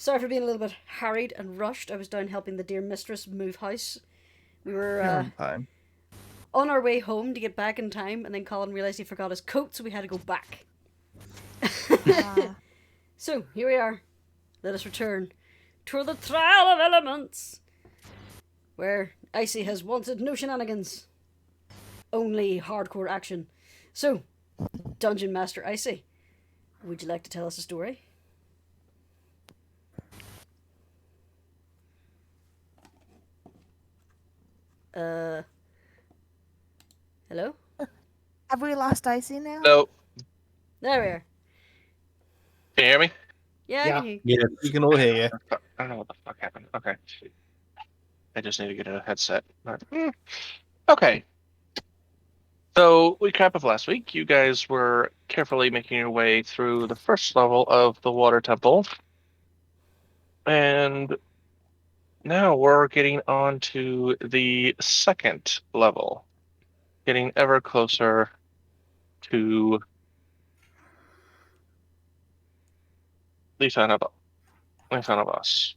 sorry for being a little bit harried and rushed. I was down helping the dear mistress move house. We were on our way home to get back in time, and then Colin realised he forgot his coat, so we had to go back. So, here we are. Let us return to the Trial of Elements, where Icey has wanted no shenanigans, only hardcore action. So, Dungeon Master Icey, would you like to tell us a story? Hello? Have we lost Icey now? No. There we are. Can you hear me? Yeah, I can hear you. Yeah, we can all hear you. I don't know what the fuck happened. Okay. I just need to get a headset. Okay. So, recap of last week. You guys were carefully making your way through the first level of the Water Temple. And now we're getting on to the second level. Getting ever closer to Leviathan of us.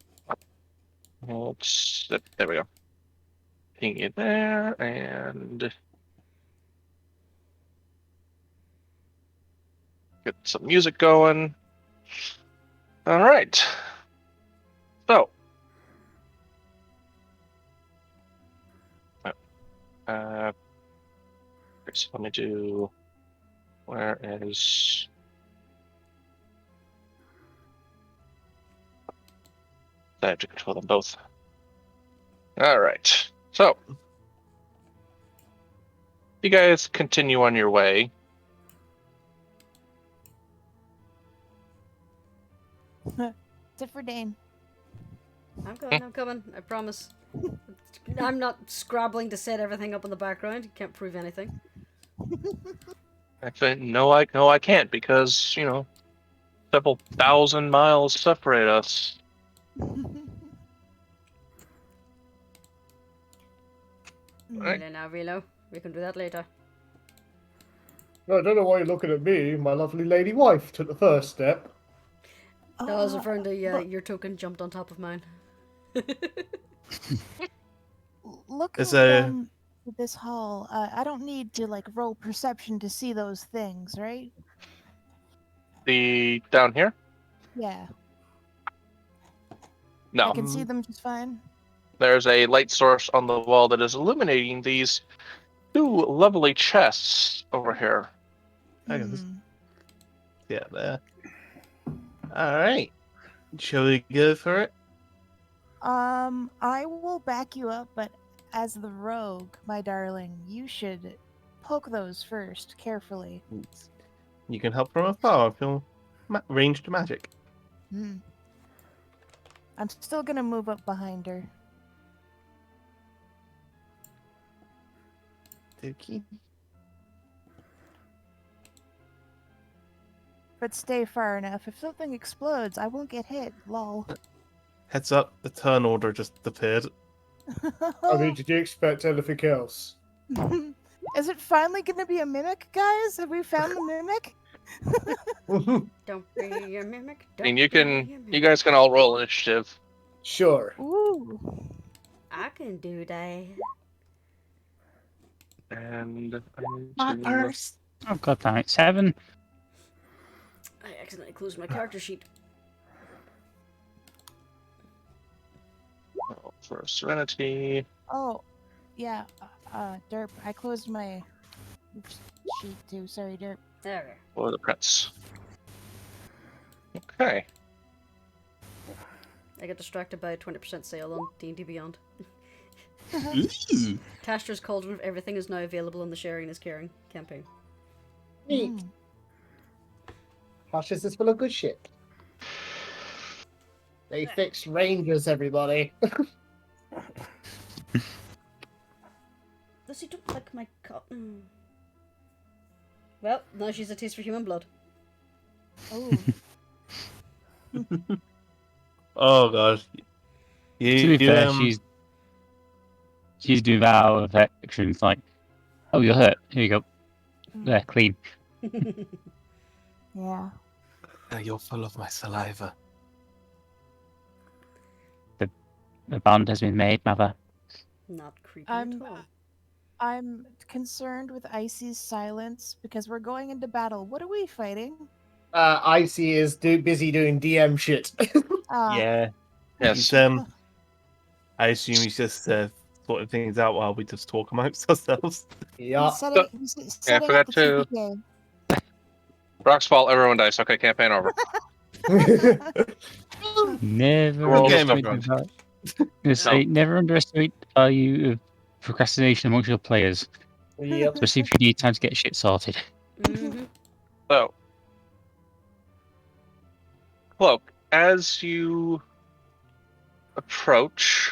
There we go. Ping it there, and get some music going. All right. So, okay, so let me do. Where is? I have to control them both. All right. So, you guys continue on your way. Except for Dane. I'm coming, I promise. I'm not scrabbling to set everything up in the background. You can't prove anything. Actually, no, I can't, because, several thousand miles separate us. Right. Now, Vilo. We can do that later. No, I don't know why you're looking at me. My lovely lady wife took the first step. I was referring to your token jumped on top of mine. Looking down this hall, I don't need to roll perception to see those things, right? The down here? Yeah. No. I can see them just fine. There's a light source on the wall that is illuminating these two lovely chests over here. Yeah, there. All right. Shall we go for it? I will back you up, but as the rogue, my darling, you should poke those first, carefully. You can help from afar if you're ranged magic. I'm still gonna move up behind her. Dookie. But stay far enough. If something explodes, I won't get hit. Lol. Heads up, the turn order just appeared. I mean, did you expect anything else? Is it finally gonna be a mimic, guys? Have we found the mimic? Don't be a mimic. And you guys can all roll initiative. Sure. Ooh. I can do that. And My purse. Oh god damn it, 7. I accidentally closed my character sheet. For Serenity. Oh, yeah. Derp. I closed my sheet too. Sorry, Derp. There. For the Prince. Okay. I got distracted by a 20% sale on D&D Beyond. Tastra's Cauldron of Everything is now available on the Sharing is Caring campaign. Neat. Hushers is full of good shit. They fixed Rangers, everybody. Does he don't like my cotton? Well, now she's a taste for human blood. Oh. Oh god. To be fair, she's doing that out of affection. It's like, oh, you're hurt. Here you go. There, clean. Yeah. You're full of my saliva. The bond has been made, mother. Not creepy I'm at all. I'm concerned with Icey's silence because we're going into battle. What are we fighting? Icey is busy doing DM shit. Yeah. Yes. He's, I assume he's just sorting things out while we just talk amongst ourselves. Yeah. He's Yeah, I setting forgot up the to- TPK. Rock's fault, everyone dies. Okay, campaign over. Never Roll the underestimate stuff, never underestimate the value of procrastination amongst your players, Yep. especially if you need time to get shit sorted. Mm-hmm. So, Cloak, as you approach,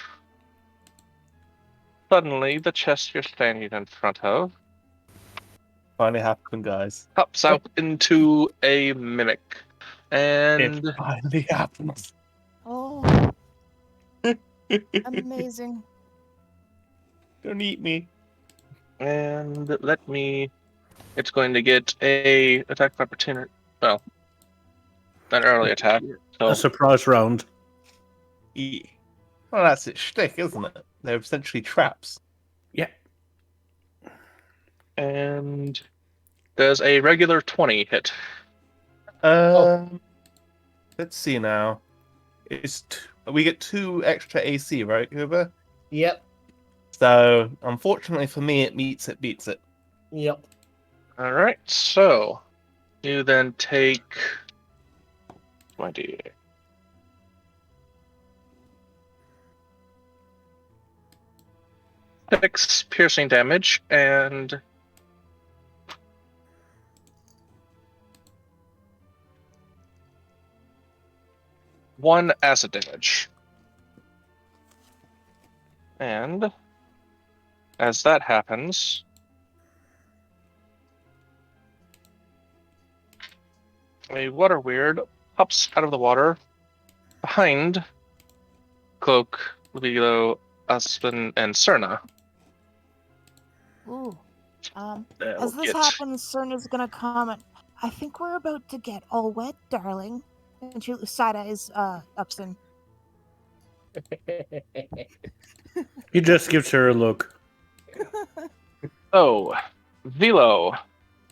suddenly the chest you're standing in front of Finally happened, guys. pops out into a mimic. And It finally happened. Oh, amazing. Don't eat me. let me. It's going to get a attack of opportunity. Well, an early attack. A So surprise round. Yeah. Well, that's its shtick, isn't it? They're essentially traps. Yeah. and does a regular 20 hit? Let's see now. We get 2 extra AC, right, Kubur? Yep. So, unfortunately for me, it beats it. Yep. All right. So you then take 20. Six piercing damage and one acid damage. And as that happens, a water weird pops out of the water behind Cloak, Vilo, Uspon, and Cerna. Ooh. That'll As this get- happens, Cerna's gonna comment. I think we're about to get all wet, darling. And she side eyes Upson. He just gives her a look. Oh, Vilo.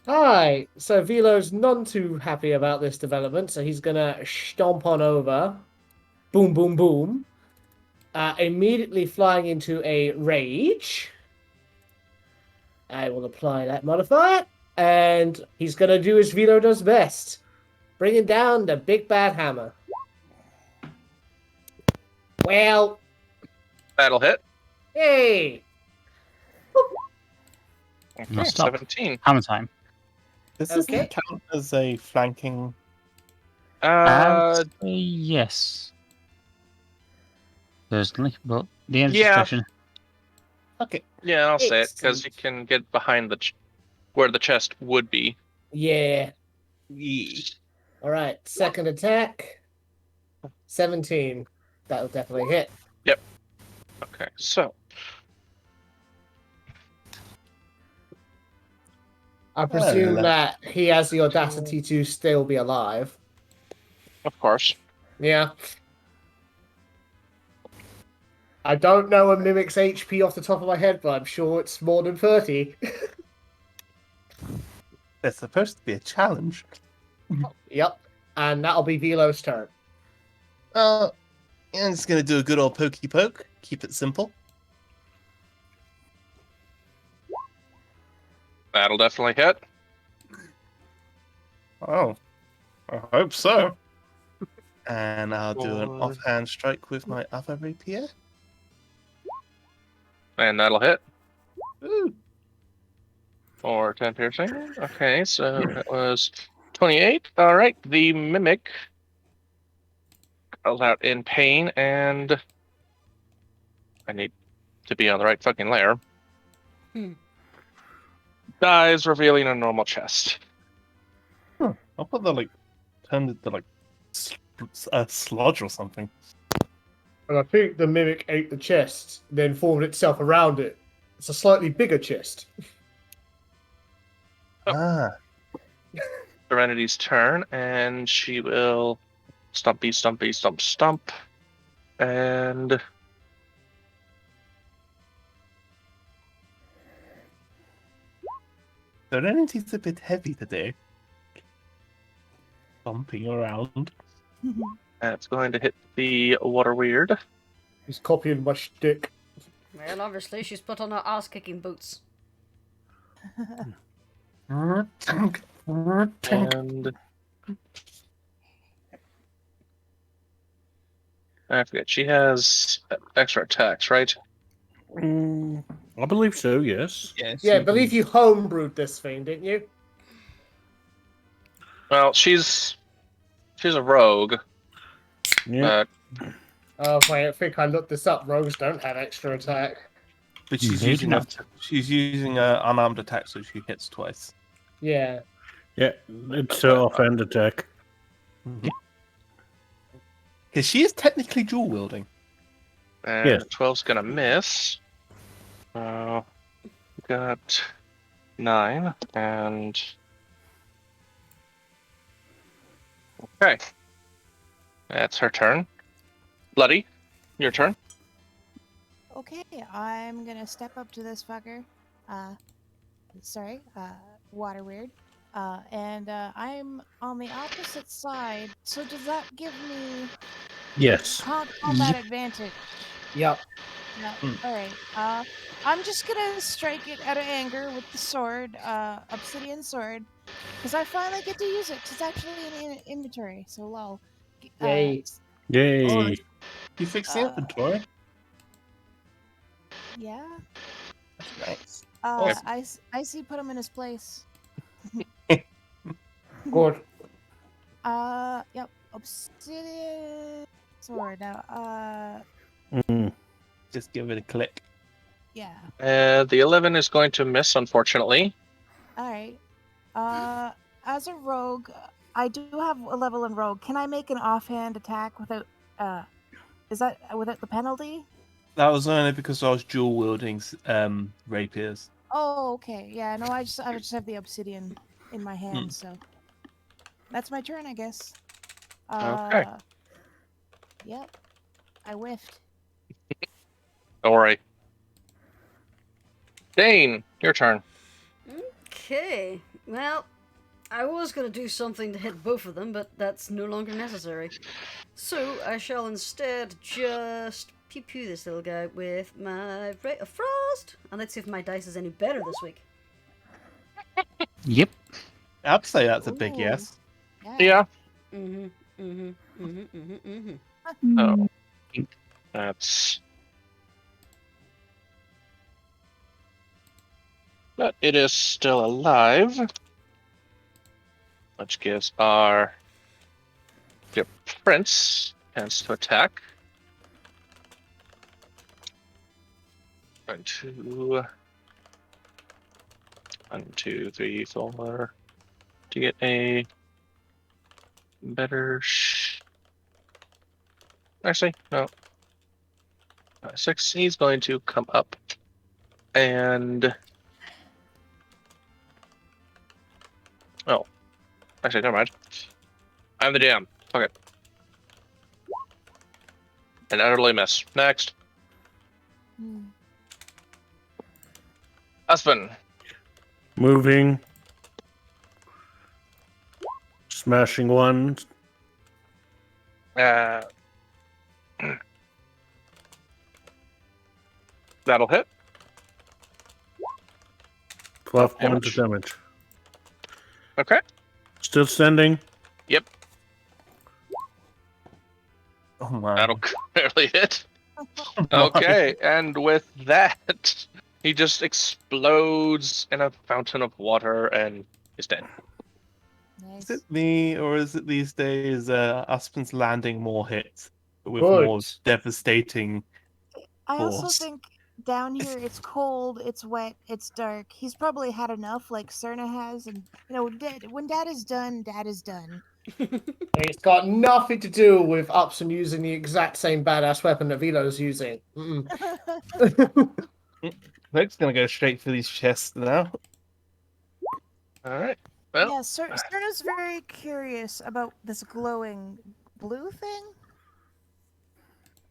Hi. So Vilo's none too happy about this development, so he's gonna stomp on over. Boom, boom, boom. Immediately flying into a rage. I will apply that modifier, and he's gonna do as Vilo does best, bringing down the big bad hammer. Well, That'll hit. hey. Okay, No, stop. 17. Hammer time. This Okay. doesn't count as a flanking. Yes. Personally, but the end Yeah. discussion. Okay. Yeah, I'll say it because you Excellent. can get behind where the chest would be. Yeah. Yeah. All right. Second attack. 17. That'll definitely hit. Okay, so I presume Hello. that he has the audacity to still be alive. of course, Yeah. I don't know a mimic's HP off the top of my head, but I'm sure it's more than 30. There's supposed to be a challenge. Yep. And that'll be Vilo's turn. And it's going to do a good old pokey poke. Keep it simple. that'll definitely hit. Oh, I hope so. And I'll do an Or- offhand strike with my other rapier. And that'll hit. Ooh. Or 10 piercing. Okay, so that was 28. All right, the mimic calls out in pain, and I need to be on the right fucking layer. Dies, revealing a normal chest. I'll put the turned it to sludge or something. And I think the mimic ate the chest, then formed itself around it. It's a slightly bigger chest. Oh. Ah, Serenity's turn, and she will stumpy, stumpy, stump, stump, and Serenity's a bit heavy today. Bumping around. That's going to hit the water weird. He's copying my shtick. Well, obviously, she's put on her ass-kicking boots. And I forget, she has extra attacks, right? I believe so, yes. Yes. Yeah, I believe you homebrewed this thing, didn't you? Well, she's a rogue. Yeah. Oh, wait, I think I looked this up. Rogues don't have extra attack. But she's Maybe using not. she's using an unarmed attack, so she hits twice. Yeah. Yeah, it's offhand attack. Because she is technically dual wielding. And Yes. 12's gonna miss. Got 9 and okay. That's her turn. Bloody, your turn. Okay, I'm gonna step up to this fucker. Water weird. And I'm on the opposite side. So does that give me Yes. combat advantage? Yep. Yeah. Mm. All right. I'm just gonna strike it out of anger with the sword, obsidian sword, because I finally get to use it. It's actually in inventory. So lol. Yay. Yay. You fix the inventory. Yeah. That's nice. Icey put him in his place. Good. Yep. Obsidian sword. Now, Mm. Just give it a click. yeah. The 11 is going to miss, unfortunately. All right. As a rogue, I do have a level in rogue. Can I make an offhand attack without? Is that without the penalty? That was only because I was dual wielding rapiers. Oh, okay. Yeah. No, I just have the obsidian in my hand, so that's my turn, I guess. Okay. Yep. I whiffed. Don't worry. Dane, your turn. Okay. Well, I was going to do something to hit both of them, but that's no longer necessary. So I shall instead just pew-pew this little guy with my Ray of Frost. And let's see if my dice is any better this week. Yep. I'd say that's a big Ooh. yes. Yeah. Oh. That's... But it is still alive. Which gives our dear prince chance to attack. 1, 2, 3, 4. To get a better actually, no. 6. He's going to come up and actually, never mind. I'm the DM. Okay. And utterly miss. Next. Uspon. Moving. Smashing one. That'll hit. 12 Damage. points of damage. Okay. Still standing. Yep. Oh my. That'll clearly hit. Okay, and with that, he just explodes in a fountain of water and is dead. Nice. Is it me, or is it these days Uspon's landing more hits with Good. more devastating I also force? think down here it's cold, it's wet, it's dark. He's probably had enough, like Cerna has, and when Dad is done, Dad is done. It's got nothing to do with Upson using the exact same badass weapon that Vilo's using. Luke's gonna go straight for these chests now. Alright. Well, Yeah, Cerna's very curious about this glowing blue thing.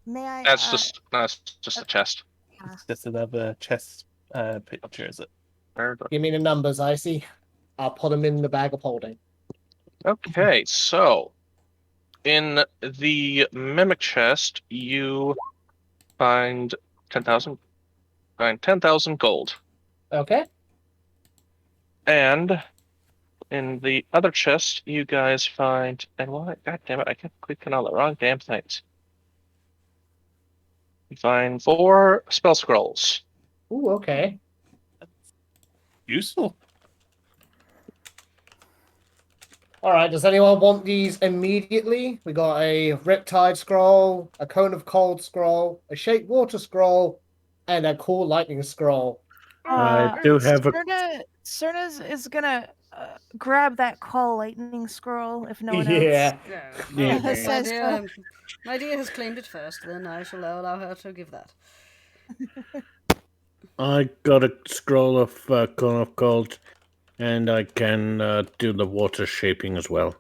May I? that's just a chest. It's just another chest picture, is it? Give me the numbers, Icey. I'll put them in the bag of holding. Okay, so in the mimic chest, you find 10,000. Find 10,000 gold, Okay. and in the other chest, you guys find and what? God damn it! I kept clicking on the wrong damn things. You find 4 spell scrolls. Ooh, okay. Useful. All right. Does anyone want these immediately? We got a Riptide scroll, a Cone of Cold scroll, a Shape Water scroll, and a Cool Lightning scroll. I do have a. Cerna is gonna grab that call lightning scroll if no one Yeah. Yeah. else says so. My dear has claimed it first, then I shall allow her to give that. I got a scroll of Cone of Cold, and I can do the water shaping as well.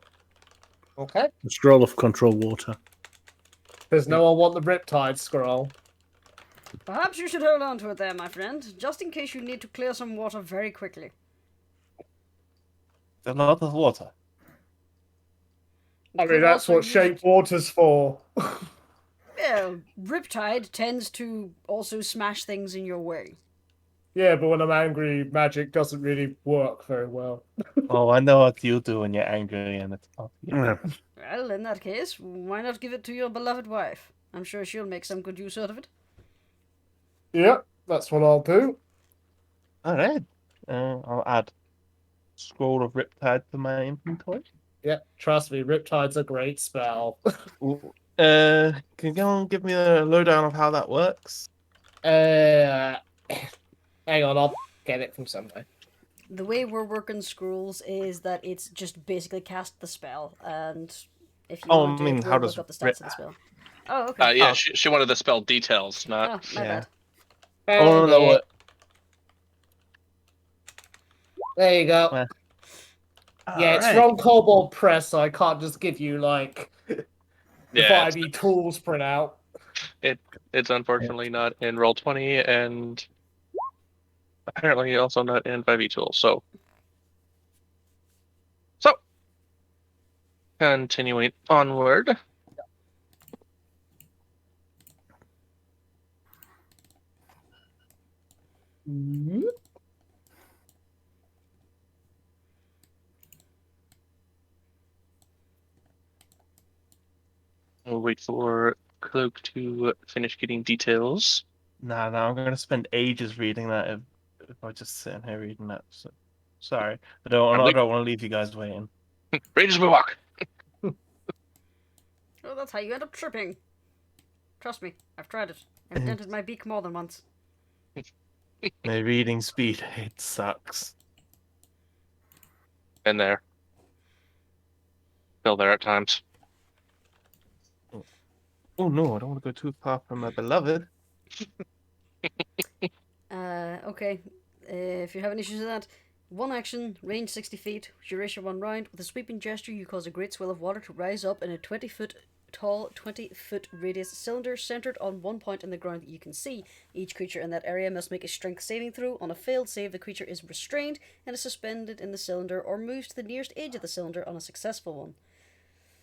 Okay. The scroll of control water. Does no one want the Riptide scroll? Perhaps you should hold on to it there, my friend, just in case you need to clear some water very quickly. A lot of water. I You mean, could that's also what use Shape it- Water's for. Yeah, Riptide tends to also smash things in your way. Yeah, but when I'm angry, magic doesn't really work very well. Oh, I know what you do when you're angry and it's off. Yeah. Well, in that case, why not give it to your beloved wife? I'm sure she'll make some good use out of it. Yep, that's what I'll do. All right. I'll add scroll of Riptide to my inventory. Yep, trust me, Riptide's a great spell. Ooh. Can you give me a lowdown of how that works? Hang on, I'll get it from somewhere. The way we're working scrolls is that it's just basically cast the spell, and if you Oh, want to I mean, do it, how we'll does look up the Rip- stats of the spell. Oh, okay. Yeah, Oh. she wanted the spell details, not. Oh, my Yeah. bad. I want to know what. There you go. Well, Yeah, it's alright. from Kobold Press, so I can't just give you, like, the Yeah, 5e tools printout. it's unfortunately not in Roll20, and apparently also not in 5e tools. So continuing onward. We'll wait for Cloak to finish getting details. Nah, I'm gonna spend ages reading that if I just sit in here reading that. So, sorry, I don't want to leave you guys waiting. Ready as we walk. Oh, that's how you end up tripping. Trust me, I've tried it. I've dented my beak more than once. My reading speed, it sucks. In there. Still there at times. Oh no, I don't want to go too far from my beloved. Okay. If you're having issues with that, one action, range 60 feet, duration 1 round. With a sweeping gesture, you cause a great swell of water to rise up in a 20-foot tall, 20-foot radius cylinder centered on one point in the ground that you can see. Each creature in that area must make a strength saving throw. On a failed save, the creature is restrained and is suspended in the cylinder or moves to the nearest edge of the cylinder on a successful one.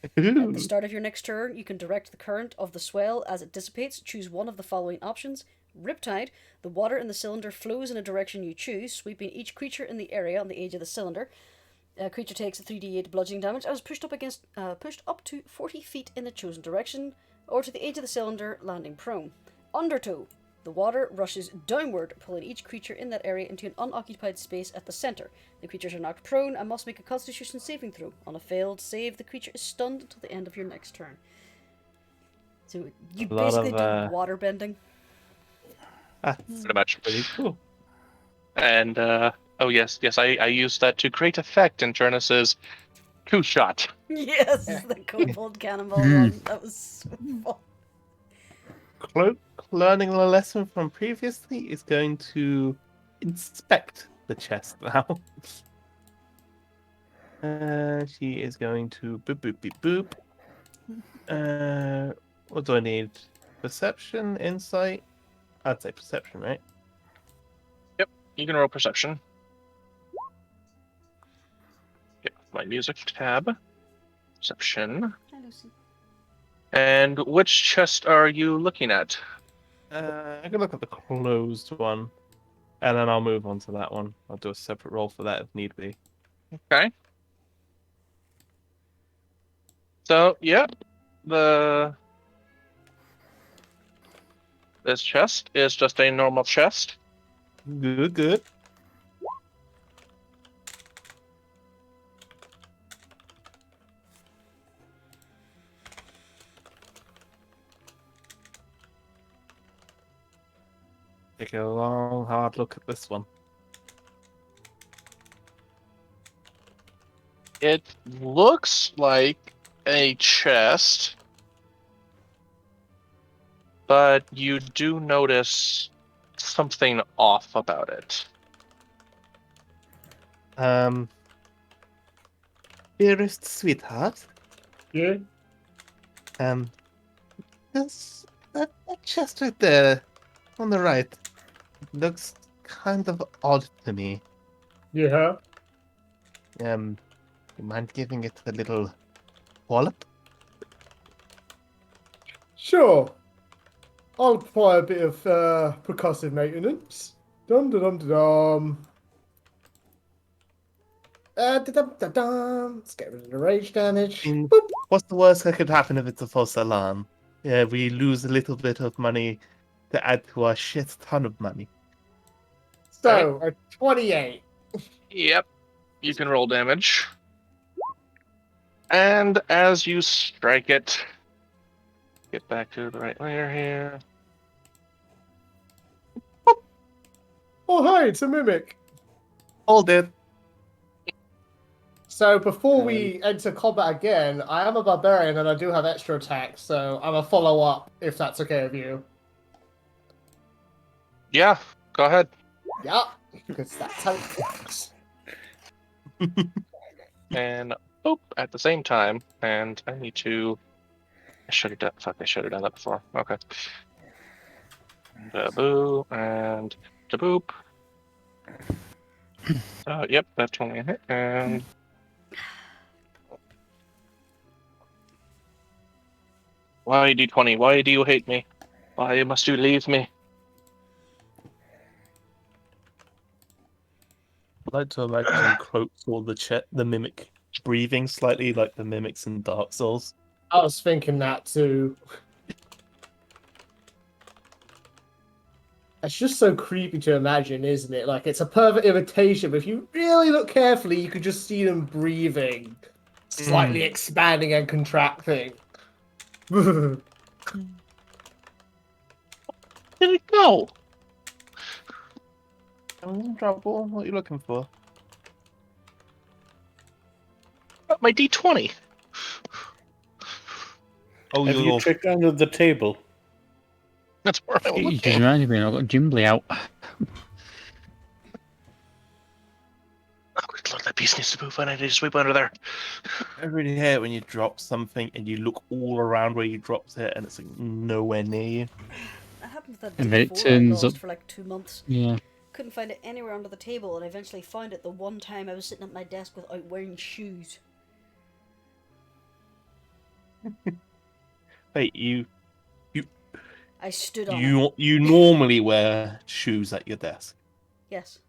At the start of your next turn, you can direct the current of the swell as it dissipates. Choose one of the following options. Riptide. The water in the cylinder flows in a direction you choose, sweeping each creature in the area on the edge of the cylinder. A creature takes 3d8 bludgeoning damage and is pushed up to 40 feet in the chosen direction, or to the edge of the cylinder, landing prone. Undertow. The water rushes downward, pulling each creature in that area into an unoccupied space at the center. The creatures are knocked prone and must make a Constitution saving throw. On a failed save, the creature is stunned until the end of your next turn. So you basically do water bending. Pretty much. Pretty cool. And oh yes, I used that to great effect in Jurnis's 2-shot. Yes, the kobold cannonball run. That was so fun. Cloak, learning a lesson from previously, is going to inspect the chest now. She is going to boop boop beep boop. What do I need? Perception, insight. I'd say perception, right? You can roll perception. my music tab. Perception. Hi, Lucy. And which chest are you looking at? I can look at the closed one, and then I'll move on to that one. I'll do a separate roll for that if need be. Okay. So, yeah, this chest is just a normal chest. Good, good. Take a long, hard look at this one. It looks like a chest, but you do notice something off about it. Dearest sweetheart, Yeah. this that chest right there on the right looks kind of odd to me. Yeah. You mind giving it a little wallop? Sure. I'll apply a bit of percussive maintenance. Dum dum dum dum. Let's get rid of the rage damage. Mm. Boop. What's the worst that could happen if it's a false alarm? Yeah, we lose a little bit of money to add to our shit ton of money. So, a 28. Yep, you can roll damage. And as you strike it, get back to the right layer here. Oh, hey, it's a mimic. Hold it. So, before we enter combat again, I am a barbarian and I do have extra attacks, so I'm a follow up if that's okay with you. Yeah, go ahead. Yeah, because that's how it works. And boop at the same time. And I need to. I should have done. Fuck! I should have done that before. Okay. Boo and boop. Yep, that's only a hit. And why D20? Why do you hate me? Why must you leave me? I'd like to imagine Cloaks or the mimic breathing slightly like the mimics in Dark Souls. I was thinking that too. It's just so creepy to imagine, isn't it? Like, it's a perfect imitation, but if you really look carefully, you could just see them breathing, slightly expanding and contracting. Where did it go? I'm in trouble. What are you looking for? My D20. Oh, Have you you're checked under the table? That's where I was You looking. just reminded me, I've got Jimbly out. Oh, good lord, that piece needs to move. I need to sweep under there. I really hate when you drop something and you look all around where you dropped it and it's like nowhere near you. That happened with that And then it D4 I turns lost up- for like 2 months. Yeah. Couldn't find it anywhere under the table, and I eventually found it the one time I was sitting at my desk without wearing shoes. Wait, you I stood on it. you normally wear shoes at your desk. Yes.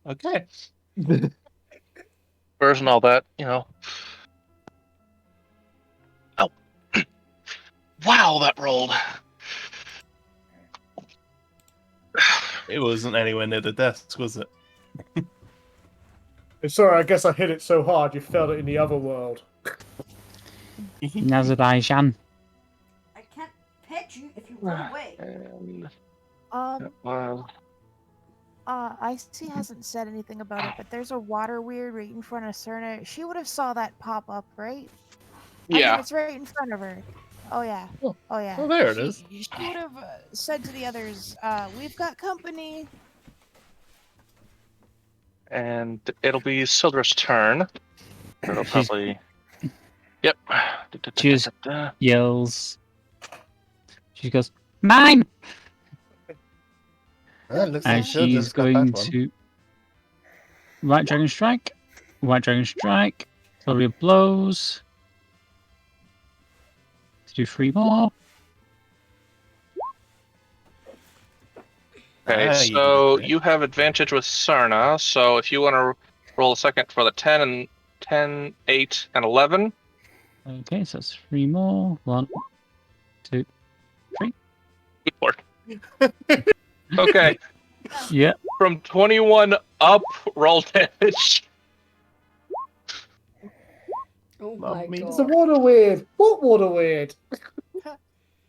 Okay. Spurs and all that, you know. Oh. Wow, that rolled. It wasn't anywhere near the desk, was it? Sorry, I guess I hit it so hard you felt it in the other world. Azerbaijan. I can't pet you if you run away. And Um, Icey hasn't said anything about it, but there's a water weird right in front of Cerna. She would have saw that pop up, right? I mean, yeah. it's right in front of her. Oh yeah. Oh. Oh yeah. Oh, there it is. She would have said to the others, "We've got company." And it'll be Syldra's turn. It'll probably. Yep. Cheers. Yells. She goes, mine! Well, it looks And like Syldra's she's got that going one. to. Right, Dragon Strike. White Dragon Strike. Flurry of Blows. Let's do 3 more. Okay, Ah, you so did it. you have advantage with Cerna, so if you want to roll a second for the 10, 8, and 11. Okay, so that's 3 more. 1, 2, 3. Good lord. Okay, Yeah. from 21 up, roll damage. Oh Not my me. It's a god. water weird. What water weird?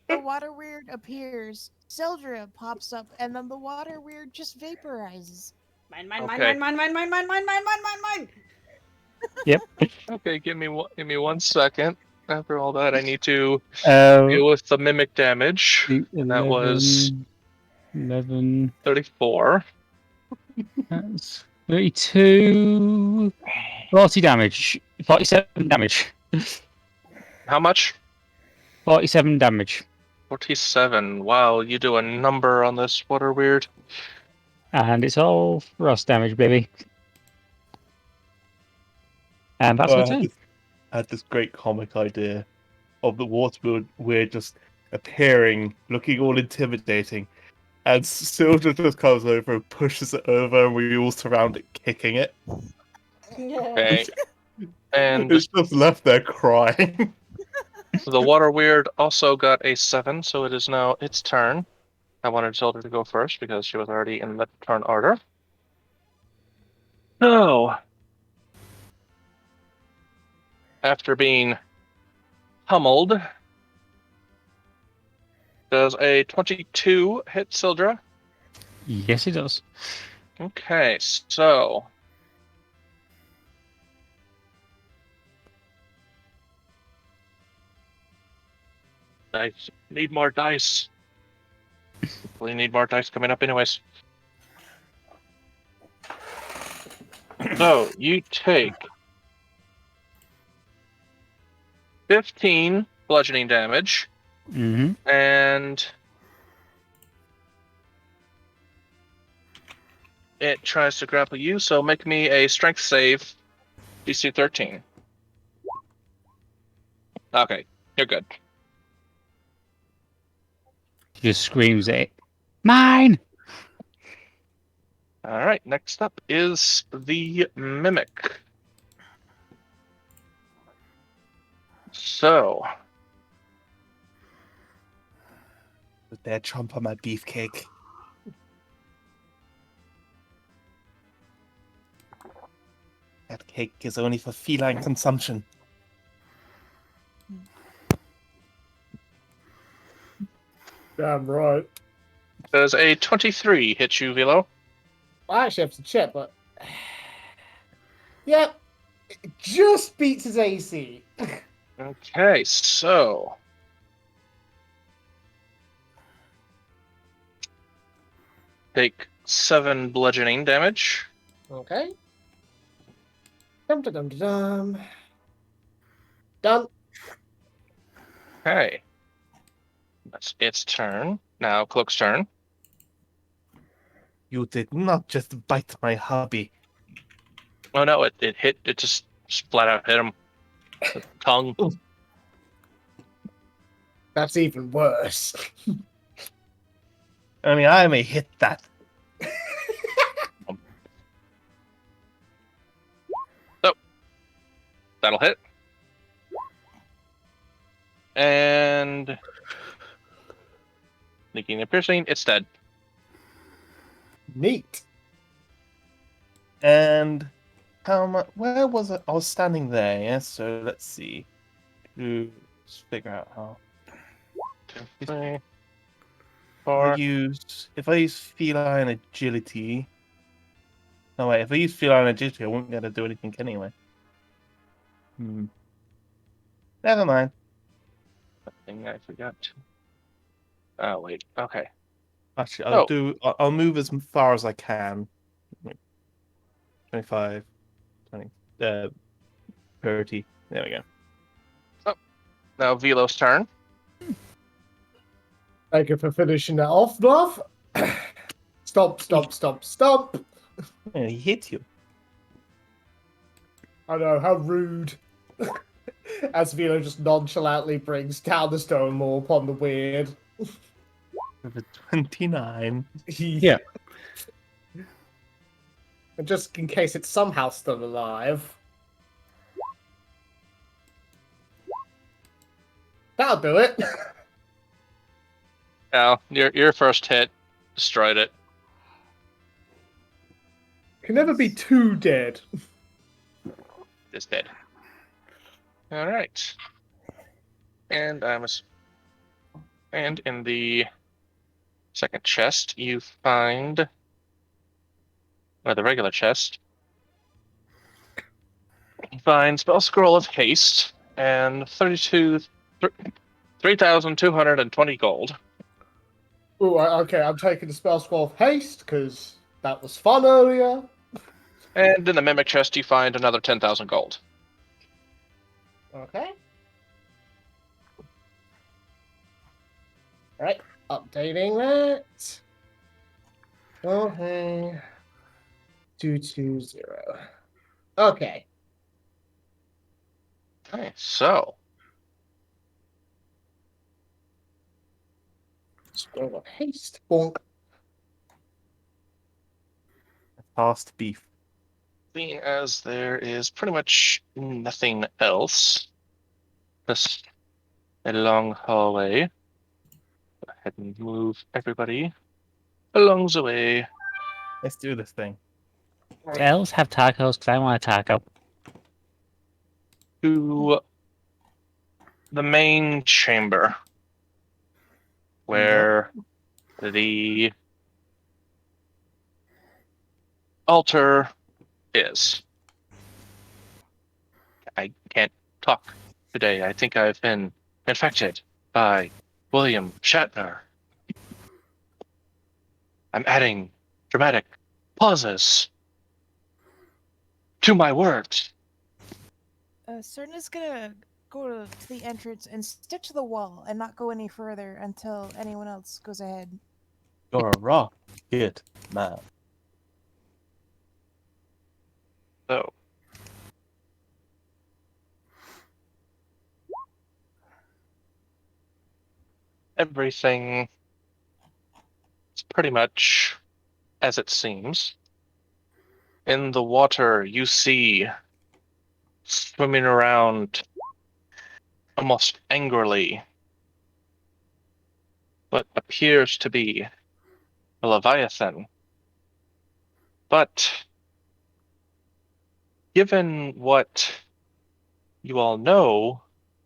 The water weird appears, Syldra pops up, and then the water weird just vaporizes. Mine, mine, Okay. mine, mine, mine, mine, mine, mine, mine, mine, mine, mine. Yep. Okay, give me 1 second. After all that, I need to Uh, deal with the mimic damage. And that was 11. 34. That's 32. 40 damage. 47 damage. How much? 47 damage. 47. Wow, you do a number on this water weird. And it's all frost damage, baby. And that's Oh, my I turn. had this great comic idea of the water weird just appearing, looking all intimidating, and Syldra just comes over and pushes it over, and we all surround it, kicking it. Yeah. Okay. And It's just left there crying. the water weird also got a 7, so it is now its turn. I wanted Zelda to go first because she was already in the turn order. So, after being pummeled, does a 22 hit Syldra? Yes, it does. Okay, so I need more dice. We need more dice coming up anyways. So, you take 15 bludgeoning damage, Mm-hmm. and it tries to grapple you, so make me a strength save, DC 13. Okay, you're good. He just screams at it. Mine! Alright, next up is the Mimic. So, They're chomp on my beefcake. That cake is only for feline consumption. Damn right. does a 23 hit you, Vilo? I actually have to check, but yep, it just beats his AC. Okay, so take 7 bludgeoning damage. Okay. Dum dum dum dum. Done. Okay. That's its turn. Now Cloak's turn. You did not just bite my hubby. Oh no, it hit, it just flat out hit him. The tongue. That's even worse. I mean, I may hit that. That'll hit. And sneaking and piercing, it's dead. Neat. And how much? Where was it? I was standing there. Yeah. So let's see. Let's figure out how. 2, 3, If 4. if I use feline agility. No wait. If I use feline agility, I won't be able to do anything anyway. Never mind. Thing I forgot. Oh wait. Okay. Actually, Oh. I'll move as far as I can. 25, 20, 30. There we go. Now Vilo's turn. Thank you for finishing that off, Bluff. Stop. Yeah, he hit you. I know, how rude. As Vilo just nonchalantly brings down the stone wall upon the weird. With a 29. Yeah. And just in case it's somehow still alive. That'll do it. Now, your first hit destroyed it. Can never be too dead. It's dead. All right. And and in the second chest, you find, or the regular chest, you find Spell Scroll of Haste and 3,220 gold. Ooh, okay, I'm taking the spell scroll of haste, because that was fun earlier. And in the Mimic chest, you find another 10,000 gold. Okay. Alright, updating that. Okay. 220. Okay. Okay, so Scroll of haste. Bonk. Fast beef. seeing as there is pretty much nothing else, just a long hallway. Go ahead and move everybody along the way. Let's do this thing. Do elves have tacos? Because I want a taco. To the main chamber, where the altar is. I can't talk today. I think I've been infected by William Shatner. I'm adding dramatic pauses to my words. Cerna's gonna go to the entrance and stick to the wall and not go any further until anyone else goes ahead. You're a rock, kid, man. So, everything is pretty much as it seems. In the water, you see swimming around almost angrily what appears to be a Leviathan. But given what you all know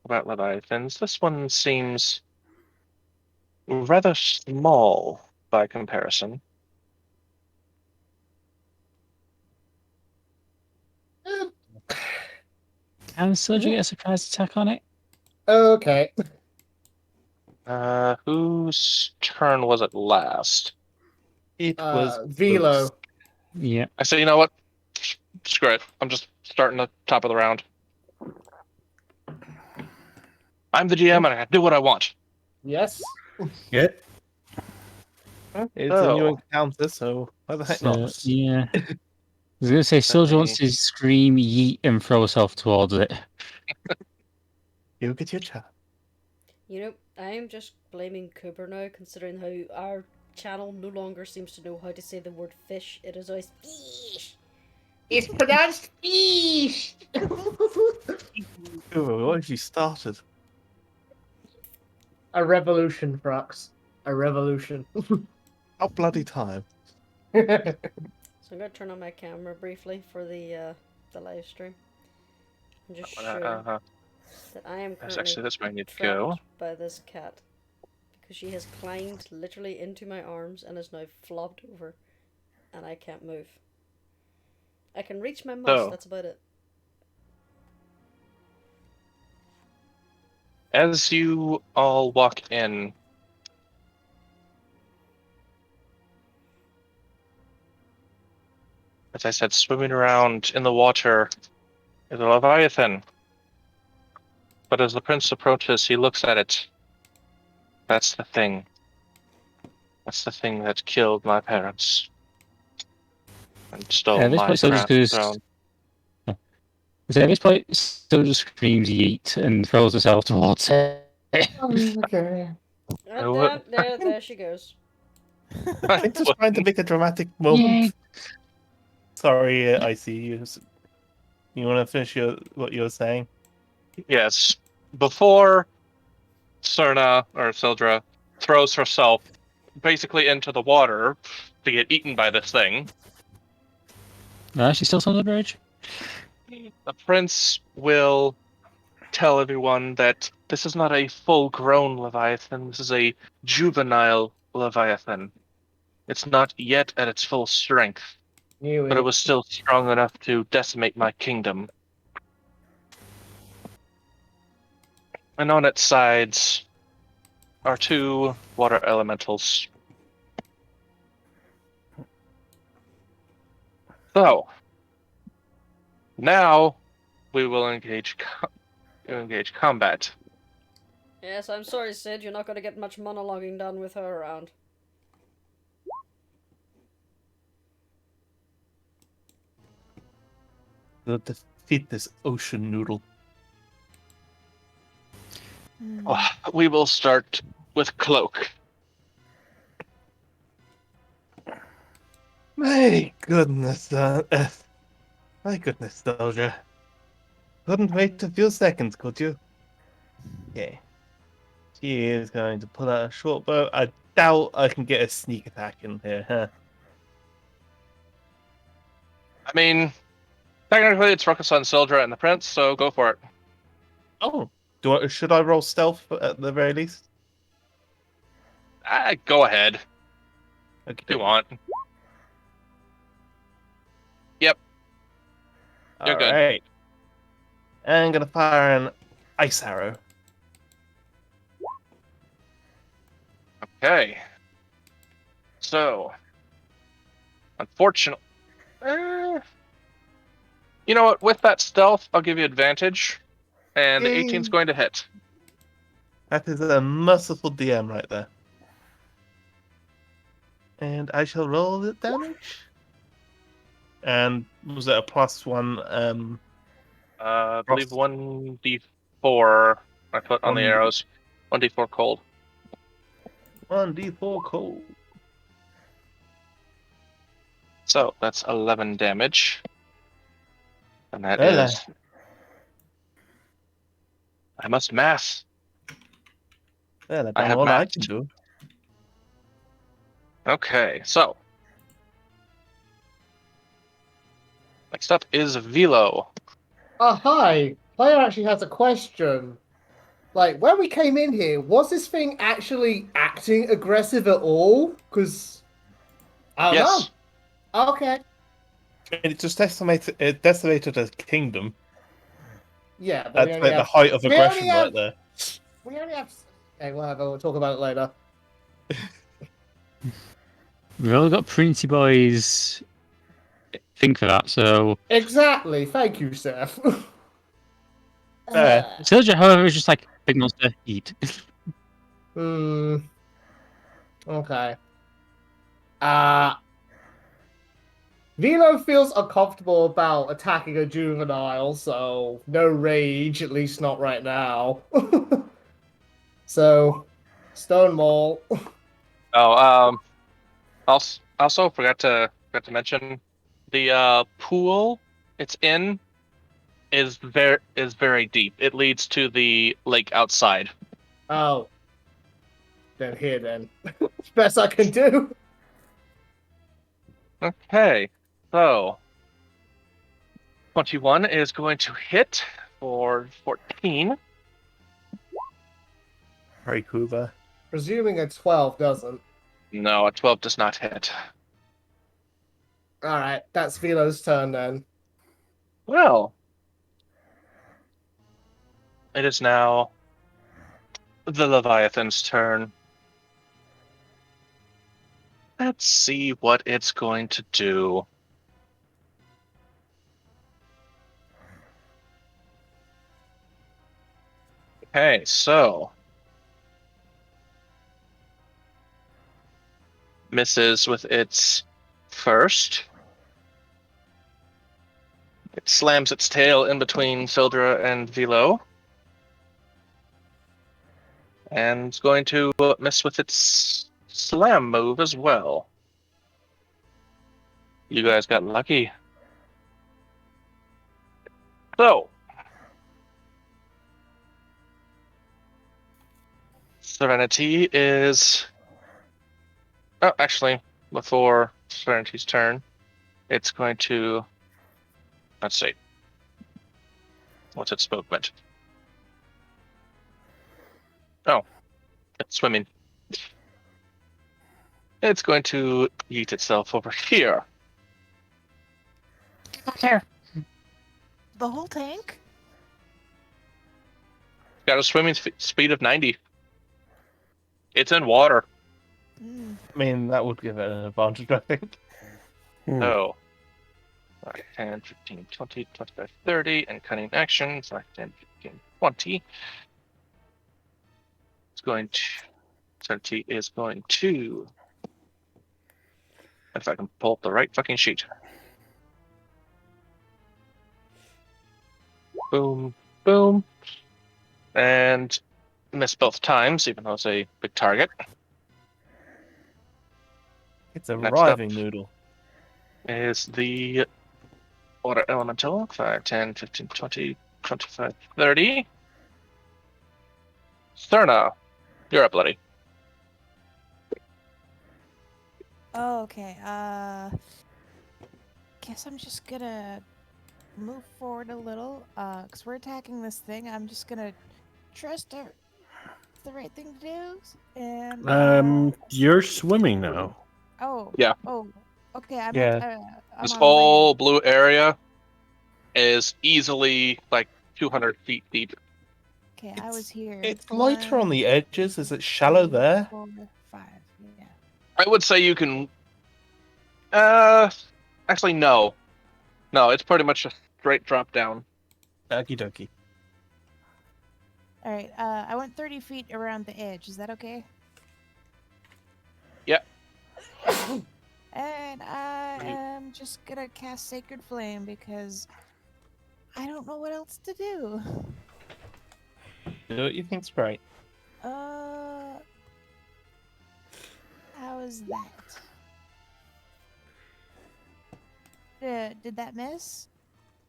about Leviathans, this one seems rather small by comparison. And Syldra get a surprise attack on it? Okay. Whose turn was it last? It was Vilo. Yeah. I say, you know what? Screw it. I'm just starting the top of the round. I'm the GM and I can do what I want. Yes. Yeah. It's a new encounter, so why the heck So, not? yeah. I was going to say, Syldra wants to scream, yeet, and throw herself towards it. You get your chat. You know, I'm just blaming Kubur now, considering how our channel no longer seems to know how to say the word fish. It is always fish. It's pronounced fish. What have you started? A revolution, Frux. A revolution. How bloody time. So I'm gonna turn on my camera briefly for the live stream. And just show that I am That's currently actually that's where I need to trapped go. by this cat. Because she has climbed literally into my arms and is now flopped over. And I can't move. I can reach my mouse, So, that's about it. as you all walk in, as I said, swimming around in the water is a Leviathan. But as the prince approaches, he looks at it. That's the thing. That's the thing that killed my parents. And stole At this my point, Syldra's going throne. to... So at this point, still just screams yeet and throws herself towards it. Okay. And there she goes. I think just trying to make a dramatic Yay. moment. Sorry, Icey. You want to finish what you were saying? Yes. Before Cerna or Syldra throws herself basically into the water to get eaten by this thing, She's still on the bridge? the prince will tell everyone that this is not a full-grown Leviathan. This is a juvenile Leviathan. It's not yet at its full strength, but it was still strong enough to decimate my kingdom. And on its sides are 2 water elementals. So, now we will engage combat. Yes, I'm sorry, Sid. You're not going to get much monologuing done with her around. To defeat this ocean noodle. We will start with Cloak. My goodness, Syldra. Couldn't wait a few seconds, could you? Okay. She is going to pull out a short bow. I doubt I can get a sneak attack in here, huh? I mean, technically it's Ruckus on Syldra and the Prince, so go for it. Oh, should I roll stealth at the very least? Go ahead. Okay. If you want. Yep. You're good. Alright. And I'm gonna fire an ice arrow. Okay. So, unfortunately, you know what? With that stealth, I'll give you advantage, and the 18's going to hit. That is a merciful DM right there. And I shall roll the damage. And was it a +1? I believe 1d4 I put on the 1d4. arrows. 1d4 cold. 1d4 cold. So that's 11 damage. And that Well, is. I must math. Well, I've I done have all I matched. can do. Okay, so. Next up is Vilo. Hi. Player actually has a question. Like, when we came in here, was this thing actually acting aggressive at all? Because I don't Yes. know. Okay. It just decimated a kingdom. Yeah, but That's like the height of aggression right there. We only have. Okay, whatever. We'll talk about it later. We've all got Princey Boy's thing for that, so... Exactly. Thank you, Seth. Syldra, however, is just like, big monster, eat. Okay. Vilo feels uncomfortable about attacking a juvenile, so no rage, at least not right now. So, Stonewall. Oh, also forgot to mention the pool it's in is very deep. It leads to the lake outside. Oh. Then here then. Best I can do. Okay, so 21 is going to hit for 14. Very Kuba. Presuming a 12 doesn't. No, a 12 does not hit. Alright, that's Vilo's turn then. Well, it is now the Leviathan's turn. Let's see what it's going to do. Okay, so misses with its first. It slams its tail in between Syldra and Vilo. And it's going to mess with its slam move as well. You guys got lucky. So, Serenity is... Oh, actually, before Serenity's turn, it's going to... Let's see. What's its movement? Oh, it's swimming. It's going to yeet itself over here. Here. The whole tank? Got a swimming speed of 90. It's in water. Mm. I mean, that would give it an advantage, I think. Oh. 10, 15, 20, 25, 30, and cutting actions. 5, 10, 15, 20. It's going to... Serenity is going to... If I can pull up the right fucking sheet. Boom, boom. And miss both times, even though it's a big target. It's a Next up writhing noodle. is the Water Elemental. 5, 10, 15, 20, 25, 30. Cerna, you're up, buddy. Oh, okay. Guess I'm just gonna move forward a little. Cause we're attacking this thing. I'm just gonna trust it's the right thing to do. And You're swimming now. oh, Yeah. oh, okay. I'm Yeah. I'm This on whole land. blue area is easily like 200 feet deep. Okay, I was here. It's lighter on 1, the edges. Is it shallow 3, there? 4, 5. Yeah. I would say you can... actually, no. No, it's pretty much a straight drop down. Okie dokie. All right. I went 30 feet around the edge. Is that okay? Yep. And I am just gonna cast Sacred Flame because I don't know what else to do. Do what you think's right. How is that? Did that miss?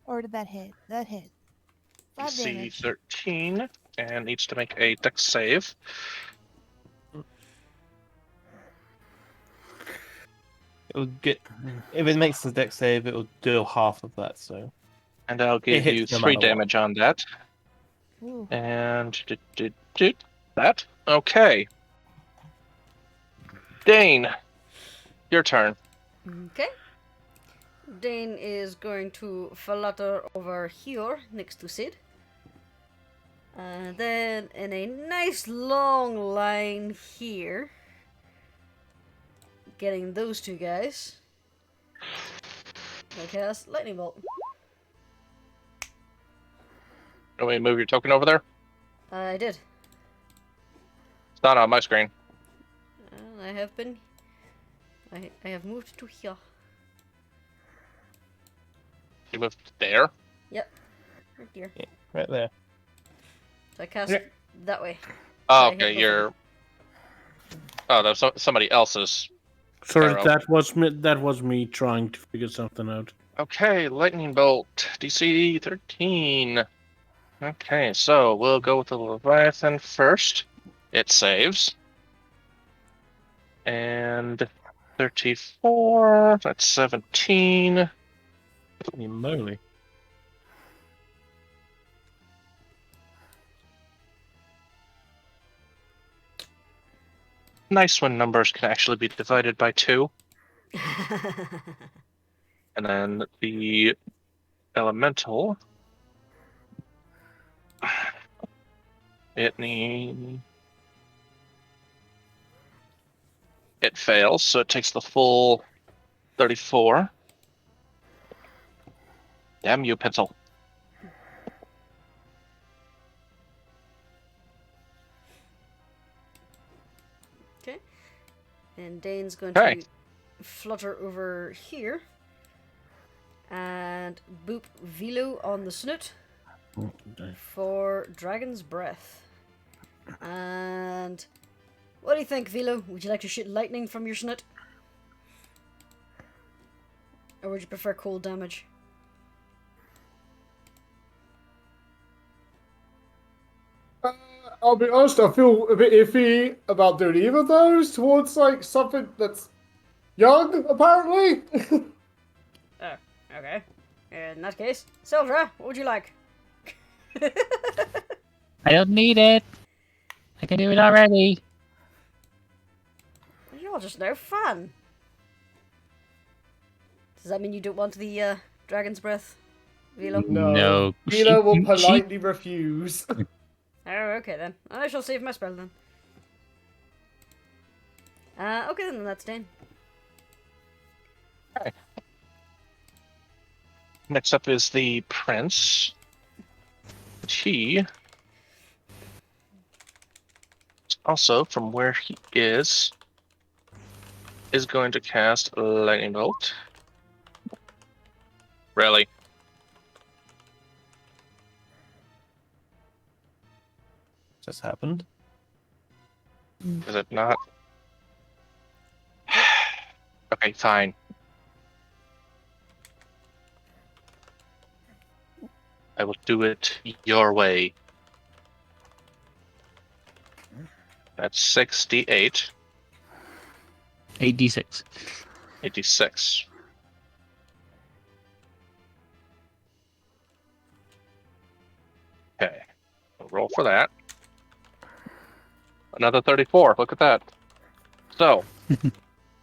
Or did that hit? That hit. 5 damage. DC 13 and needs to make a dex save. It'll get if it makes the dex save, it'll do half of that. So And I'll give hits you no 3 matter what. damage on that. Ooh. And that. Okay. Dane, your turn. Okay. Dane is going to flutter over here next to Sid. And then in a nice long line here. Getting those two guys. I cast Lightning Bolt. Can we move your token over there? I did. It's not on my screen. I have been. I have moved to here. You moved there? Yep. Right here. Yeah, right there. So I cast Yeah. that way. Oh, I hit okay, both of you're... Oh, that's somebody else's. Sorry, Arrow. that was me. That was me trying to figure something out. Okay, Lightning Bolt, DC 13. Okay, so we'll go with the Leviathan first. It saves. And 34, that's 17. Holy moly. Nice when numbers can actually be divided by 2. And then the Elemental. It fails, so it takes the full 34. Damn you, pencil. Okay. And Dane's going Okay. to flutter over here. And boop Vilo on the snoot Okay. for Dragon's Breath. And what do you think, Vilo? Would you like to shoot lightning from your snoot? Or would you prefer cold damage? I'll be honest, I feel a bit iffy about doing either of those towards like something that's young, apparently. Oh, okay. In that case, Syldra, what would you like? I don't need it. I can do it already. You're just no fun. Does that mean you don't want the Dragon's Breath, Vilo? No. Vilo will She- politely refuse. Oh, okay then. I shall save my spell then. Okay then, that's Dane. Next up is the prince. He also, from where he is going to cast Lightning Bolt. Really? Just happened. Is it not? Okay, fine. I will do it your way. That's 68. 8d6. 86. Okay. I'll roll for that. Another 34. Look at that. So,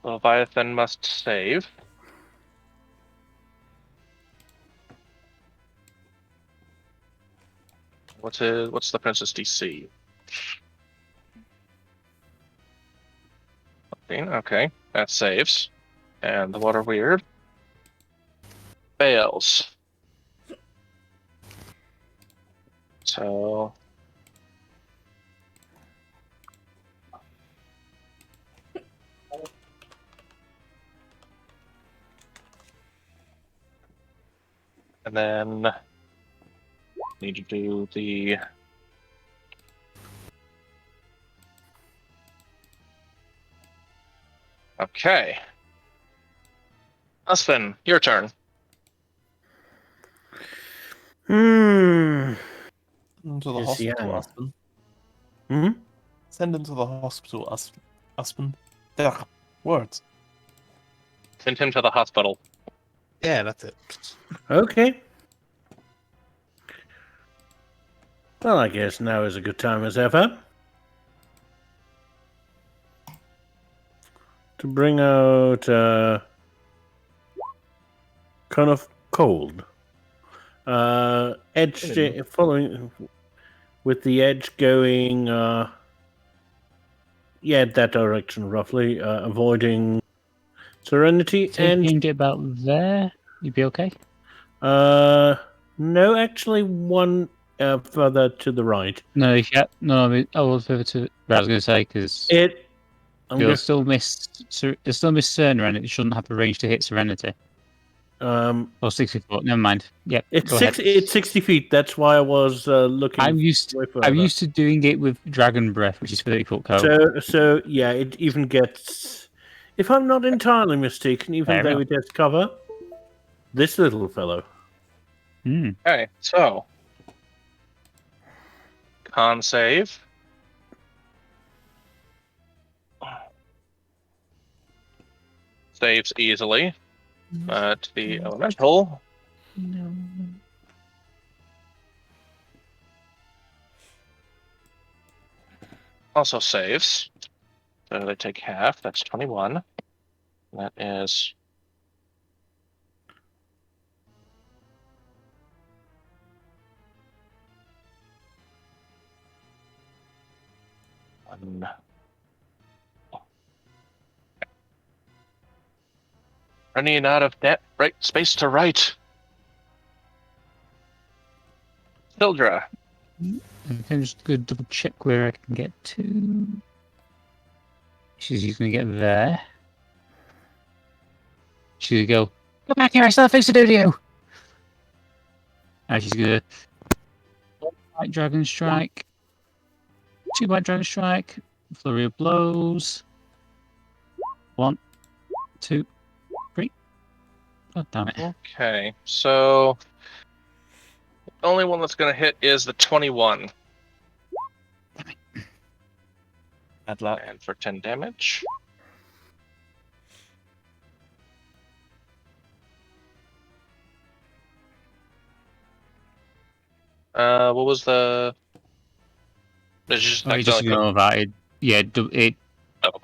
Leviathan must save. What's the prince's DC? 14, okay, that saves. And the water weird fails. So and then need to do the okay. Uspon, your turn. Hmm. Into the Yes, hospital, yeah. Uspon. Hmm? Send him to the hospital, Uspon. Ugh, words. Send him to the hospital. Yeah, that's it. Okay. Well, I guess now is a good time as ever to bring out kind of cold. Edge following with the edge going that direction roughly, avoiding Serenity So you and aimed it about there. You'd be okay. no, actually one further to the right. No, if you no, I mean, further to. I was going to say because I'm you'll just still miss. You'll still miss Cerna, and it shouldn't have the range to hit Serenity. Or 60 foot. Never mind. Yep. it's go ahead. it's 60 feet. That's why I was looking. I'm used. way I'm further. used to doing it with Dragon Breath, which is 30 foot cone. So yeah, it even gets. If I'm not entirely mistaken, even Fair though enough. it has cover, this little fellow. Okay, so con save. Saves easily. But the elemental No. also saves. So they take half. That's 21. That is one. Running out of net right space to write. Syldra. I'm just going to double check where I can get to. She's going to get there. She's going to go Come back here, I still have things to do to you! She's gonna... White Dragon Strike. 2 White Dragon Strike. Flurry of Blows. 1, 2, 3. Oh, damn it. Okay, so the only one that's going to hit is the 21. Bad luck. And for 10 damage. What was the... It's just Oh, you just ignore that. It took its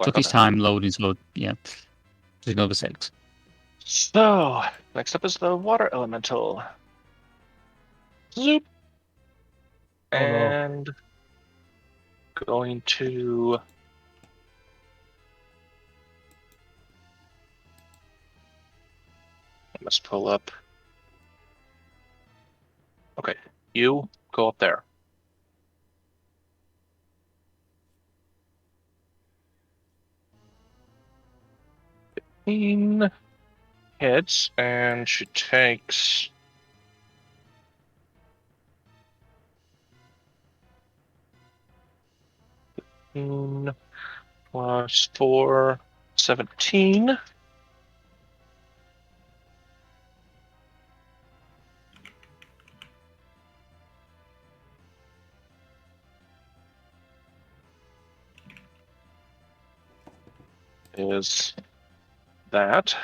okay. time loading, so yeah. Just ignore the 6. So, next up is the water elemental. Zoop. Oh, no. And going to... I must pull up. Okay, you go up there. Hits, and she takes 15 plus 4, 17. Is that.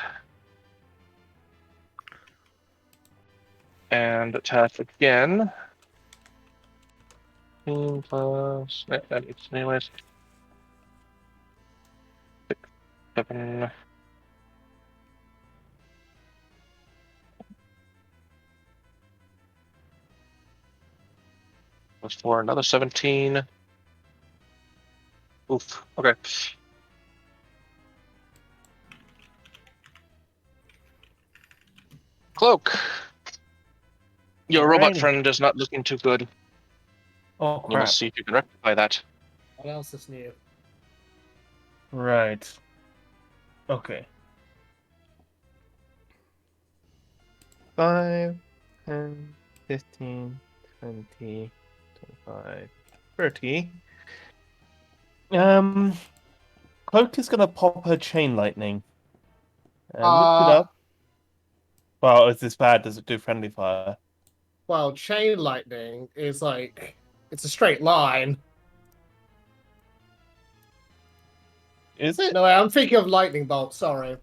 And attack again. 15 plus... That needs anyways. 6, 7... Plus 4, another 17. Oof, okay. Cloak. Your robot Alrighty. friend is not looking too good. Oh, We'll crap. see if you can rectify that. What else is new? Right. Okay. 5, 10, 15, 20, 25, 30. Cloak is gonna pop her chain lightning. Lift it up. Well, is this bad? Does it do friendly fire? Well, chain lightning is like it's a straight line. Is it? No, I'm thinking of lightning bolt. Sorry.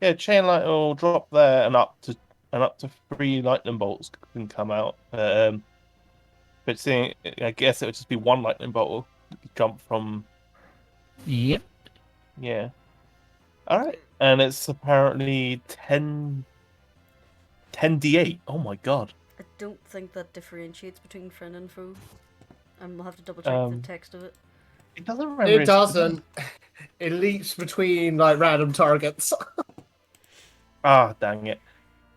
Yeah, chain lightning will drop there, and up to 3 lightning bolts can come out. But seeing, I guess it would just be 1 lightning bolt will jump from. Yep. Yeah. All right, and it's apparently 10d8. Oh my god. I don't think that differentiates between friend and foe. We'll have to double check the text of it. It doesn't remember. It doesn't. It leaps between like random targets. Ah, dang it.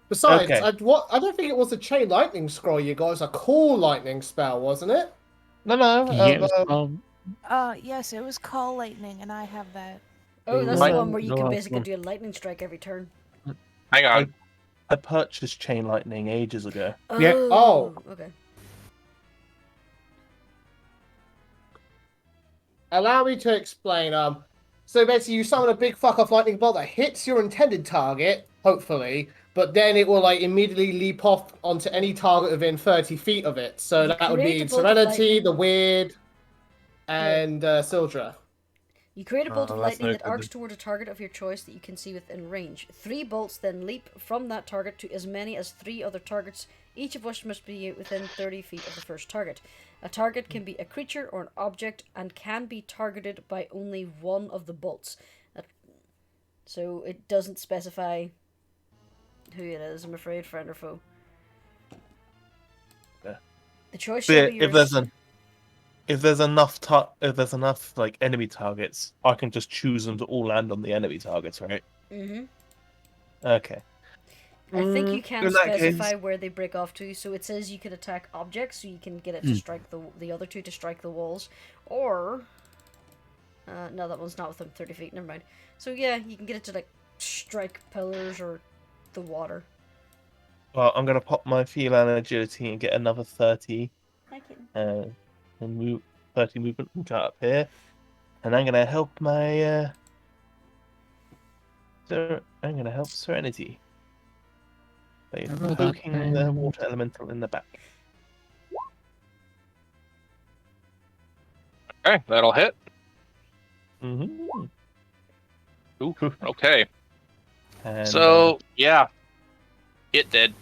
Besides, Okay. I don't think it was a chain lightning scroll. You guys, a cool lightning spell, wasn't it? No. Yeah, it was Yes, it was call lightning, and I have that. Oh, that's Might- the one where you no, can that's basically one. do a lightning strike every turn. Hang on. I purchased chain lightning ages ago. Yeah. Oh. Okay. Allow me to explain. So basically, you summon a big fuck off lightning bolt that hits your intended target, hopefully, but then it will like immediately leap off onto any target within 30 feet of it. So You that would create be a bolt of Serenity, lightning. the Weird, and Syldra. You create a bolt of that's lightning no that good arcs then. toward a target of your choice that you can see within range. 3 bolts then leap from that target to as many as 3 other targets, each of which must be within 30 feet of the first target. A target can be a creature or an object and can be targeted by only one of the bolts. So it doesn't specify who it is, I'm afraid, friend or foe. Yeah. The choice But shall be yours. if there's enough like enemy targets, I can just choose them to all land on the enemy targets, right? Mm-hmm. Okay. I think you can in that specify case- where they break off to. So it says you can attack objects, so you can get it to strike the other two to strike the walls, or no, that one's not within 30 feet. Never mind. So yeah, you can get it to like strike pillars or the water. Well, I'm gonna pop my feline agility and get another 30. Okay. And move 30 movement and cut up here. And I'm gonna help my I'm gonna help Serenity by poking the water elemental in the back. Okay, that'll hit. Mm-hmm. Ooh, okay. And, So, yeah. It did.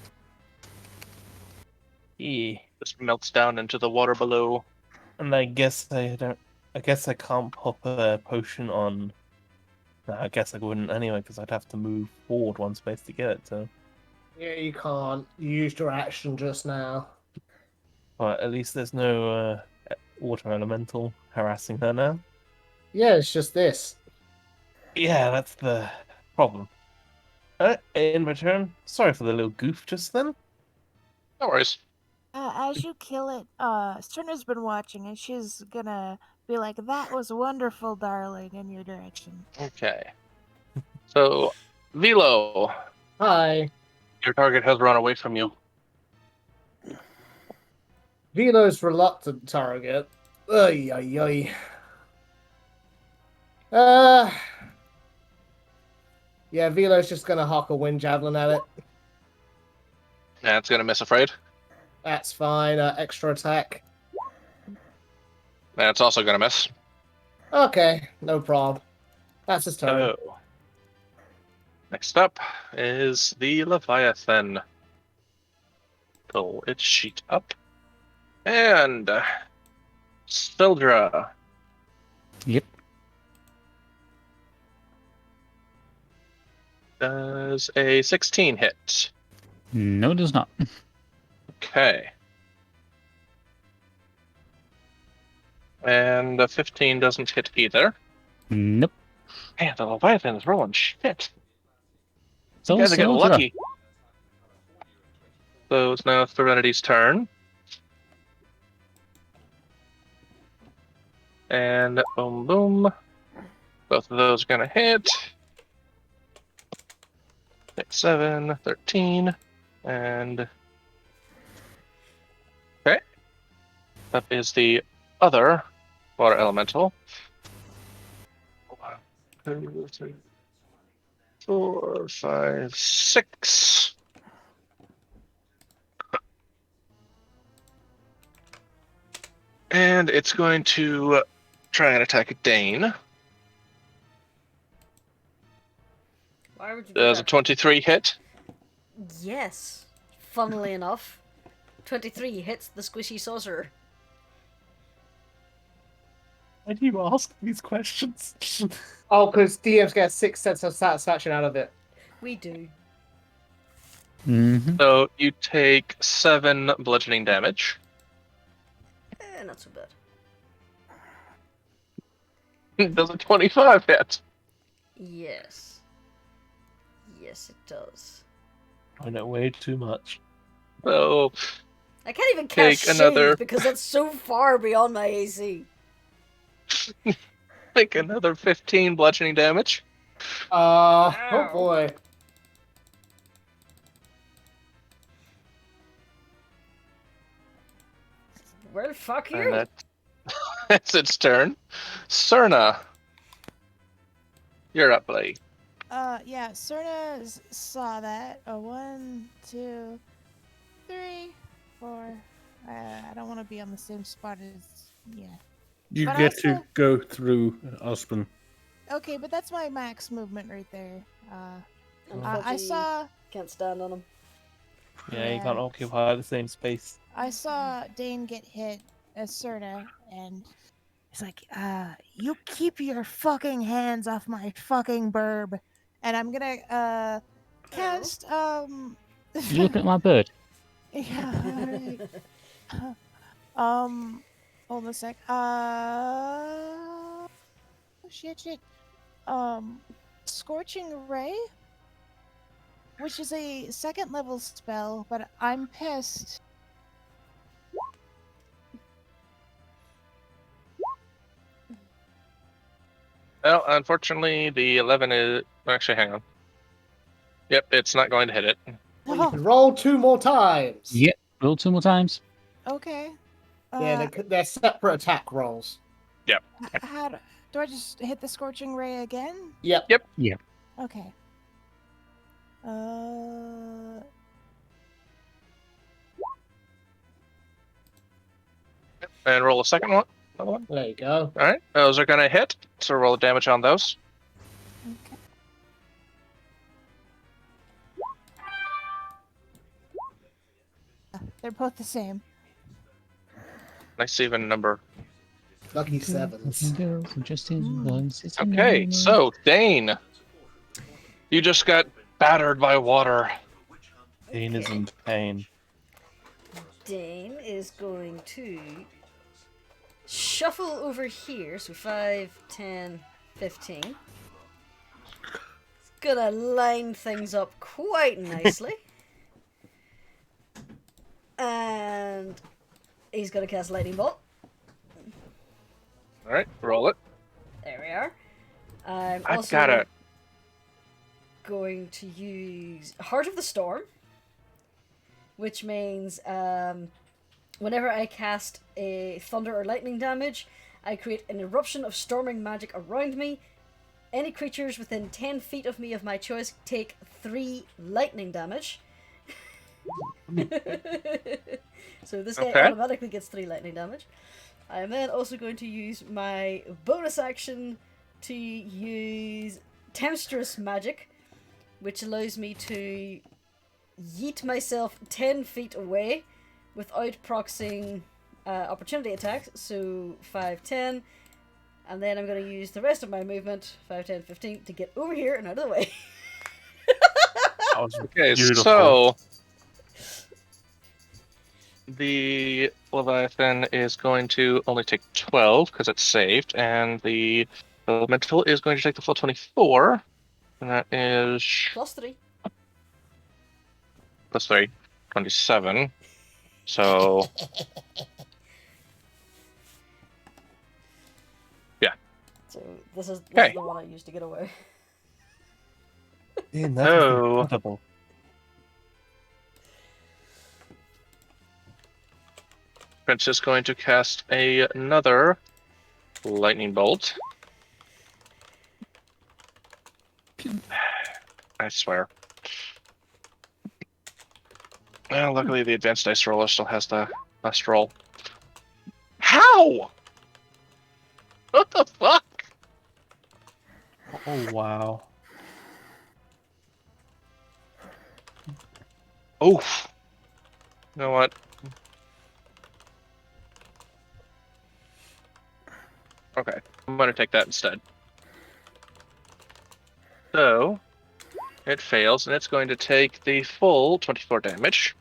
yeah. Just melts down into the water below. And I guess I can't pop a potion on. No, I guess I wouldn't anyway, because I'd have to move forward one space to get it. So, Yeah, you can't. You used your action just now. but at least there's no water elemental harassing her now. Yeah, it's just this. Yeah, that's the problem. In return, sorry for the little goof just then. No worries. As you kill it, Cerna's been watching, and she's gonna be like, "That was wonderful, darling," in your direction. Okay. So, Vilo, Hi. your target has run away from you. Vilo's reluctant target. Ay, ay, ay. Yeah, Vilo's just gonna hawk a wind javelin at it. Yeah, it's gonna miss, afraid. That's fine. Extra attack. That's also gonna miss. Okay, no problem. That's his turn. Oh. Next up is the Leviathan. Pull its sheet up. And Syldra. Yep. Does a 16 hit? No, it does not. Okay. And a 15 doesn't hit either. Nope. Man, the Leviathan is rolling shit. So You guys are getting Syldra. lucky. So it's now Serenity's turn. And boom, boom. Both of those are going to hit. 6, 7, 13. And... okay. That is the other water elemental. 1, 2, 3, 4, 5, 6. And it's going to try and attack Dane. Why would you do Does a that? 23 hit? Yes. Funnily enough, 23 hits the squishy Socerer. Why do you ask these questions? Oh, because DMs get 6 cents of satisfaction out of it. We do. Mm-hmm. So you take 7 bludgeoning damage. Not so bad. Does a 25 hit? Yes. Yes, it does. I know way too much. So I can't even cast Take another- Shade because that's so far beyond my AC. take another 15 bludgeoning damage. Oh Ow. boy. Well, fuck you. And that's its turn. Cerna. You're up, buddy. Yeah, Cerna saw that. 1, 2, 3, 4. I don't want to be on the same spot as. Yeah. You But get to also- go through Uspon. Okay, but that's my max movement right there. I Unfortunately, saw. Can't stand on him. Yeah, you Yeah. can't occupy the same space. I saw Dane get hit as Cerna, and it's like, you keep your fucking hands off my fucking burb. And I'm gonna, cast, You looking at my bird? yeah, alright. Hold on a sec. Shit. Scorching Ray, which is a 2nd level spell, but I'm pissed. Well, unfortunately, the 11 is... actually, hang on. Yep, it's not going to hit it. Well, you can roll 2 more times. Yep. Roll 2 more times. Okay. Yeah, they're separate attack rolls. How do I just hit the Scorching Ray again? Yep. Okay. And roll a second one. Another one. There you go. All right, those are going to hit. So roll the damage on those. Okay. They're both the same. Nice even number. Lucky sevens. Okay, so Dane, you just got battered by water. Dane is in pain. Dane is going to shuffle over here, so 5, 10, 15. He's gonna line things up quite nicely. And he's gonna cast Lightning Bolt. All right, roll it. There we are. I'm I've also got it. going to use Heart of the Storm, which means whenever I cast a thunder or lightning damage, I create an eruption of storming magic around me. Any creatures within 10 feet of me of my choice take 3 lightning damage. So this guy automatically gets 3 lightning damage. I am then also going to use my bonus action to use Tempestuous Magic, which allows me to yeet myself 10 feet away without proxying opportunity attacks. So 5, 10. And then I'm going to use the rest of my movement, 5, 10, 15, to get over here and out of the way. That was Okay, beautiful. so the Leviathan is going to only take 12 because it's saved, and the Elemental is going to take the full 24, and that is Plus 3. plus 3, 27. So So this is Okay. the one I used to get away. Dane, that Oh. is incredible. Prince is going to cast another lightning bolt. I swear. Well, luckily the advanced dice roller still has the best roll. How? What the fuck? Oh, wow. Oof. You know what? Okay, I'm gonna take that instead. So, it fails, and it's going to take the full 24 damage.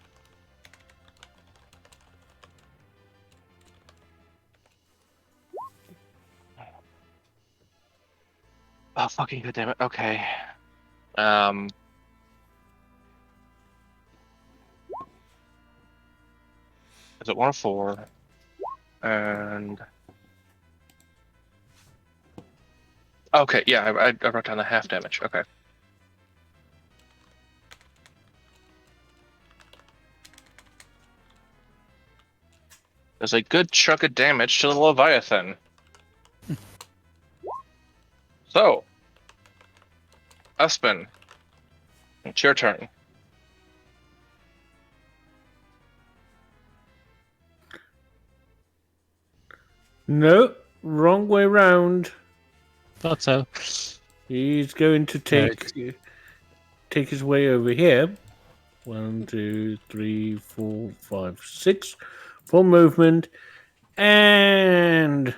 Oh, fucking good damn it. Okay. Is it 1 of 4? And okay, yeah, I wrote down the half damage. Okay. There's a good chunk of damage to the Leviathan. So, Uspon, it's your turn. No, wrong way round. Thought so. He's going to take his way over here. 1, 2, 3, 4, 5, 6. Full movement. And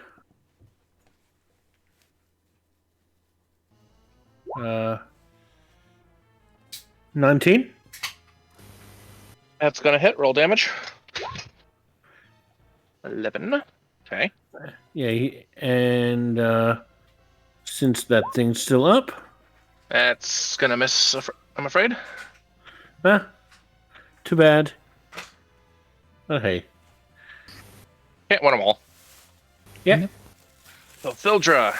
19. That's gonna hit. Roll damage. 11. Okay. Yeah, and since that thing's still up, That's gonna miss, I'm afraid. too bad. But hey. Can't win them all. Yeah. So, Syldra,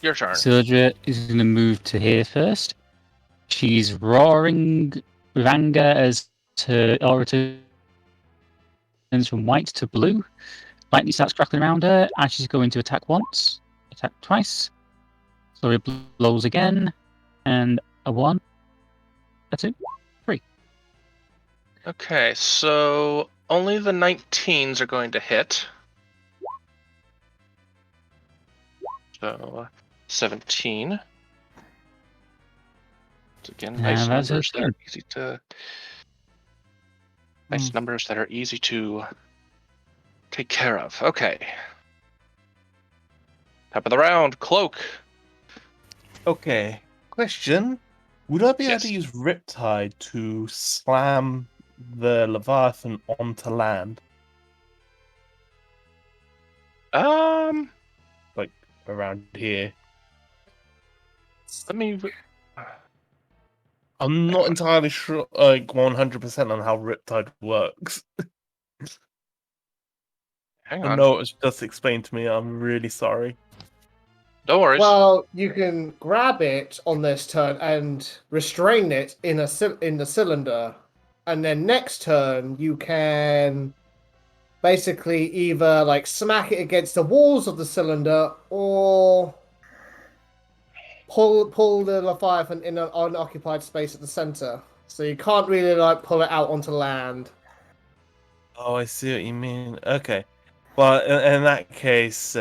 your turn. Syldra is going to move to here first. She's roaring with anger as her aura turns from white to blue. Lightning starts crackling around her, and she's going to attack once, attack twice. Flurry of blows again, and a 1, a 2, 3. Okay, so only the 19s are going to hit. So 17. Again, nice And that's her numbers that are turn. easy to. Nice numbers that are easy to take care of. Okay. Top of the round, Cloak. Okay. Question. Would I be able Yes. to use Riptide to slam the Leviathan onto land? Like around here? Let me. I'm not entirely sure, like 100% on how Riptide works. Hang I on. know it was just explained to me. I'm really sorry. Don't worry. Well, you can grab it on this turn and restrain it in the cylinder, and then next turn you can basically either like smack it against the walls of the cylinder or pull the Leviathan in an unoccupied space at the center. So you can't really like pull it out onto land. Oh, I see what you mean. Okay. Well, in that case,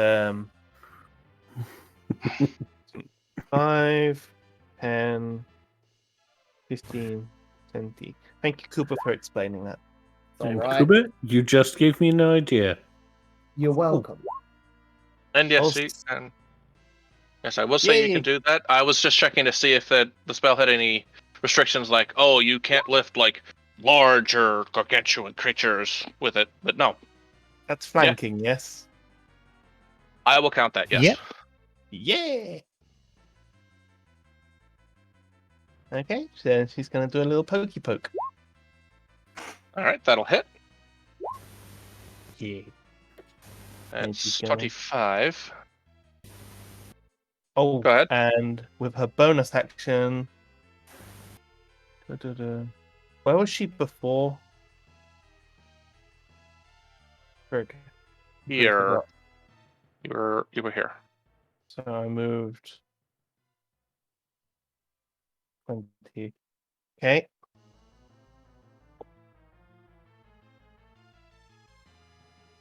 5, 10, 15, 20. Thank you, Cooper, for explaining that. All And right. Kubur, you just gave me an idea. You're welcome. And yes, Oh, see, and yes, I will say you Yay. can do that. I was just checking to see if the spell had any restrictions, like, oh, you can't lift like large or gargantuan creatures with it. But no, That's flanking, yes? I will count that. Yes. Yep. Yeah! Okay, so she's going to do a little pokey poke. All right, that'll hit. Yeah. And That's she's gonna- 25. Oh, Go ahead. and with her bonus action... Where was she before? Frig. Here, you were here. So I moved 20. Okay.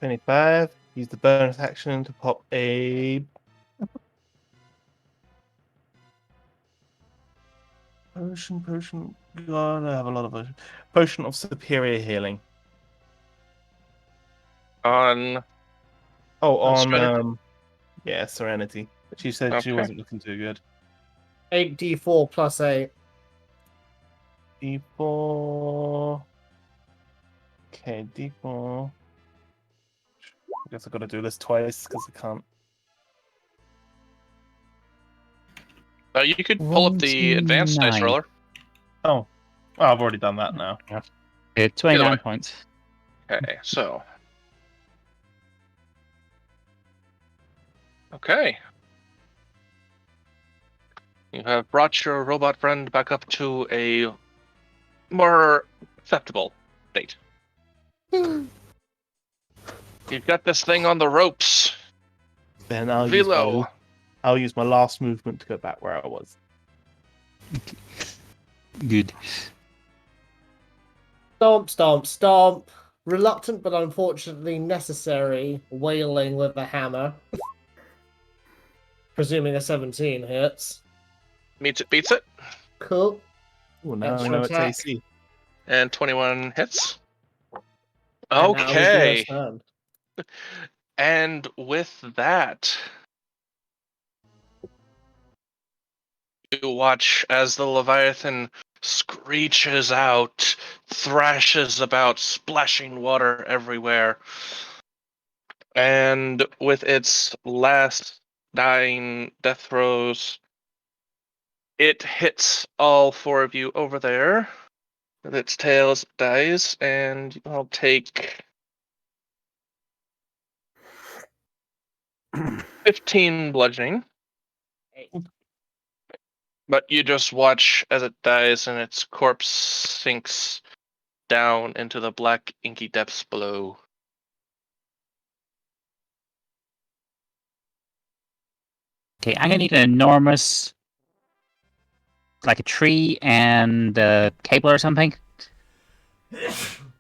$25. Use the bonus action to pop a potion. God, I have a lot of potion. Potion of superior healing. On Oh, on Serenity? yeah, Serenity. But she said she Okay. wasn't looking too good. 8d4 plus 8. D4. Okay, D4. I guess I gotta do this twice because I can't. You could pull up the advanced dice 29. roller. Oh, well, I've already done that now. 29 way. points. Okay, so. Okay. You have brought your robot friend back up to a more acceptable state. You've got this thing on the ropes. Then I'll Vilo. use my last movement to go back where I was. Good. Stomp, stomp, stomp. Reluctant but unfortunately necessary wailing with a hammer. Presuming a 17 hits. Meets it, beats it. Cool. Oh, now I Extra know it's attack. AC. And 21 hits. And now we do Okay. this turn. And with that, you watch as the Leviathan screeches out, thrashes about, splashing water everywhere. And with its last dying death throes, it hits all four of you over there. With its tail as it dies, and I'll take 15 bludgeoning. But you just watch as it dies and its corpse sinks down into the black, inky depths below. Okay, I'm gonna need an enormous, like a tree and a cable or something.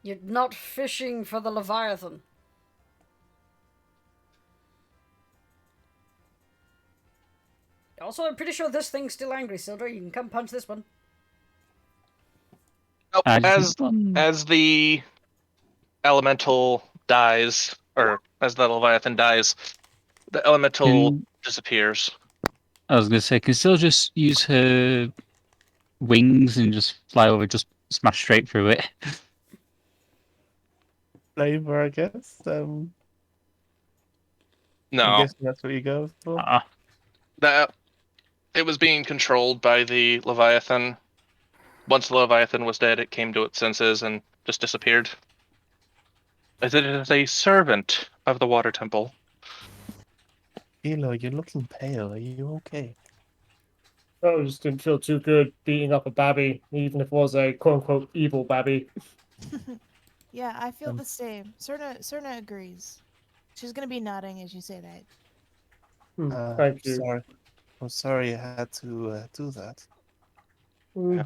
You're not fishing for the Leviathan. Also, I'm pretty sure this thing's still angry, Syldra. You can come punch this one. Oh, Just as the elemental dies, or as the Leviathan dies, the elemental disappears. I was gonna say, can still just use her wings and just fly over, just smash straight through it. Flavor, I guess. I'm No, guessing that's what you go for. that it was being controlled by the Leviathan. Once the Leviathan was dead, it came to its senses and just disappeared. As it is a servant of the Water Temple. Vilo, you're looking pale. Are you okay? I just didn't feel too good beating up a babby, even if it was a quote-unquote evil babby. Yeah, I feel the same. Cerna agrees. She's gonna be nodding as you say that. Thank you. Sorry. I'm sorry you had to do that.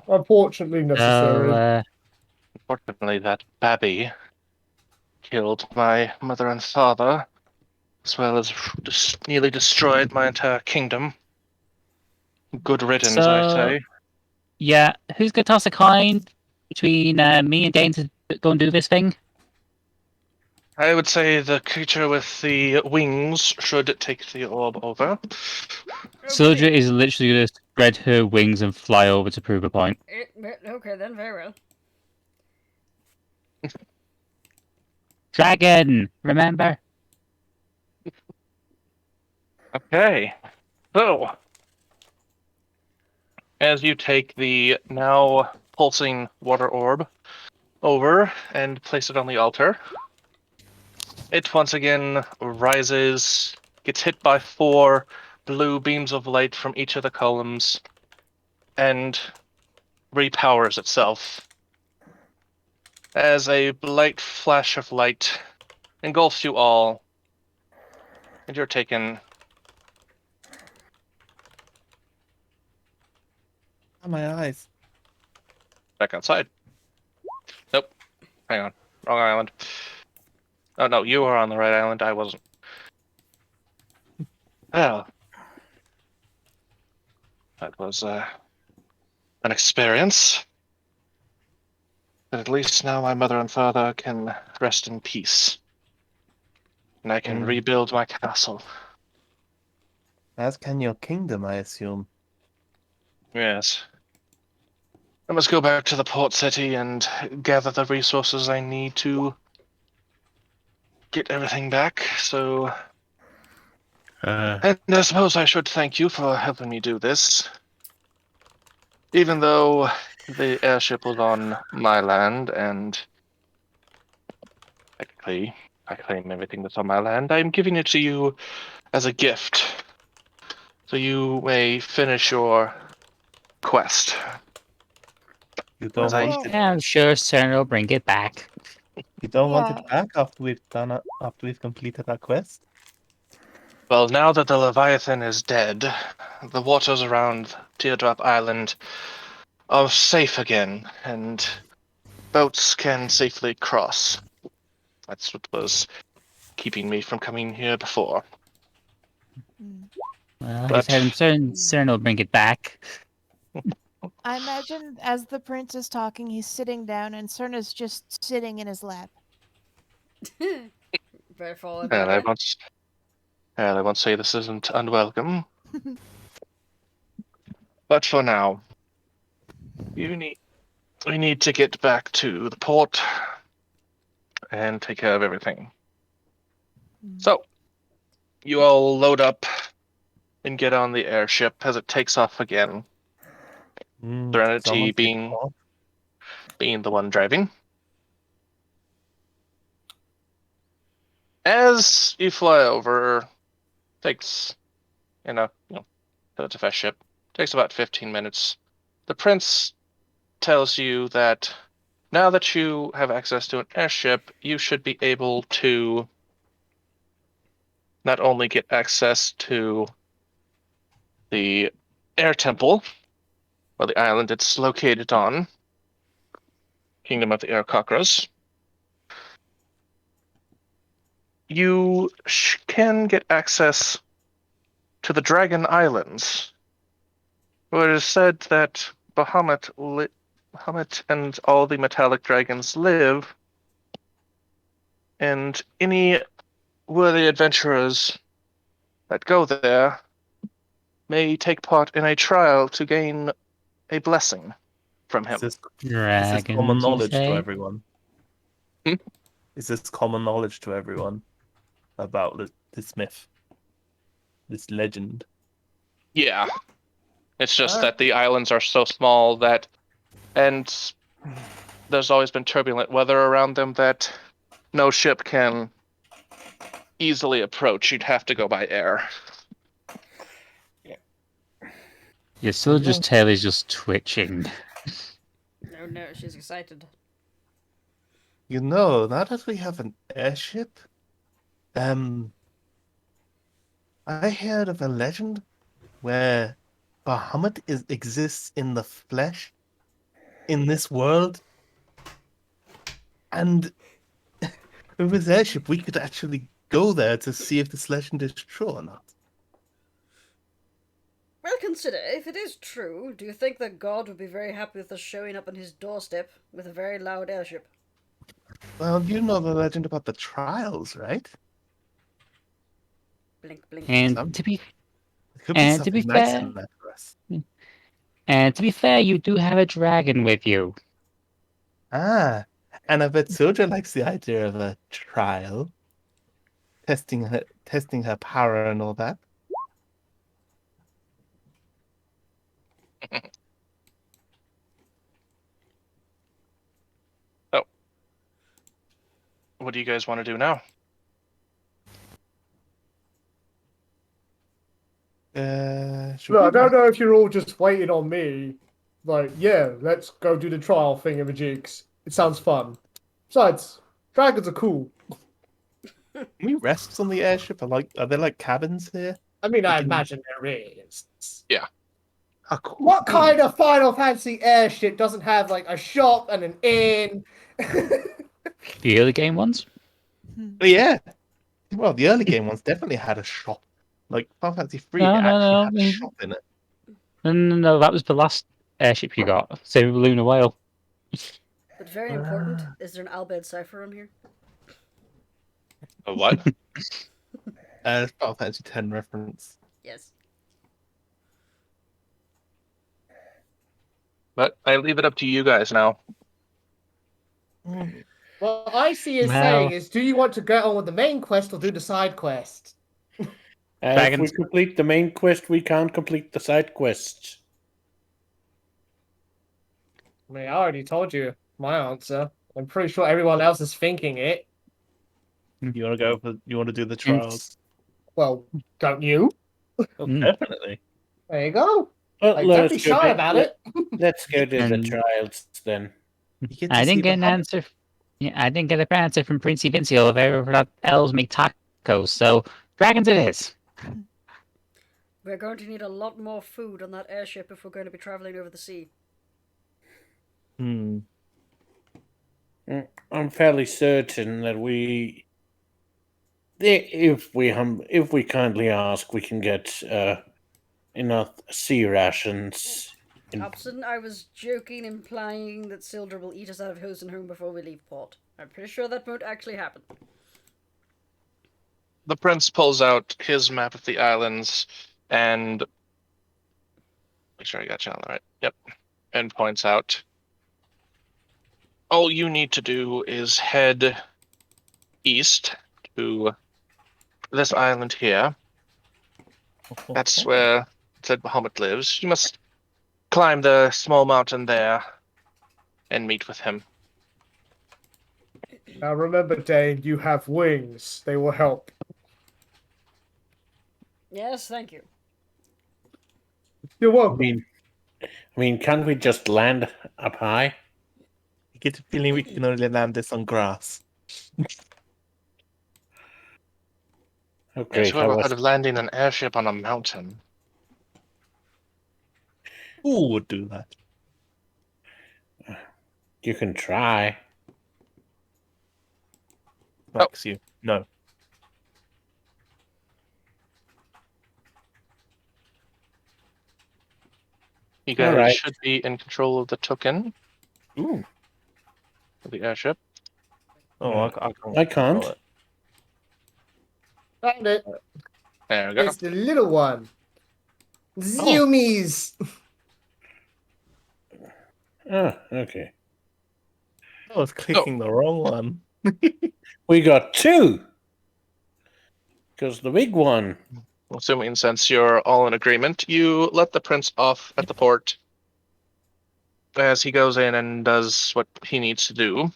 Unfortunately necessary. So, Unfortunately, that babby killed my mother and father, as well as nearly destroyed my entire kingdom. Good riddance, I say. yeah, who's gonna toss a coin between me and Dane to go and do this thing? I would say the creature with the wings should take the orb over. Syldra is literally gonna spread her wings and fly over to prove a point. Okay, then, very well. Dragon, remember? Okay, so as you take the now pulsing water orb over and place it on the altar, it once again rises, gets hit by 4 blue beams of light from each of the columns, and repowers itself. As a light flash of light engulfs you all, and you're taken. Oh, my eyes. Back outside. Nope. Hang on. Wrong island. Oh no, you were on the right island. I wasn't. Well, that was an experience. But at least now my mother and father can rest in peace. And I can rebuild my castle. As can your kingdom, I assume. Yes. I must go back to the port city and gather the resources I need to get everything back, so... And I suppose I should thank you for helping me do this. Even though the airship was on my land, and technically I claim everything that's on my land, I'm giving it to you as a gift. So you may finish your quest. You don't As I- want it. I'm sure Cerna will bring it back. You don't want Yeah. it back after we've done it, after we've completed our quest. Well, now that the Leviathan is dead, the waters around Teardrop Island are safe again, and boats can safely cross. That's what was keeping me from coming here before. Mm. Well, But- I'm certain Cerna will bring it back. I imagine as the prince is talking, he's sitting down and Cerna's just sitting in his lap. Very followed. And I won't say this isn't unwelcome. But for now, we need to get back to the port and take care of everything. So, you all load up and get on the airship as it takes off again. Serenity someone take being off. the one driving. As you fly over, takes, it's a fast ship, Takes about 15 minutes. The prince tells you that now that you have access to an airship, you should be able to not only get access to the air temple, or the island it's located on, Kingdom of the Aarakkocras. You can get access to the Dragon Islands, where it is said that Bahamut and all the metallic dragons live, and any worthy adventurers that go there may take part in a trial to gain a blessing from him. Is this common Dragons, you knowledge to say? everyone? Hmm? Is this common knowledge to everyone about this myth, this legend? Yeah. It's just that the islands are so small that, and there's always been turbulent weather around them that no ship can easily approach. You'd have to go by air. Your soldier's tail is just twitching. No, no, she's excited. You know, now that we have an airship, I heard of a legend where Bahamut exists in the flesh in this world, and with this airship, we could actually go there to see if this legend is true or not. Well, consider, if it is true, do you think that God would be very happy with us showing up on his doorstep with a very loud airship? Well, you know the legend about the trials, right? Blink, blink. And to be There could be and to something be nice fair, in that for us. you do have a dragon with you. Ah, and I bet Syldra likes the idea of a trial, testing her power and all that. Oh. What do you guys want to do now? Should No, I we don't know if you're all just waiting on me. Like, yeah, let's go do the trial thingamajigs. It sounds fun. Besides, dragons are cool. Can we rest on the airship? Are there like cabins here? I mean, I can- imagine there is. Oh, cool. What kind of Final Fantasy airship doesn't have like a shop and an inn? The early game ones? Oh, yeah. Well, the early game ones definitely had a shop. Like Final Fantasy 3 No, actually no, had no. a shop in it. No, that was the last airship you got. Same with Lunar Whale. But very important, is there an Albed cipher on here? A what? Final Fantasy 10 reference. Yes. But I leave it up to you guys now. What Icey is Well- saying is, do you want to get on with the main quest or do the side quest? If Dragons. we complete the main quest, we can't complete the side quests. I mean, I already told you my answer. I'm pretty sure everyone else is thinking it. You want to do the trials? Well, don't you? Oh, Mm. definitely. There you go. Well, Like, don't be shy about it. Let's go to the And- trials then. You get to I see didn't get an Bahamut. answer. Yeah, I didn't get an answer from Princey Vinciel if ever that elves make tacos. So dragons it is. We're going to need a lot more food on that airship if we're going to be traveling over the sea. Hmm. I'm fairly certain that if we kindly ask, we can get enough sea rations. Hobson, I was joking, implying that Syldra will eat us out of Hosenholm before we leave port. I'm pretty sure that won't actually happen. The prince pulls out his map of the islands and make sure I got you on the right. Yep. And points out all you need to do is head east to this island here. That's where said Bahamut lives. You must climb the small mountain there and meet with him. Now remember, Dane, you have wings. They will help. Yes, thank you. You're I welcome. mean, can't we just land up high? I get a feeling we can only land this on grass. Oh, Yes, great. whoever heard of landing an airship on a mountain? Who would do that? You can try. Smacks you. No. You guys Alright. should be in control of the token Ooh. of the airship. Oh, I can't. I control can't. it. Found it. There we go. It's the little one. Zoomies. Oh, okay. I was clicking the wrong one. We got 2. Because the big one. Assuming since you're all in agreement, you let the prince off at the port as he goes in and does what he needs to do.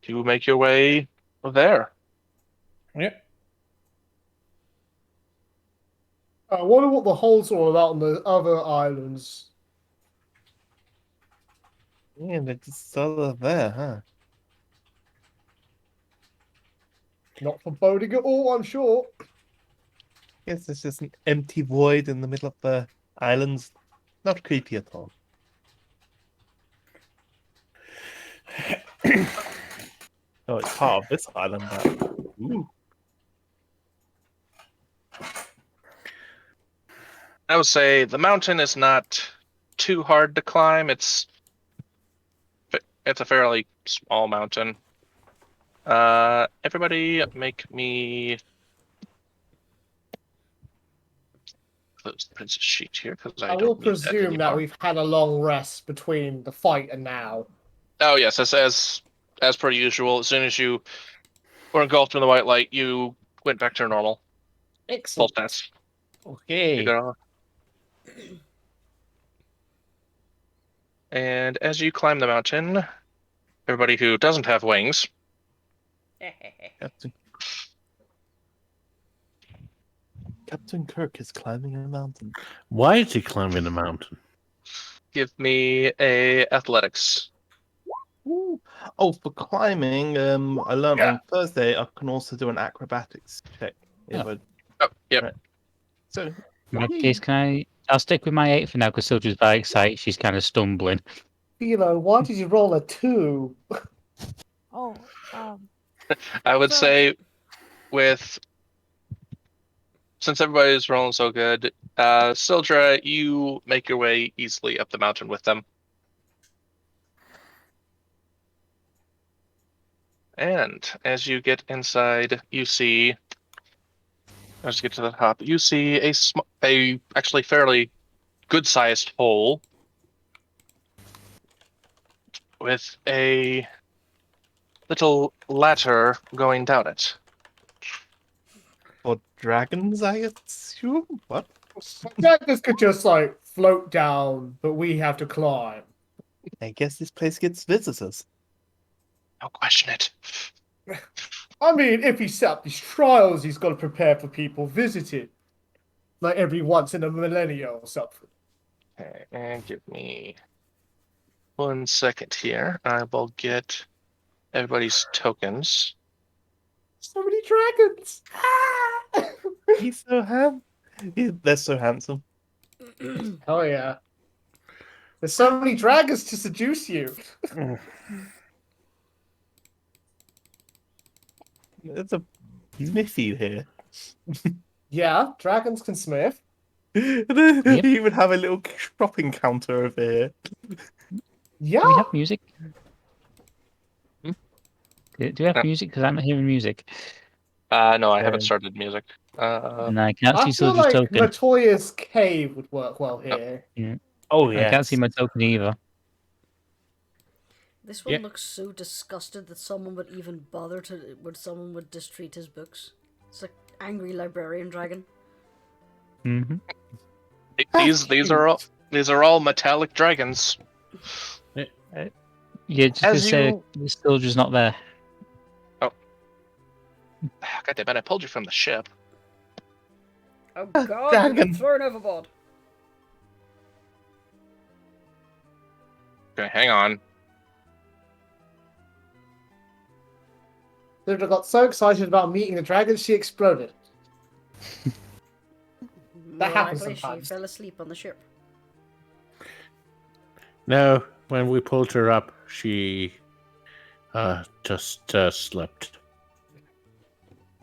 You make your way there. Yep. I wonder what the hole's all about on the other islands. Yeah, they're just sort of there, huh? Not foreboding at all, I'm sure. Guess it's just an empty void in the middle of the islands. Not creepy at all. Oh, it's part of this island. But... Ooh. I would say the mountain is not too hard to climb. It's a fairly small mountain. Everybody make me close the prince's sheet here because I I will don't need that presume that anymore. we've had a long rest between the fight and now. Oh yes, as per usual. As soon as you were engulfed in the white light, you went back to normal. Full Excellent. stats. Okay. You go. And as you climb the mountain, everybody who doesn't have wings, Captain Kirk is climbing a mountain. Why is he climbing the mountain? give me a athletics. Ooh. Oh, for climbing, I learned on Thursday I can also do an acrobatics check. If Oh. I... Oh, yep. Right. So, In that case, I'll stick with my 8 for now because Syldra's very excited. She's kind of stumbling. Vilo, why did you roll a 2? Oh, I would So- say since everybody's rolling so good, Syldra, you make your way easily up the mountain with them. And as you get inside, you see. Let's get to the top. You see a actually fairly good-sized hole with a little ladder going down it. for dragons, I assume? What? Dragons could just, like, float down, but we have to climb. I guess this place gets visitors. Don't question it. I mean, if he set up these trials, he's got to prepare for people visiting. Like every once in a millennia or something. Okay, and give me 1 second here. I will get everybody's tokens. So many dragons! He's so they're so handsome. Oh yeah. There's so many dragons to seduce you. There's a smithy here. Yeah, dragons can smith. You even have a little shopping counter over here. Yeah. Do we have music? Hmm? Do we have No. music? Because I'm not hearing music. No, I haven't Um, started music. And I can't see I feel Syldra's like token. Latoya's cave would work well here. Oh, I can't see my token either. This one Yeah. looks so disgusted that someone would even bother someone would distreat his books. It's like angry librarian dragon. Mm-hmm. These are all metallic dragons. Yeah, just As to say you- the Syldra's not there. God damn it! I pulled you from the ship. Oh god, dragon. you've been thrown overboard. Okay, hang on. Syldra got so excited about meeting the dragon, she exploded. That happens Miraculously, sometimes. she fell asleep on the ship. No, when we pulled her up, she just slept.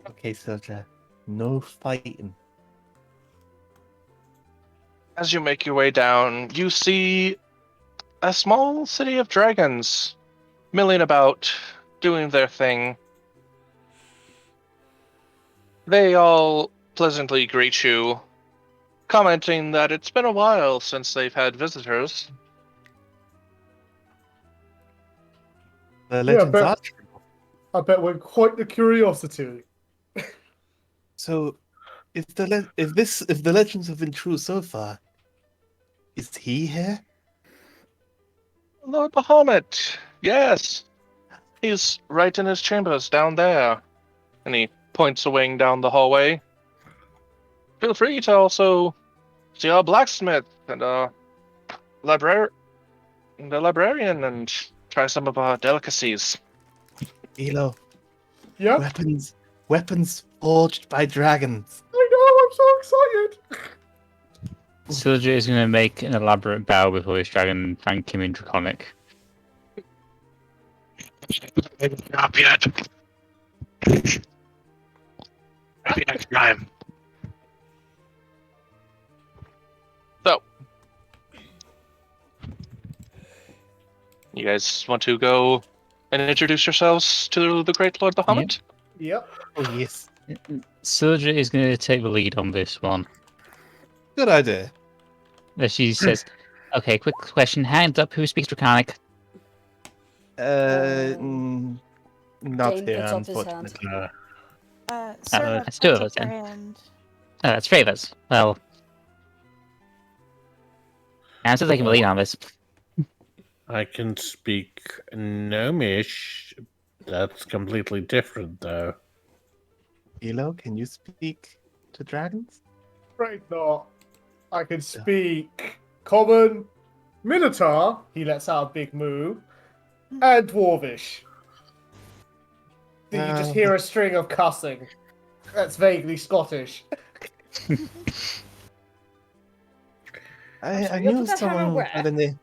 Okay, Syldra, no fighting. As you make your way down, you see a small city of dragons milling about, doing their thing. They all pleasantly greet you, commenting that it's been a while since they've had visitors. The legends but- are true. I bet we're quite the curiosity. So, if the legends have been true so far, is he here? Lord Bahamut, yes. He's right in his chambers down there. And he points a wing down the hallway. Feel free to also see our blacksmith and our librarian and try some of our delicacies. Vilo, Yeah, weapons forged by dragons. I know, I'm so excited. Syldra is going to make an elaborate bow before this dragon, thank him in Draconic. Not yet. Maybe next time. So, you guys want to go and introduce yourselves to the Great Lord Bahamut? Yep. Oh yes, Syldra is going to take the lead on this one. good idea. As she says, okay, quick question. Hands up, who speaks Draconic? Not Dane here, puts up his hand. unfortunately. Cerna that's two of puts us up then. her hand. Oh, that's three of us. Well, I'm still taking the lead on this. I can speak Gnomish. That's completely different, though. Vilo, can you speak to dragons? Afraid not. I can speak Common, Minotaur, he lets out a big moo, and Dwarvish. Then you just hear a string of cussing. That's vaguely Scottish. I you'll knew put that hammer someone where? by the name.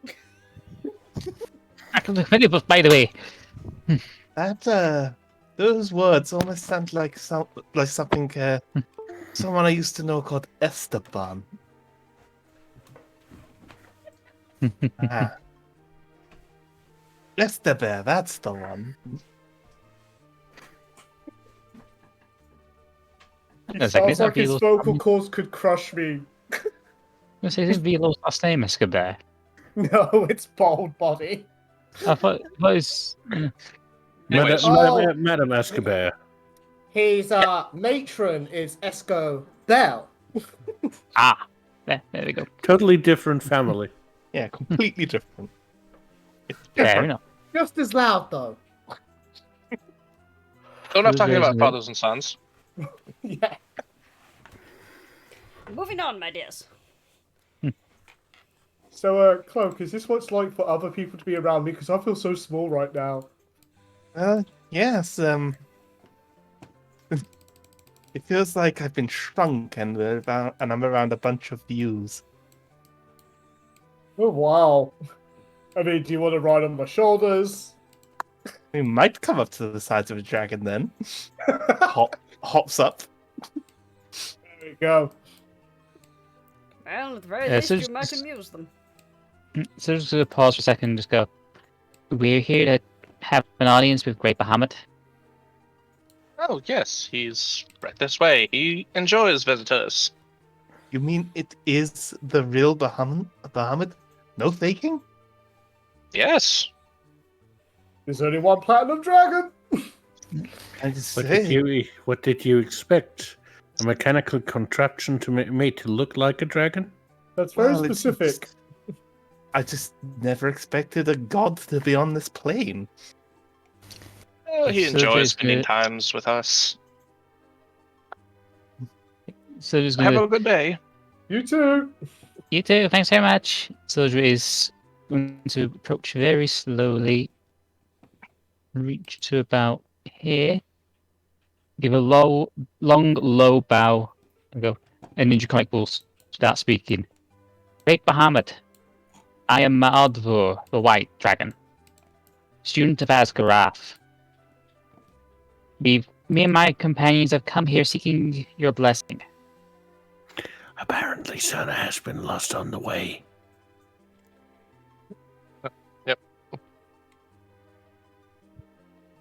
By the way, That those words almost sound like something someone I used to know called Esteban. Esteban, that's the one. It sounds like his vocal cords could crush me. Isn't Vilo's last name Escobar? No, it's Boldbody. I thought it was. Anyways. Madam Escobar. His matron is Esco Bell. There we go. Totally different family. Yeah, completely different. Fair enough. Just as loud though. So we're not talking about Isn't it? fathers and sons. Yeah. Moving on, my dears. So, Cloak, is this what it's like for other people to be around me? Because I feel so small right now. Yes. It feels like I've been shrunk and I'm around a bunch of views. Oh, wow. I mean, do you want to ride on my shoulders? We might come up to the size of a dragon then. Hops up. There we go. Well, at the very Yeah, least, so you just- might amuse them. So just gonna pause for a second and just go. We're here to have an audience with Great Bahamut. Oh, yes, he's right this way. He enjoys visitors. You mean it is the real Bahamut? No faking? Yes. There's only one platinum dragon. I just What did you expect? A mechanical contraption to made to look like a dragon? That's very Well, it's specific. I just never expected a god to be on this plane. Well, he So enjoys there's spending the- times with us. So just Have gonna. a good day. You too. You too. Thanks very much. Syldra is going to approach very slowly, reach to about here, give a long, low bow, and go. And Ninja Comic will start speaking. Great Bahamut, I am Ma'advur, the White Dragon, student of Asgarath. Me and my companions have come here seeking your blessing. Apparently, Cerna has been lost on the way. Yep.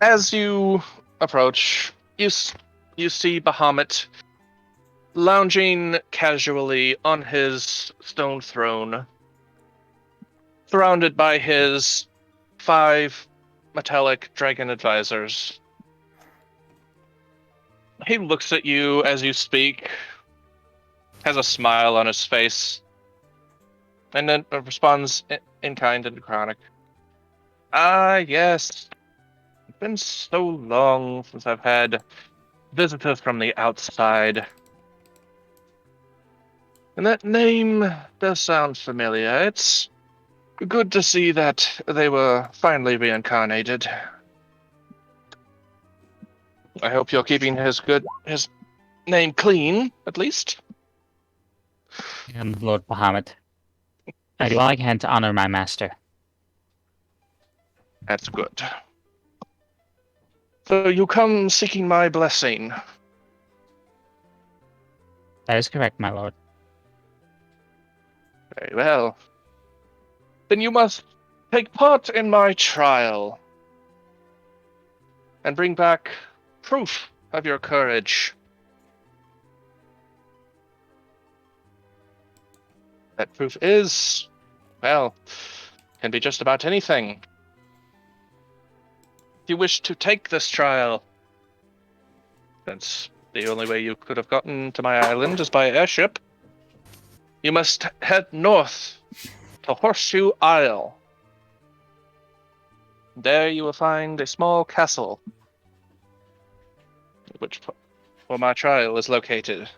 As you approach, you see Bahamut lounging casually on his stone throne, surrounded by his 5 metallic dragon advisors. He looks at you as you speak, has a smile on his face, and then responds in kind and chronic. Ah, yes. It's been so long since I've had visitors from the outside. And that name does sound familiar. It's good to see that they were finally reincarnated. I hope you're keeping his name clean, at least. I am Lord Bahamut. I do all I can to honor my master. That's good. So you come seeking my blessing. That is correct, my lord. Very well. Then you must take part in my trial and bring back proof of your courage. That proof is, well, can be just about anything. If you wish to take this trial, since the only way you could have gotten to my island is by airship, you must head north to Horseshoe Isle. There you will find a small castle, where my trial is located.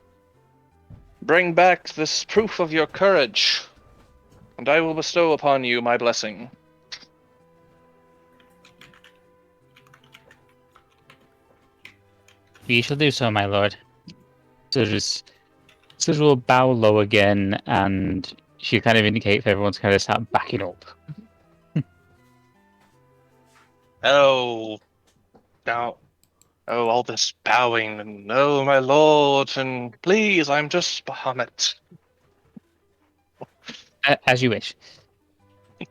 Bring back this proof of your courage, and I will bestow upon you my blessing. We shall do so, my lord. Syldra will bow low again, and she kind of indicate for everyone to kind of start backing up. Oh, now, all this bowing, and oh, my lord, and please, I'm just Bahamut. As you wish. What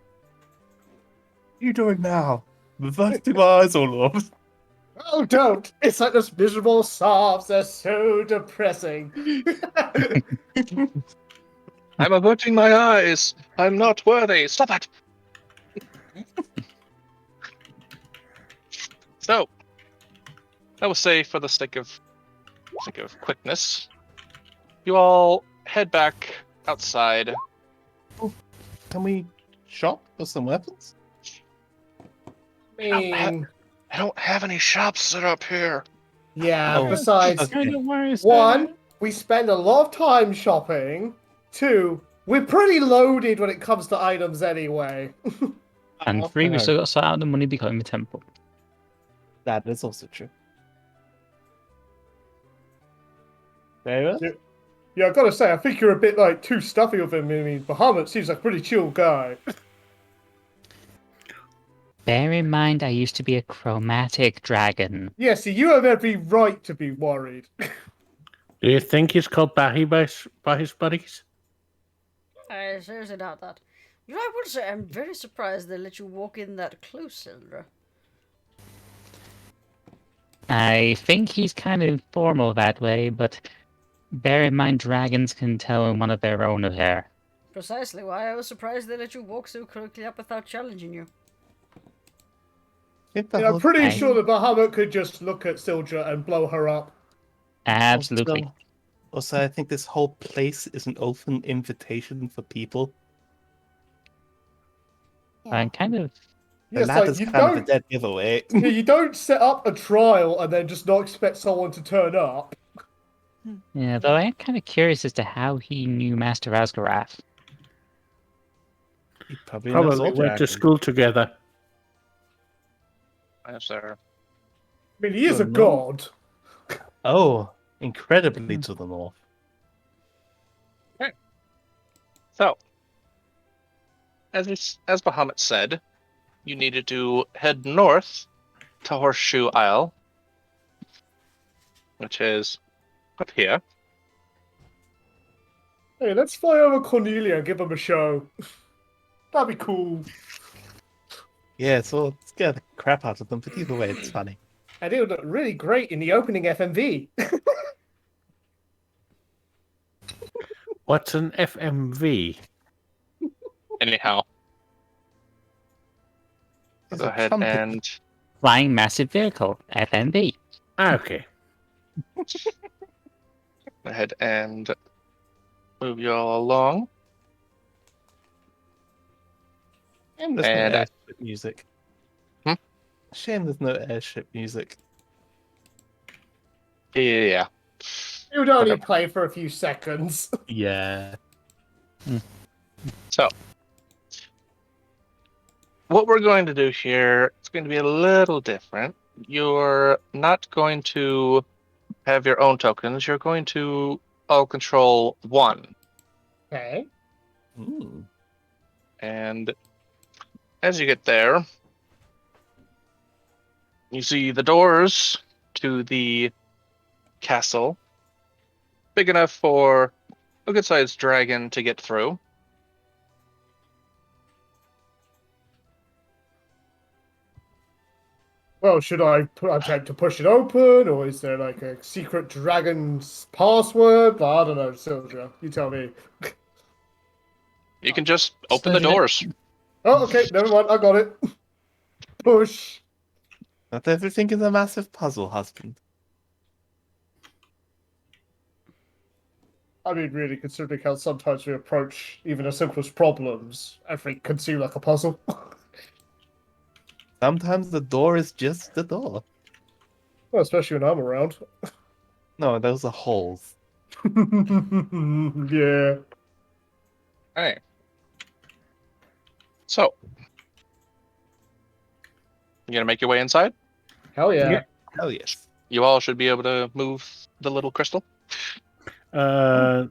are you doing now? Reverse to my eyes, oh lord. Oh, don't! It's like those miserable sobs. They're so depressing. I'm averting my eyes. I'm not worthy. Stop it. So, I will say, for the sake of quickness, you all head back outside. Can we shop for some weapons? I don't have any shops set up here. Yeah, Oh, besides, okay. one, we spend a lot of time shopping. Two, we're pretty loaded when it comes to items anyway. And 3, we still got to sort out the money becoming the temple. That is also true. Very well. Yeah, I've got to say, I think you're a bit like too stuffy with him. I mean, Bahamut seems like a pretty chill guy. Bear in mind, I used to be a chromatic dragon. Yeah, see, you have every right to be worried. Do you think he's called Bahi by his buddies? I seriously doubt that. You know, I would say I'm very surprised they let you walk in that close, Syldra. I think he's kind of formal that way, but bear in mind, dragons can tell when one of their own are there. Precisely why I was surprised they let you walk so quickly up without challenging you. Yeah, I'm pretty sure the Bahamut could just look at Syldra and blow her up. Absolutely. Also, I think this whole place is an open invitation for people. And kind of. And that is kind of a dead giveaway. Yeah, you don't set up a trial and then just not expect someone to turn up. Yeah, though I am kind of curious as to how he knew Master Asgarath. He probably knows Probably all went to dragons. school together. Yes, sir. I mean, he is a You're not- god. Oh, incredibly to the north. So, as Bahamut said, you needed to head north to Horseshoe Isle, which is up here. Hey, let's fly over Cornelia and give him a show. That'd be cool. Yeah, so let's get the crap out of them, but either way, it's funny. And it would look really great in the opening FMV. What's an FMV? Anyhow, It's go a ahead trumpet. and Flying massive vehicle, FMV. Okay. move you all along. Shame there's And, no airship music. Hmm? Shame there's no airship music. Yeah. It would only play for a few seconds. Yeah. So, what we're going to do here is going to be a little different. You're not going to have your own tokens. You're going to all control one. Okay. Ooh. And as you get there, you see the doors to the castle, big enough for a good-sized dragon to get through. Well, should I attempt to push it open, or is there like a secret dragon's password? I don't know, Syldra. You tell me. You can just open the doors. Oh, okay, never mind. I got it. Push. Not everything is a massive puzzle, husband. I mean, really, considering how sometimes we approach even the simplest problems, everything can seem like a puzzle. Sometimes the door is just the door. Well, especially when I'm around. No, those are holes. Yeah. Alright. So, you gonna make your way inside? Hell yeah. Yeah. Hell yes. You all should be able to move the little crystal. We're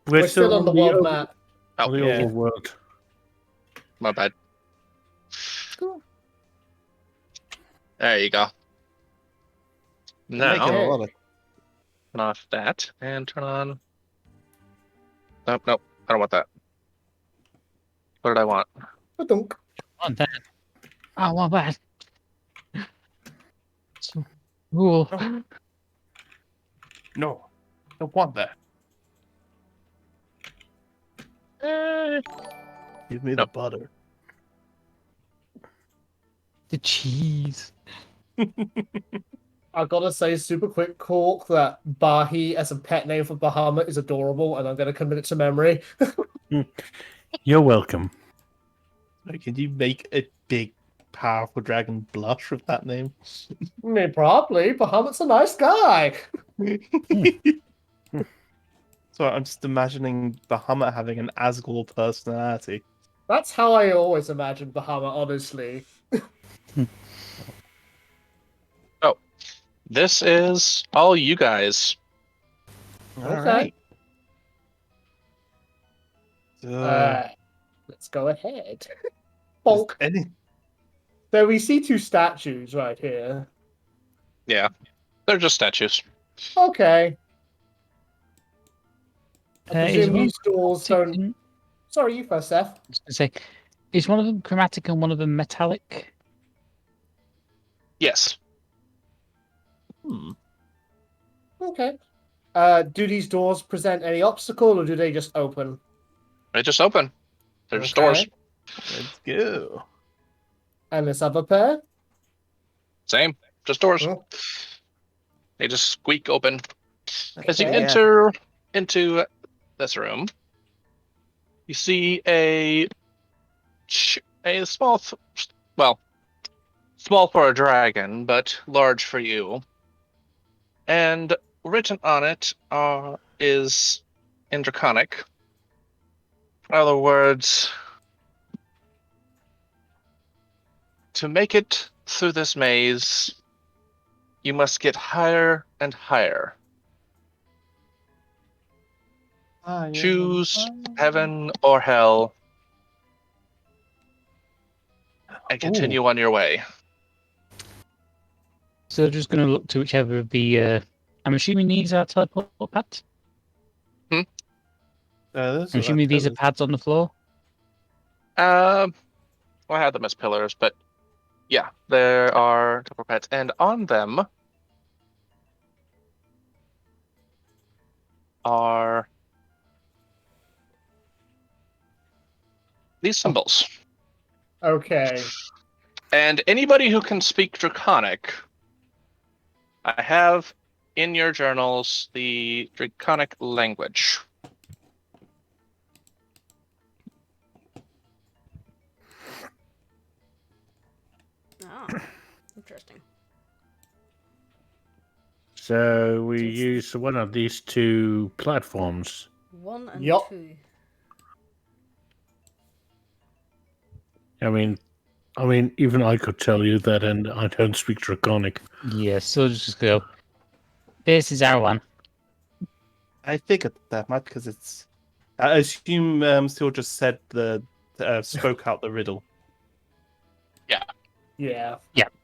We're still on the world map. Oh, on the yeah. overworld. my bad. Cool. There you go. Making Now, a lot of turn off that and turn on. Nope, I don't want that. What did I want? Ba-dunk. Want that. I want that. Cool. No, I don't want that. Give me the Nope. butter. The cheese. I gotta say, super quick, Cork, that Bahi as a pet name for Bahamut is adorable, and I'm gonna commit it to memory. You're welcome. Like, can you make a big, powerful dragon blush with that name? I mean, probably. Bahamut's a nice guy. So I'm just imagining Bahamut having an Asgore personality. That's how I always imagined Bahamut, honestly. This is all you guys. Okay. So, Let's go ahead. is Bonk. any... So we see two statues right here. Yeah, they're just statues. Okay. I Is presume one these doors don't... chromatic Sorry, you first, Seth. I was gonna say, is one of them chromatic and one of them metallic? Yes. Okay. Do these doors present any obstacle, or do they just open? They just open. They're just Okay. doors. Let's go. And this other pair? Same. Just doors. Oh. They just squeak open. As you Okay. enter into this room, you see a small, small for a dragon, but large for you. And written on it is in Draconic. In other words, To make it through this maze, you must get higher and higher. Choose heaven or hell and continue on your way. So just going to look to whichever of the. I'm assuming these are teleport pads. I'm assuming these are pads on the floor. Well, I had them as pillars, but yeah, there are teleport pads, and on them are these symbols. Okay. And anybody who can speak Draconic, I have in your journals the Draconic language. Oh, interesting. So we use one of these two platforms. 1 and Yup. 2. I mean, even I could tell you that, and I don't speak Draconic. Yeah, so just go. This is our one. I figured that much because it's. I assume Still just said spoke out the riddle. Yeah.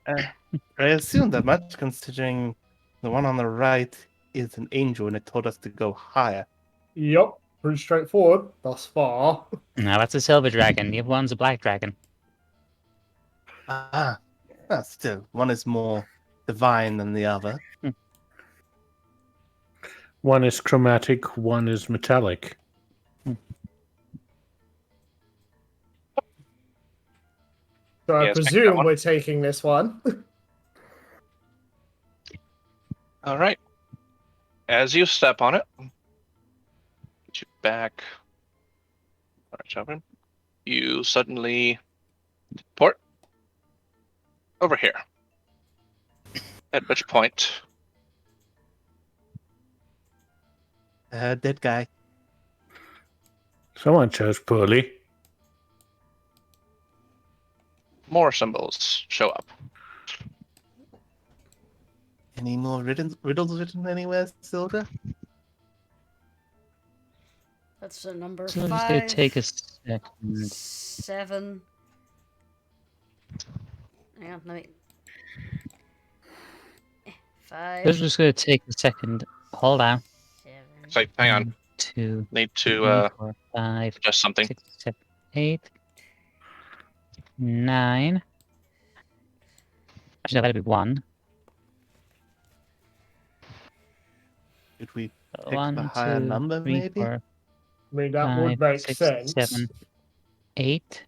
I assume that much considering the one on the right is an angel and it told us to go higher. Yup. Pretty straightforward thus far. No, that's a silver dragon. The other one's a black dragon. Still, one is more divine than the other. One is chromatic, one is metallic. So I Yes, make that presume one. we're taking this one. All right. As you step on it, get you back. All right, open. You suddenly port over here. At which point, Dead guy. Someone chose poorly. more symbols show up. Any more riddles written anywhere, Syldra? That's a number So I'm just going 5, to take a second. 7. Hang on, let me. 5. I'm just going to take a second. Hold on. 7. So, hang on. 1, 2, Need 3, to 4, 5, adjust something. 6, 7, 8, 9. Actually, no, that'd be 1. Should we pick 1, the higher 2, number, 3, maybe? 4, I mean, that 5, would make 6, sense. 7, 8.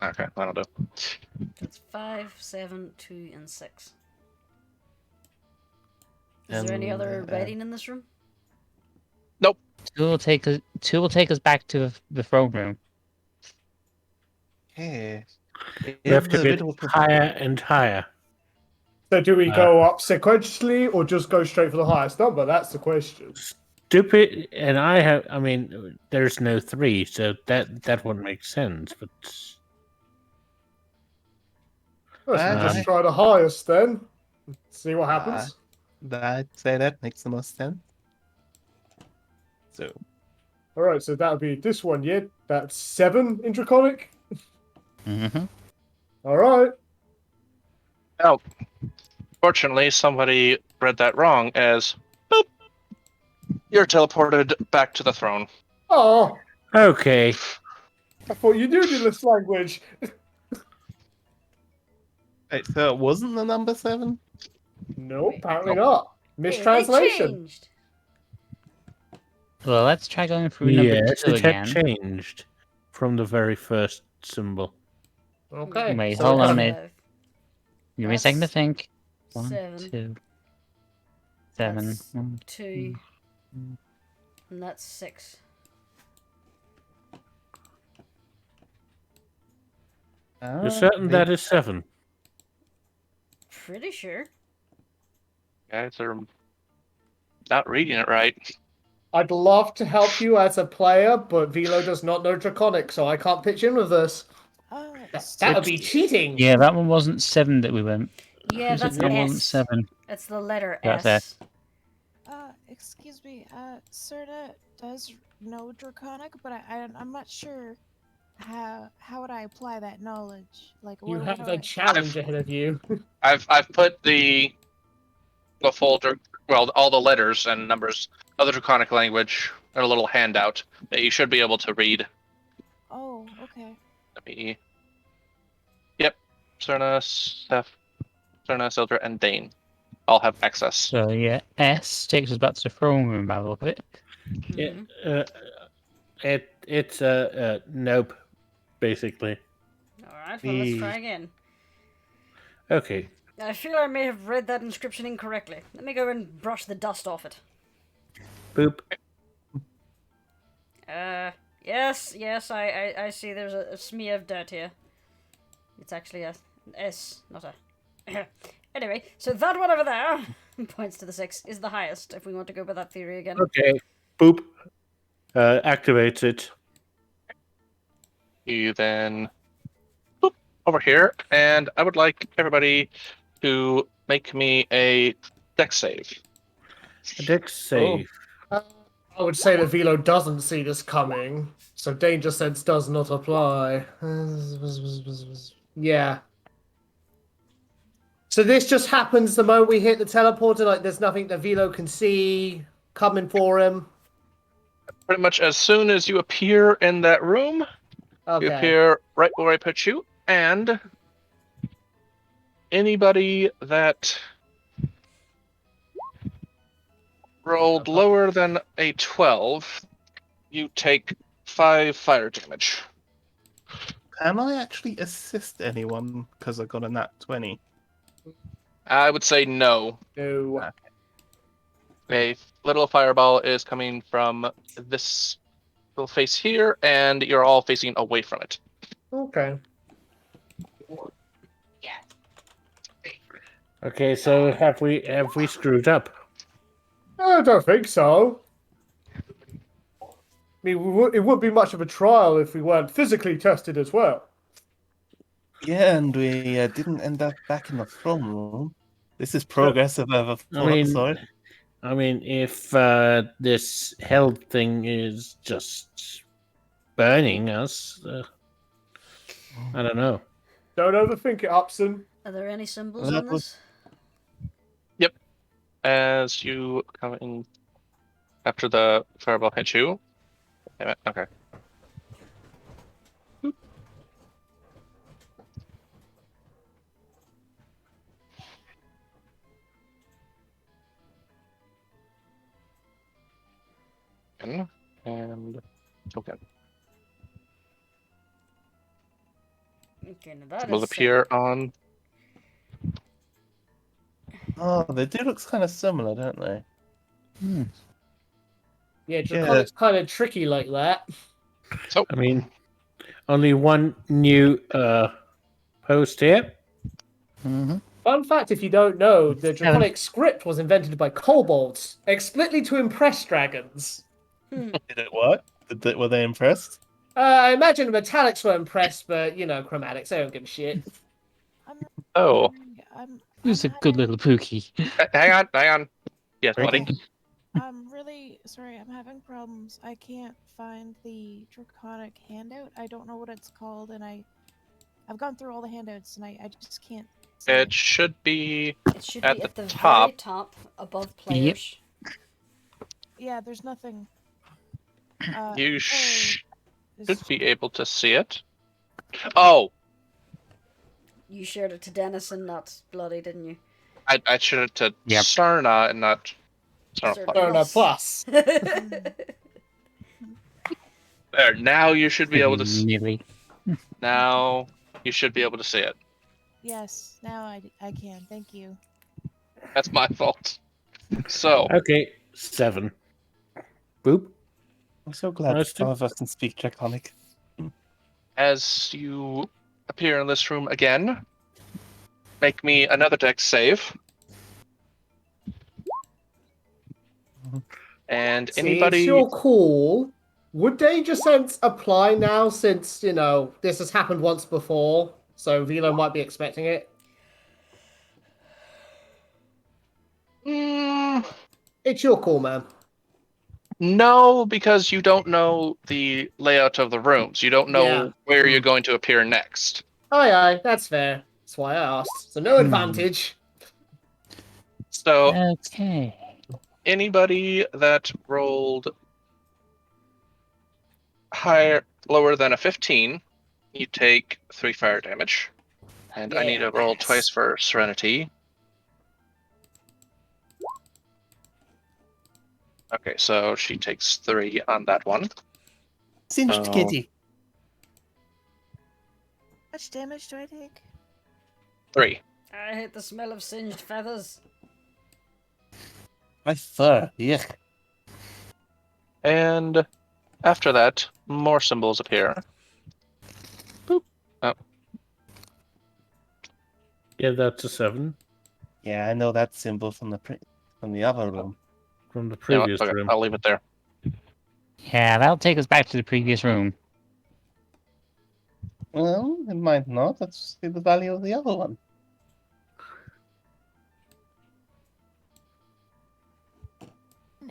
Okay, that'll do. That's 5, 7, 2, and 6. Is there any other writing in this room? Two will take us back to the throne room. Okay. We have to the get riddle higher and higher. So do we go up sequentially or just go straight for the highest number? That's the question. Stupid, and I mean, there's no 3, so that wouldn't make sense, but... Let's just try the highest then. See what happens. I'd say that makes the most sense. So, Alright, so that would be this one, yeah? That's 7 in Draconic? Mm-hmm. Alright. Oh, fortunately, somebody read that wrong as, boop, you're teleported back to the throne. Oh, Okay. I thought you knew this language. wait, so it wasn't the number 7? No, apparently Nope. not. They Mistranslation. changed. Well, let's try going through number Yes, 2 it had again. changed from the very first symbol. Okay. Wait, so hold it's- on a minute. 5, Give me a second to That's think. 1, 7. 2, 7. That's 2. And that's 6. You're certain that is 7? Pretty sure. Guys are not reading it right. I'd love to help you as a player, but Vilo does not know Draconic, so I can't pitch in with this. That would be cheating. Yeah, that one wasn't 7 that we went. Yeah, that's That S. wasn't 7. It's the letter That's S. Excuse me, Cerna does know Draconic, but I'm not sure how would I apply that knowledge? Like, You what have do a I... challenge ahead of you. I've put the folder, well, all the letters and numbers of the Draconic language in a little handout that you should be able to read. Oh, okay. Let me. Yep, Cerna, Syldra, and Dane all have access. So yeah, S takes us back to the throne room by the look of it. Yeah, Mhm. it's nope, basically. Alright, well, let's try again. Okay. I feel I may have read that inscription incorrectly. Let me go and brush the dust off it. Boop. Yes, I see there's a smear of dirt here. It's actually a S, not a... Anyway, so that one over there, points to the 6, is the highest, if we want to go by that theory again. Okay. Boop. Activates it. You then boop over here, and I would like everybody to make me a dex save. A dex save. I would say that Vilo doesn't see this coming, so danger sense does not apply. Yeah. So this just happens the moment we hit the teleporter, like there's nothing that Vilo can see coming for him. Pretty much as soon as you appear in that room, Okay. you appear right where I put you, and anybody that rolled lower than a 12, you take 5 fire damage. Can I actually assist anyone because I got a nat 20? I would say no. No. A little fireball is coming from this little face here, and you're all facing away from it. Okay. Okay, so have we screwed up? I don't think so. I mean, it wouldn't be much of a trial if we weren't physically tested as well. Yeah, and we didn't end up back in the throne room. This is progress if I ever thought. I mean, if this hell thing is just burning us, I don't know. Don't overthink it, Upson. Are there any symbols That on was- this? As you come in after the fireball hits you. Damn it. Okay. Boop. And token. Okay, now that Will is appear on. Oh, they do look kind of similar, don't they? Yeah, Draconic's kind of tricky like that. So I mean, only one new post here. Mm-hmm. Fun fact, if you don't know, the Draconic script was invented by kobolds, explicitly to impress dragons. Did it work? Were they impressed? I imagine the metallics were impressed, but, you know, chromatics, they don't give a shit. oh, Who's a good little pookie? hang on. Yes, buddy. I'm really sorry, I'm having problems. I can't find the Draconic handout. I don't know what it's called, and I've gone through all the handouts, and I just can't see It should be It should at be at the the top. very top, above players. Yeah, there's nothing. You is- should be able to see it. Oh, You shared it to Dennis and not Bloody, didn't you? I should have to Yep. Cerna and not Cerna Cerna. Plus. Plus. There, now you should be able to. Nearly. Now you should be able to see it. Yes, now I can. Thank you. That's my fault. So Okay, 7. Boop. I'm so glad Nice to- all of us can speak Draconic. as you appear in this room again, make me another dex save. And See, anybody... it's your call. Would Danger Sense apply now since, this has happened once before? So Vilo might be expecting it. Mm, It's your call, man. no, because you don't know the layout of the rooms. You don't know Yeah. where you're going to appear next. Aye, that's fair. That's why I asked. So no advantage. So Okay. anybody that rolled lower than a 15, you take 3 fire damage. And I need to roll twice for Serenity. Okay, so she takes 3 on that one. Singed Oh. kitty. How much damage do I take? 3. I hate the smell of singed feathers. My fur. Yeah. And after that, more symbols appear. Boop. Oh, Yeah, that's a 7 Yeah, I know that symbol from the other room. from the you know what? previous Okay, room. I'll leave it there. Yeah, that'll take us back to the previous room. Well, it might not. Let's see the value of the other one.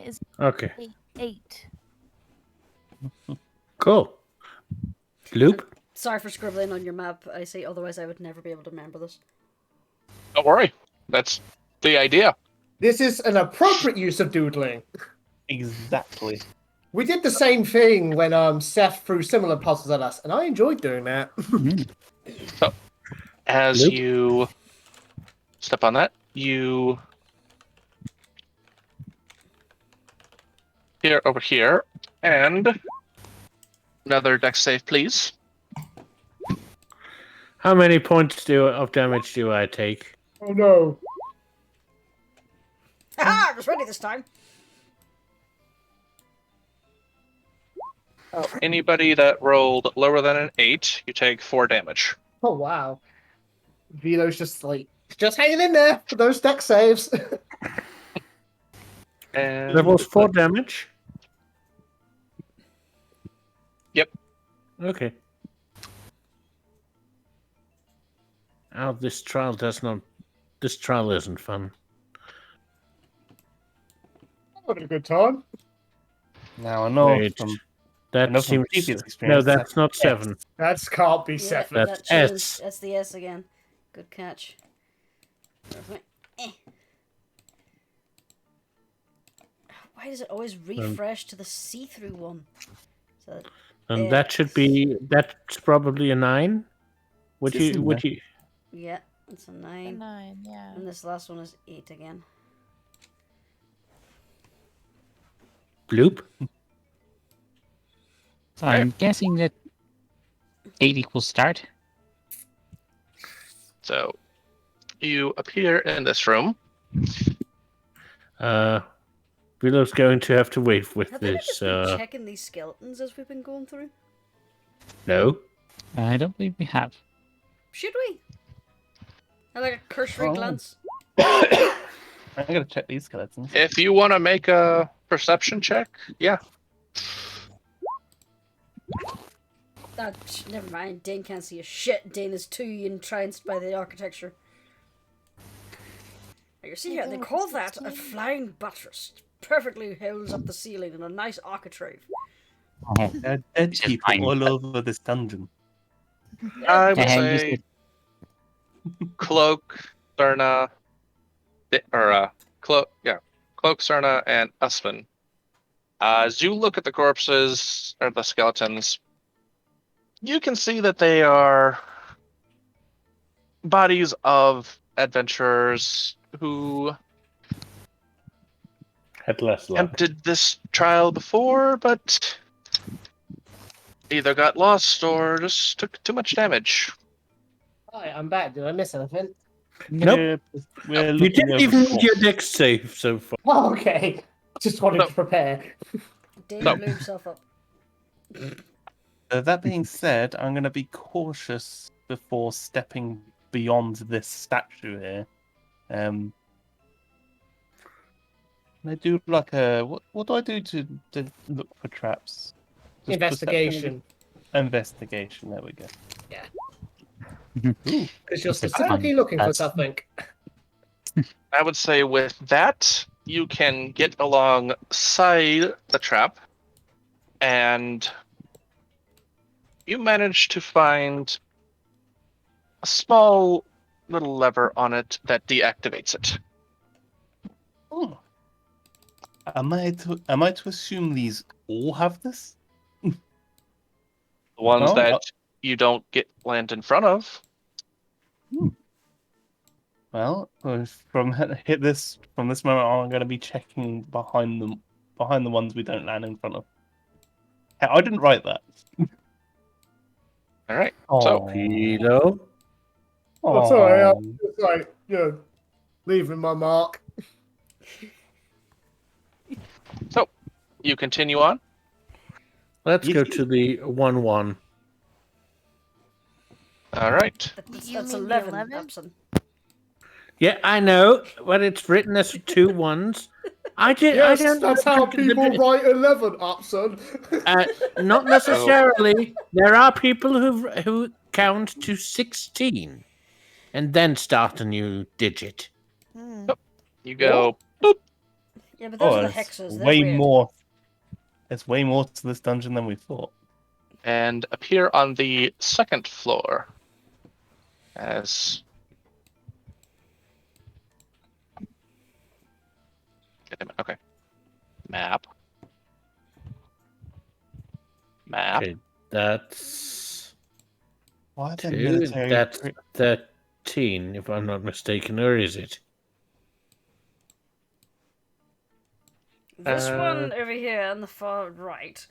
Is Okay, 8. cool. Loop. Sorry for scribbling on your map, Icey, otherwise I would never be able to remember this. Don't worry. That's the idea. This is an appropriate use of doodling. Exactly. We did the same thing when Seth threw similar puzzles at us, and I enjoyed doing that. As Loop. you step on that, you here over here, and another dex save, please. How many points of damage do I take? Oh no. Haha! I was ready this time! Anybody that rolled lower than an 8, you take 4 damage. Oh wow. Vilo's just hanging in there for those deck saves. And That was 4 damage? Yep. Okay. Oh, this trial isn't fun. Having a good time. Now I know Wait, from that know from seems... previous No, experience that's that- not 7. That can't be Yeah, Seth. That's that changed. S. That's the S again. Good catch. Why does it always refresh to the see-through one? So And that should be... That's probably a 9? Would This you... is Would you... yeah, it's a 9. 9, yeah. And this last one is 8 again. Bloop? So I'm guessing that 8 equals start. so you appear in this room. Willow's going to have to wait with Have they this. just been checking these skeletons as we've been going through? No. I don't believe we have. Should we? I like a cursory Oh. glance. I'm gonna check these skeletons. If you want to make a perception check, yeah. Never mind. Dane can't see a shit. Dane is too entranced by the architecture. You see here, they call that a flying buttress. Perfectly holds up the ceiling in a nice architrave. Oh. There are dead It's people fine. all over this dungeon. I would Yeah, you say Cloak, Cerna, Cloak, Cerna, and Uspon. As you look at the corpses or the skeletons, you can see that they are bodies of adventurers who Had less luck. attempted this trial before, but either got lost or just took too much damage. Hi, I'm back. Did I miss anything? Nope. We're You looking didn't over even the make your dex save so far. Oh, okay. Just wanted No. to prepare. Dane No. blew himself up. That being said, I'm going to be cautious before stepping beyond this statue here. Can I do like a what do I do to look for traps? Just Investigation. Investigation. There we go. Yeah. Ooh. Because you're It's fine. specifically looking for That's- something. I would say with that, you can get alongside the trap, and you manage to find a small little lever on it that deactivates it. Oh. Am I to assume these all have this? The ones Oh, that you don't get land in front of. Well, from this moment on, I'm going to be checking behind the ones we don't land in front of. I didn't write that. All right. Oh, Vilo. Oh, sorry. I'm just like, leaving my mark. So you continue on. Let's go to the 1-1. All right. That's You mean the 11, 11? Epson. Yeah, I know, but it's written as 2 1s. Yes, I don't that's how people write 11 up, son. Not necessarily. There are people who count to 16 and then start a new digit. Hmm. You go. Boop. Yeah, but those are the it's hexes. They're way weird. more. There's way more to this dungeon than we thought. And appear on the second floor. As okay, map. Okay, that's Why the 2. military? That's 13, if I'm not mistaken, or is it? This one over here on the far right,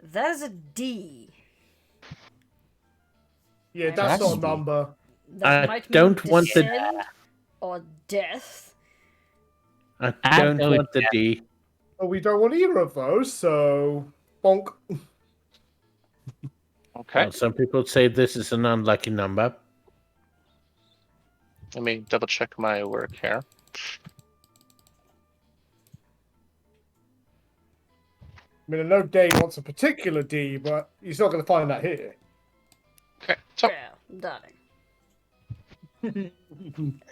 that is a D. Yeah, that's not a number. That I might don't mean want the- descend or death. I Add don't the want the D. Oh, we don't want either of those, so bonk. Okay. Well, some people say this is an unlucky number. Let me double check my work here. I mean, I know Dane wants a particular D, but he's not going to find that here. Okay. So Yeah, darling.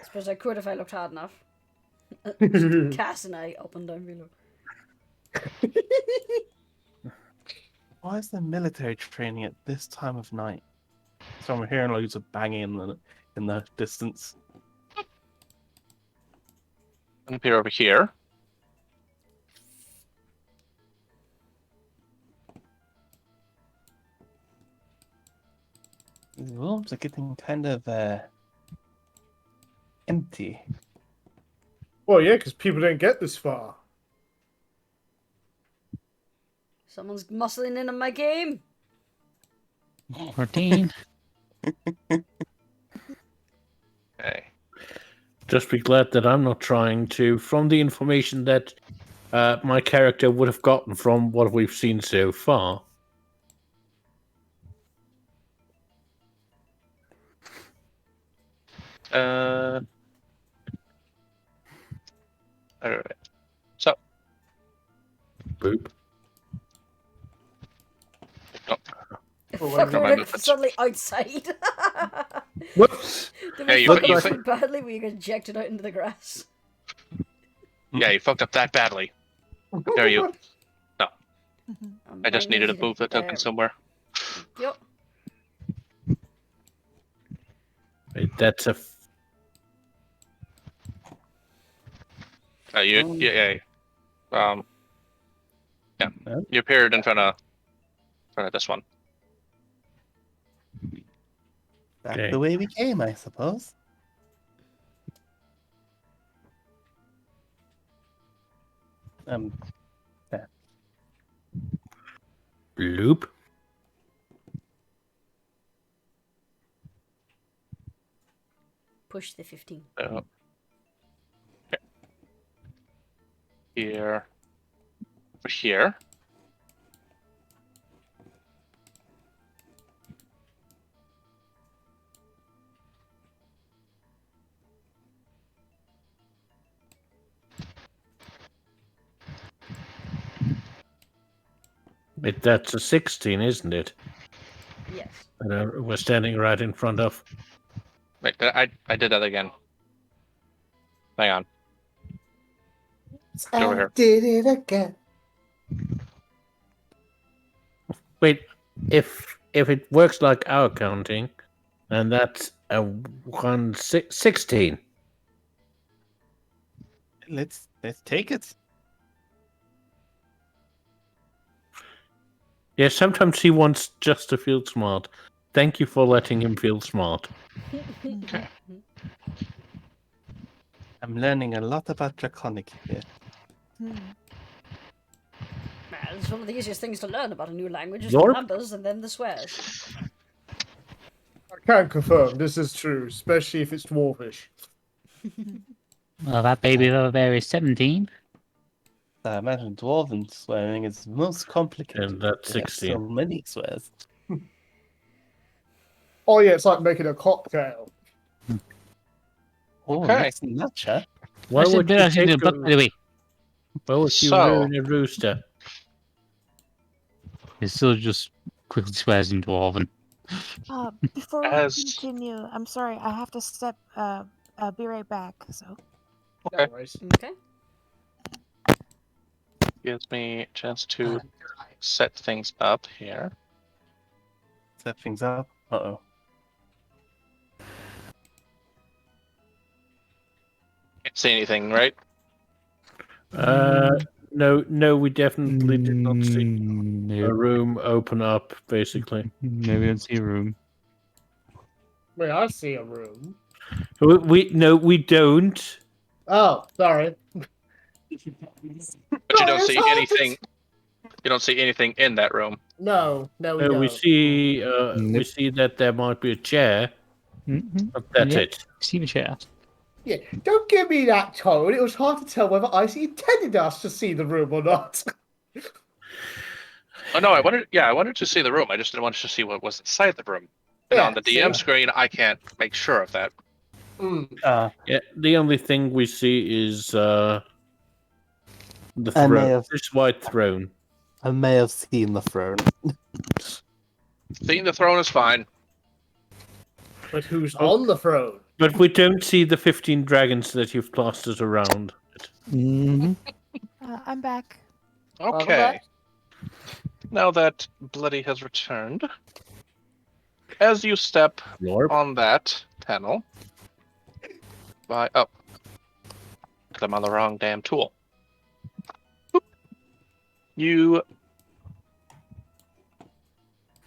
Suppose I could if I looked hard enough. Cast an eye up and down below. Why is there military training at this time of night? So I'm hearing loads of banging in the distance. and appear over here. These rooms are getting kind of empty. Well, yeah, because people didn't get this far. Someone's muscling in on my game. 14. Okay. Just be glad that I'm not trying to, from the information that my character would have gotten from what we've seen so far. All right. So, Boop. oh, Fuck, my we're movements. suddenly outside. Whoops. Did Hey, we you- fuck you up fi- so badly where you got ejected out into the grass? yeah, you fucked up that badly. There you. I just needed to to move the token somewhere. Yep. Wait, that's a. Yeah. You appeared in front of this one. Back Okay. the way we came, I suppose. Bloop. Push the 15. Okay. Here. Over here. Wait, that's a 16, isn't it? Yes. And we're standing right in front of. Wait, I did that again. Hang on. Get over here. Did it again. Wait, if it works like our counting, and that's a 16. Let's take it. Yeah, sometimes he wants just to feel smart. Thank you for letting him feel smart. Okay. I'm learning a lot about Draconic here. It's one of the easiest things to learn about a new language is Lord? the numbers and then the swears. I can confirm this is true, especially if it's dwarvish. Well, that baby over there is 17. I imagine Dwarven swearing is most complicated. And that's They have 16. so many swears. Oh yeah, it's like making a cocktail. Oh, Okay. that's nuts, huh? Why would you actually take the book, by the way. Why would you So- ruin a rooster? It still just quickly swears in Dwarven. Before we As- continue, I'm sorry, I have to step. Be right back. So. Okay. No worries. Okay. Gives me a chance to set things up here. Set things up. Uh-oh. Can't see anything, right? No, we definitely did not see a No, room open up, basically. no, we don't see a room. Wait, I see a room. We don't. Oh, sorry. But you don't see anything. You don't see anything in that room. No, we No, don't. we see we Nope. see that there might be a chair, Mm-hmm. but that's Yeah. it. See the chair. Yeah, don't give me that tone. It was hard to tell whether Icey intended us to see the room or not. Oh no, I wanted to see the room. I just didn't want to see what was inside the room. And Yeah, on the DM screen, I can't make sure of that. Yeah, the only thing we see is the I may throne. have- This white throne. I may have seen the throne. Seeing the throne is fine. But who's on the throne? But we don't see the 15 dragons that you've plastered around. Mm-hmm. I'm back. Okay. Now that Bloody has returned, as you step Lord. on that panel, I'm on the wrong damn tool. Boop. You.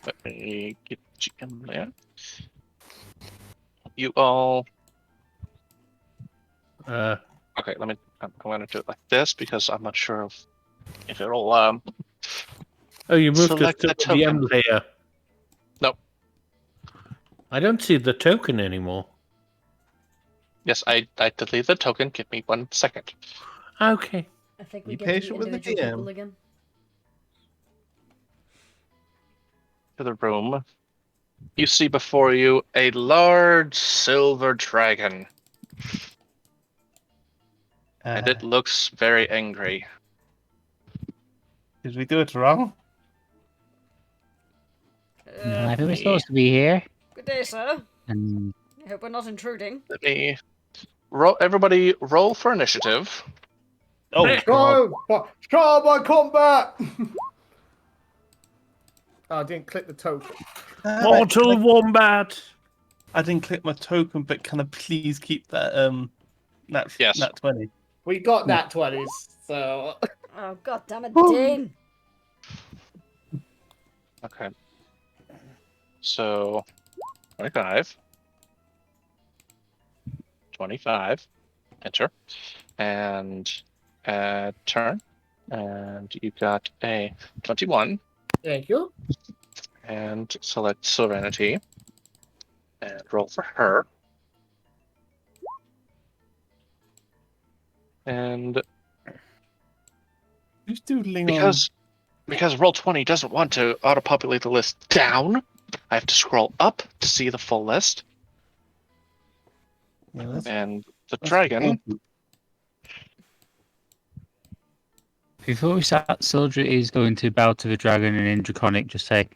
Let me get you in there. You all. Okay, I'm going to do it like this because I'm not sure if it'll. Oh, you moved us Select to the the DM token. layer. Nope. I don't see the token anymore. Yes, I delete the token. Give me 1 second. Okay. I think we Be get to patient be with the individual DM. people again. To the room. You see before you a large silver dragon, and it looks very angry. Did we do it wrong? I think we're supposed to be here. Good day, sir. And I hope we're not intruding. Let me roll. Everybody, roll for initiative. Oh, God. Try my combat! Oh, I didn't click the token. Mortal Wombat! I didn't click my token, but can I please keep that Yes. nat 20? We got nat 20s, so... Oh, god damn it, Dane! Okay. So, 25. 25. Enter. And turn. And you got a 21. Thank you. And select Serenity. And roll for her. And Who's doodling because Roll20 doesn't want to auto-populate the list down, I have to scroll up to see the full list. on? And the dragon Before we start, Syldra is going to bow to the dragon and in Draconic just say,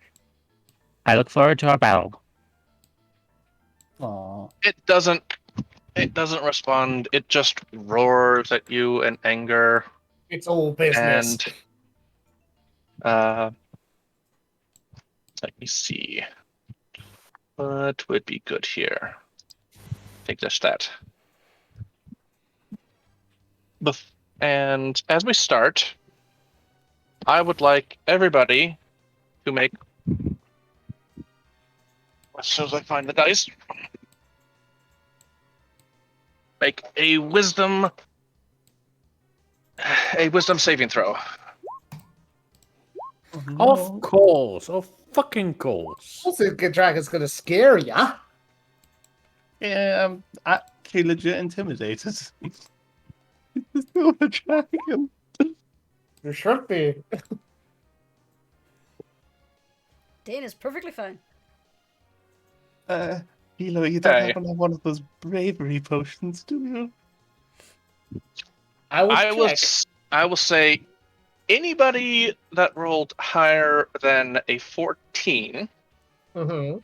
I look forward to our battle. Aw. It doesn't respond. It just roars at you in anger. It's all business. And let me see. What would be good here? I think just that. And as we start, I would like everybody to make. As soon as I find the dice, make a wisdom saving throw. Of course, of fucking course. I think a dragon's gonna scare ya. Yeah, I'm actually legit intimidated. It's still a dragon. You should be. Dane is perfectly fine. Vilo, you don't Hey. happen to have one of those bravery potions, do you? I will I check. will say anybody that rolled higher than a 14, Mm-hmm.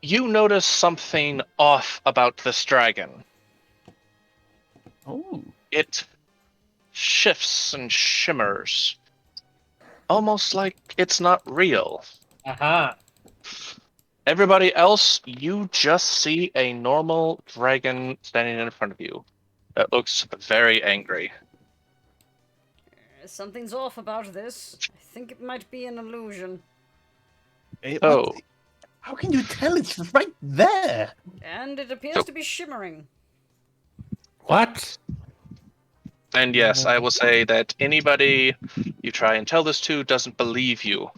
you notice something off about this dragon. Oh. It shifts and shimmers, almost like it's not real. Aha. Everybody else, you just see a normal dragon standing in front of you that looks very angry. Something's off about this. I think it might be an illusion. Oh. How can you tell it's right there? And it appears So- to be shimmering. What? And yes, I will say that anybody you try and tell this to doesn't believe you.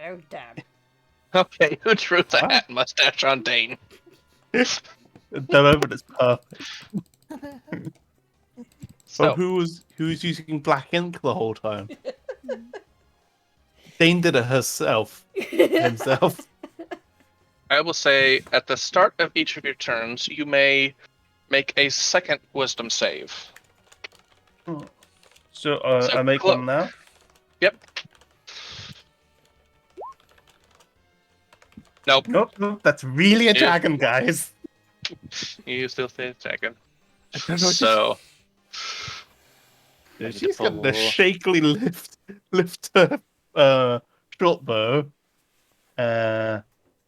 Oh, damn. Okay, who drew the hat and mustache on Dane? The moment is perfect. So, who was using black ink the whole time? Dane did it himself. I will say at the start of each of your turns, you may make a second wisdom save. So, So, I make Clo- one now. Yep. Nope. Nope, that's really a Yeah. dragon, guys. You still stay a second. I don't know. So, Yeah, need to she's gonna pull- shakily lift her short bow.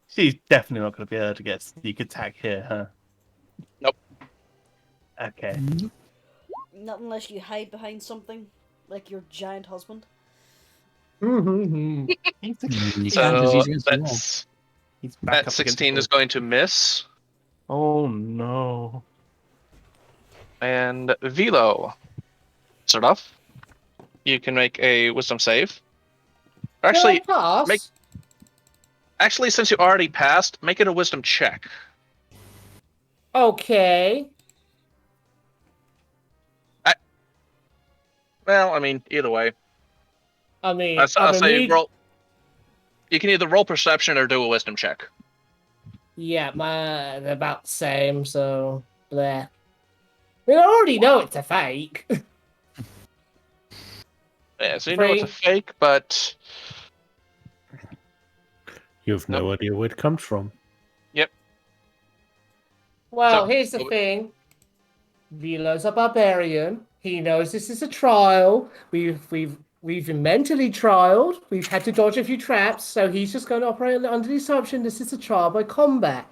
She's definitely not gonna be able to get sneak attack here, huh? Nope. Okay. Not unless you hide behind something, like your giant husband. Mm-hmm. You can't just so use it against the wall. He's back that up against 16 the is going to miss. wall. Oh no. And Vilo, start off. You can make a wisdom save. Actually, pass. Actually, since you already passed, make it a wisdom check. Okay. Well, I mean, either way. I mean, I'll say roll. You can either roll perception or do a wisdom check. Yeah, they're about the same, so bleh. I mean, I already know it's a fake. Yeah, so you know it's a fake, but You've no idea where it comes from. Well, So- here's the thing. Vilo's a barbarian. He knows this is a trial. We've been mentally trialed. We've had to dodge a few traps, so he's just going to operate under the assumption this is a trial by combat.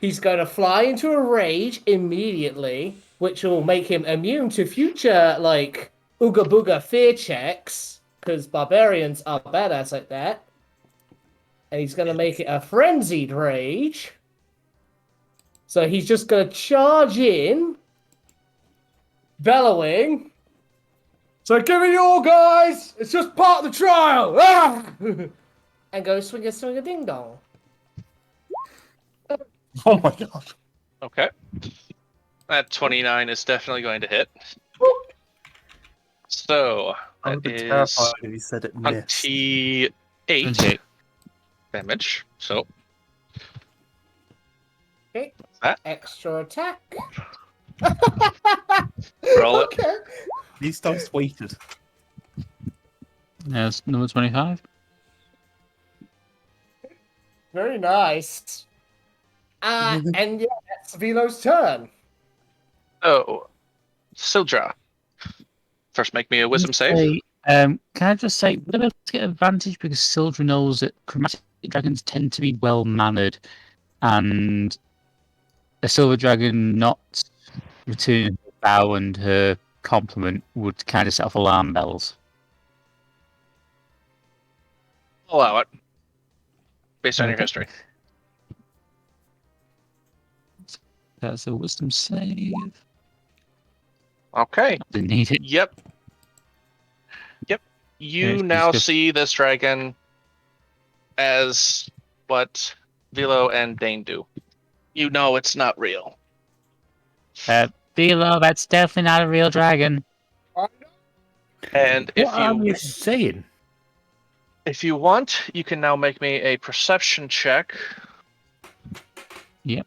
He's going to fly into a rage immediately, which will make him immune to future, like, ooga booga fear checks, because barbarians are badass like that. And he's going to make it a frenzied rage. So he's just going to charge in, bellowing. So give it all, guys! It's just part of the trial! Ah! And go swing a ding dong. Oh my god. okay. That 29 is definitely going to hit. So I would that be is terrified if you said it missed. 28 28. damage. So Okay. That? Extra attack. roll it. Okay. These dice weighted. There's number 25. Very nice. And yeah, it's Vilo's turn. Oh, Syldra. First, make me a wisdom save. Say, can I just say, would I be able to get advantage because Syldra knows that chromatic dragons tend to be well mannered, and a silver dragon not returning her bow and her compliment would kind of set off alarm bells. Allow it. Based on your Okay. history. That's a wisdom save. Okay. Didn't need it. Yep. You It's now just- see this dragon as what Vilo and Dane do. You know it's not real. Vilo, that's definitely not a real dragon. And What are you saying? if you want, you can now make me a perception check. Yep.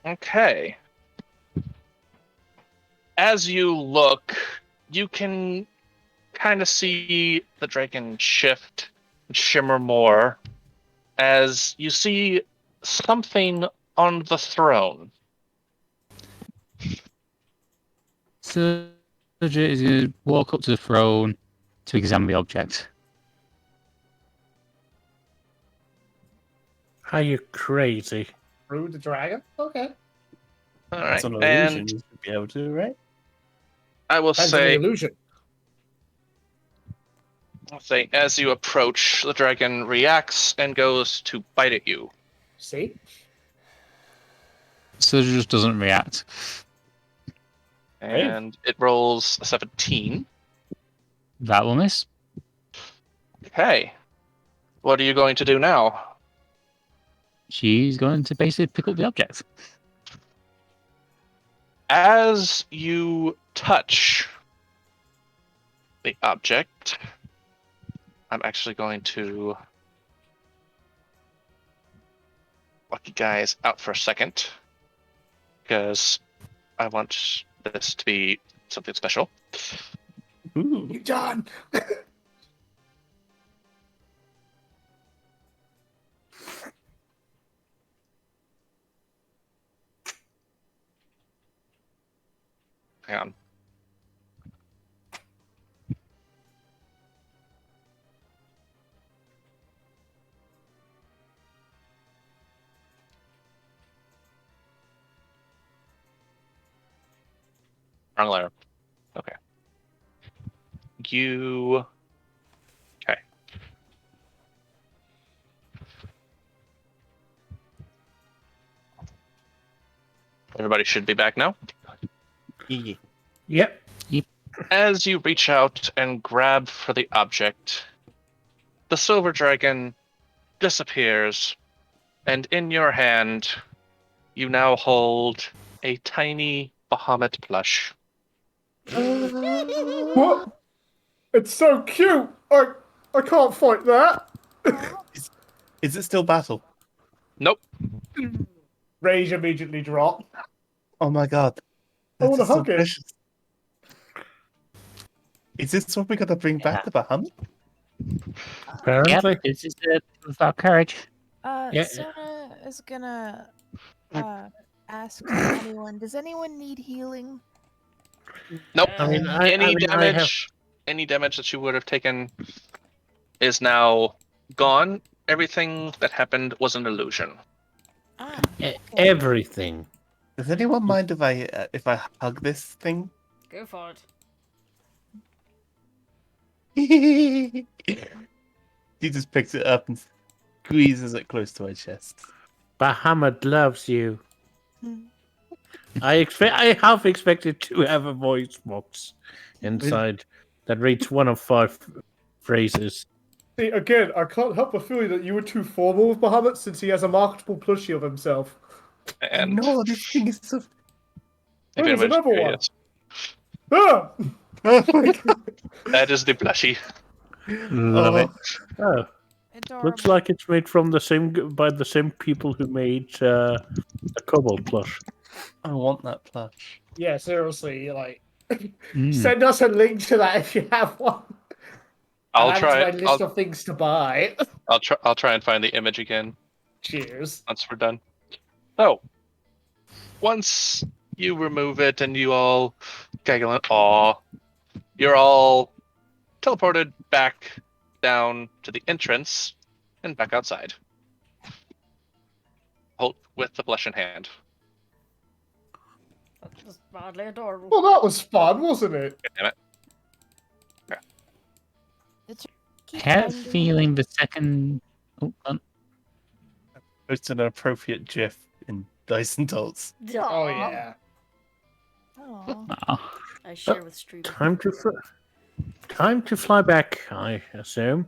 Okay. As you look, you can kind of see the dragon shift and shimmer more as you see something on the throne. So is going to walk up to the throne to examine the object. Are you crazy? Through the dragon? Okay. All That's right, an illusion. and You should be able to, right? I will Depends on the say, illusion. as you approach, the dragon reacts and goes to bite at you. See? So it just doesn't react. And it rolls a 17. That will miss. Okay. What are you going to do now? She's going to basically pick up the object. As you touch the object, I'm actually going to lock you guys out for a second because I want this to be something special. Ooh. You done? Hang on. Wrong layer. Okay. You. Okay. Everybody should be back now. Yeah. Yep. As you reach out and grab for the object, the silver dragon disappears, and in your hand, you now hold a tiny Bahamut plush. What? It's so cute! I can't fight that! Is it still battle? Nope. Rage immediately dropped. Oh my god. I wanna That's so hug it. precious. Is this what we gotta bring back to Bahamut? Apparently. Yep, this is the without courage. Yeah. Cerna is gonna ask anyone. Does anyone need healing? Nope. I mean, Any I have- damage that you would have taken is now gone. Everything that happened was an illusion. Ah, everything. Does anyone mind if I hug this thing? Go for it. He just picks it up and squeezes it close to my chest. Bahamut loves you. Hmm. I half expected to have a voice box inside that reads one of 5 phrases. See, again, I can't help but feeling that you were too formal with Bahamut since he has a marketable plushie of himself. And No, this thing is so. if There's anybody's another one. curious, Ah! Oh my god. that is the plushie. Love it. Oh, adorable. looks like it's made from the same people who made a kobold plush. I want that plush. Yeah, seriously, like, Mm. send us a link to that if you have one. I'll add it try. to my list of things to buy. I'll try and find the image again Cheers. once we're done. So, once you remove it and you all gaggle and aw, you're all teleported back down to the entrance and back outside. Hold with the blush in hand. That's just badly adorable. Well, that was fun, wasn't it? God damn it. I had a feeling the second. Oh, It's an appropriate GIF in Dice&Dolts. Oh, yeah. Aw. oh. I share with stream. Time to fly back, I assume.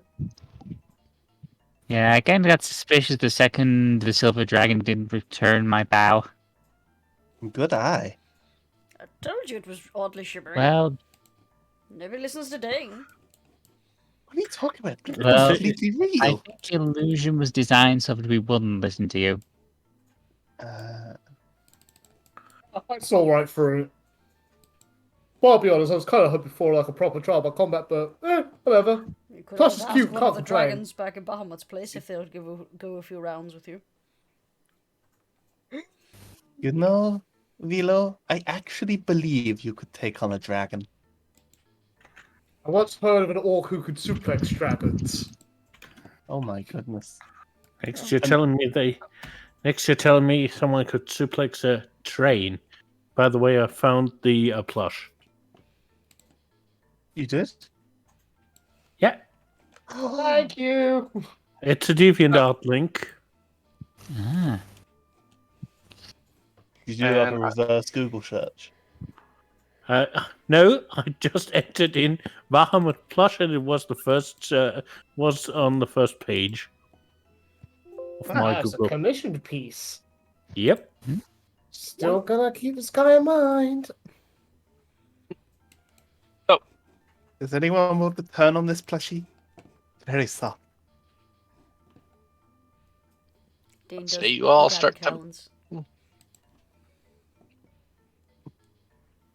Yeah, I kind of got suspicious the second the silver dragon didn't return my bow. Good eye. I told you it was oddly shimmering. Well, Nobody listens to Dane. What are you talking about? It's Well, completely I real. think the illusion was designed so that we wouldn't listen to you. I saw right through it. Well, I'll be honest, I was kind of hoping for like a proper trial by combat, but whatever. You could Plus, always it's ask cute, one can't of the complain. dragons back in Bahamut's place if they'll go a few rounds with you. You know, Vilo, I actually believe you could take on a dragon. I once heard of an orc who could suplex dragons. Oh my goodness. Next, you're telling me someone could suplex a train. By the way, I found the plush. You did? Yeah, Thank you. it's a DeviantArt link. Ah. Did you have a And- reverse Google search? No, I just entered in Bahamut plush, and it was the first. Was on the first page of my That's a Google. commissioned piece. Yep. Still gonna keep this guy in mind. Does anyone want to turn on this plushie? Very soft. Dane So does you all look at start the to- Cowans.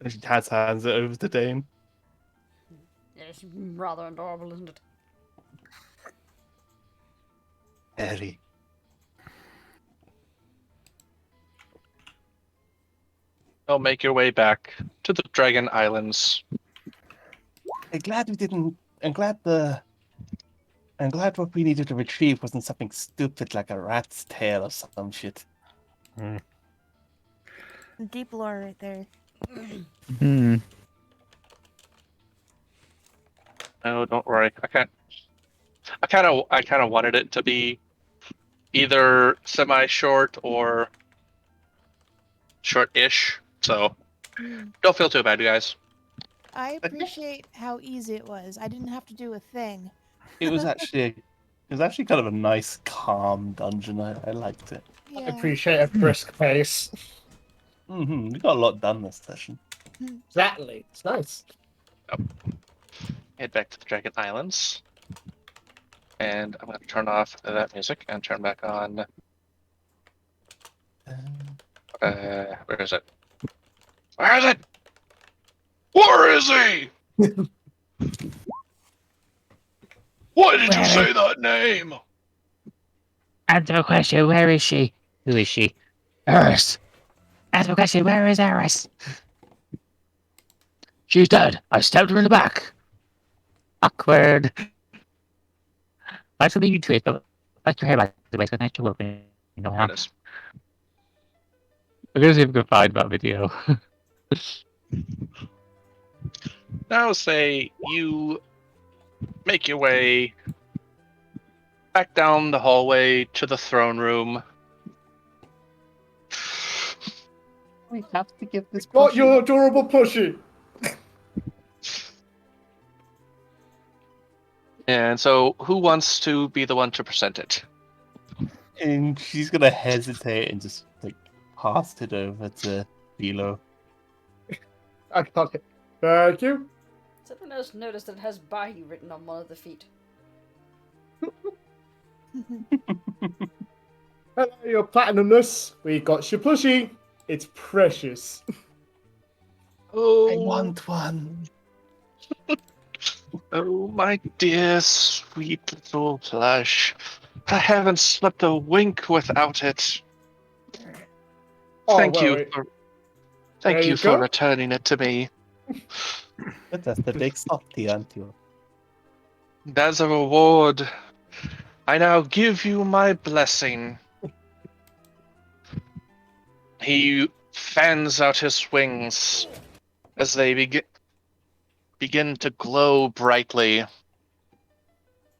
And she hands it over to Dane. Yeah, it's rather adorable, isn't it? Very. You'll make your way back to the Dragon Islands. I'm glad we didn't. I'm glad what we needed to retrieve wasn't something stupid like a rat's tail or some shit. Deep lore right there. Hmm. No, don't worry. I kind of wanted it to be either semi-short or short-ish. So don't feel too bad, you guys. I appreciate how easy it was. I didn't have to do a thing. It was actually kind of a nice, calm dungeon. I liked it. I Yeah. appreciate a brisk pace. We got a lot done this session. Exactly. It's nice. Head back to the Dragon Islands. And I'm going to turn off that music and turn back on. Where is it? Where is it? Where is he? Why did you Where? say that name? Answer a question, where is she? Who is she? Eris! Answer a question, where is Eris? She's dead. I stabbed her in the back. Awkward. Thanks for being to it, but like your hair by the way, so nice to open. You know, There it is. I'm gonna see if we can find that video. Now say you make your way back down the hallway to the throne room. We have to give this. Got your adorable plushie. And so who wants to be the one to present it? And she's gonna hesitate and just like pass it over to Vilo. I got it. Thank you. Has anyone else noticed that it has Bahi written on one of the feet? Hello, your platinumness. We got your plushie. It's precious. Oh, I want one. oh, my dear sweet little flesh. I haven't slept a wink without it. Oh, Thank well, you there you for go. returning it to me. But that's the big softy, aren't you? As a reward, I now give you my blessing. He fans out his wings as they begin to glow brightly,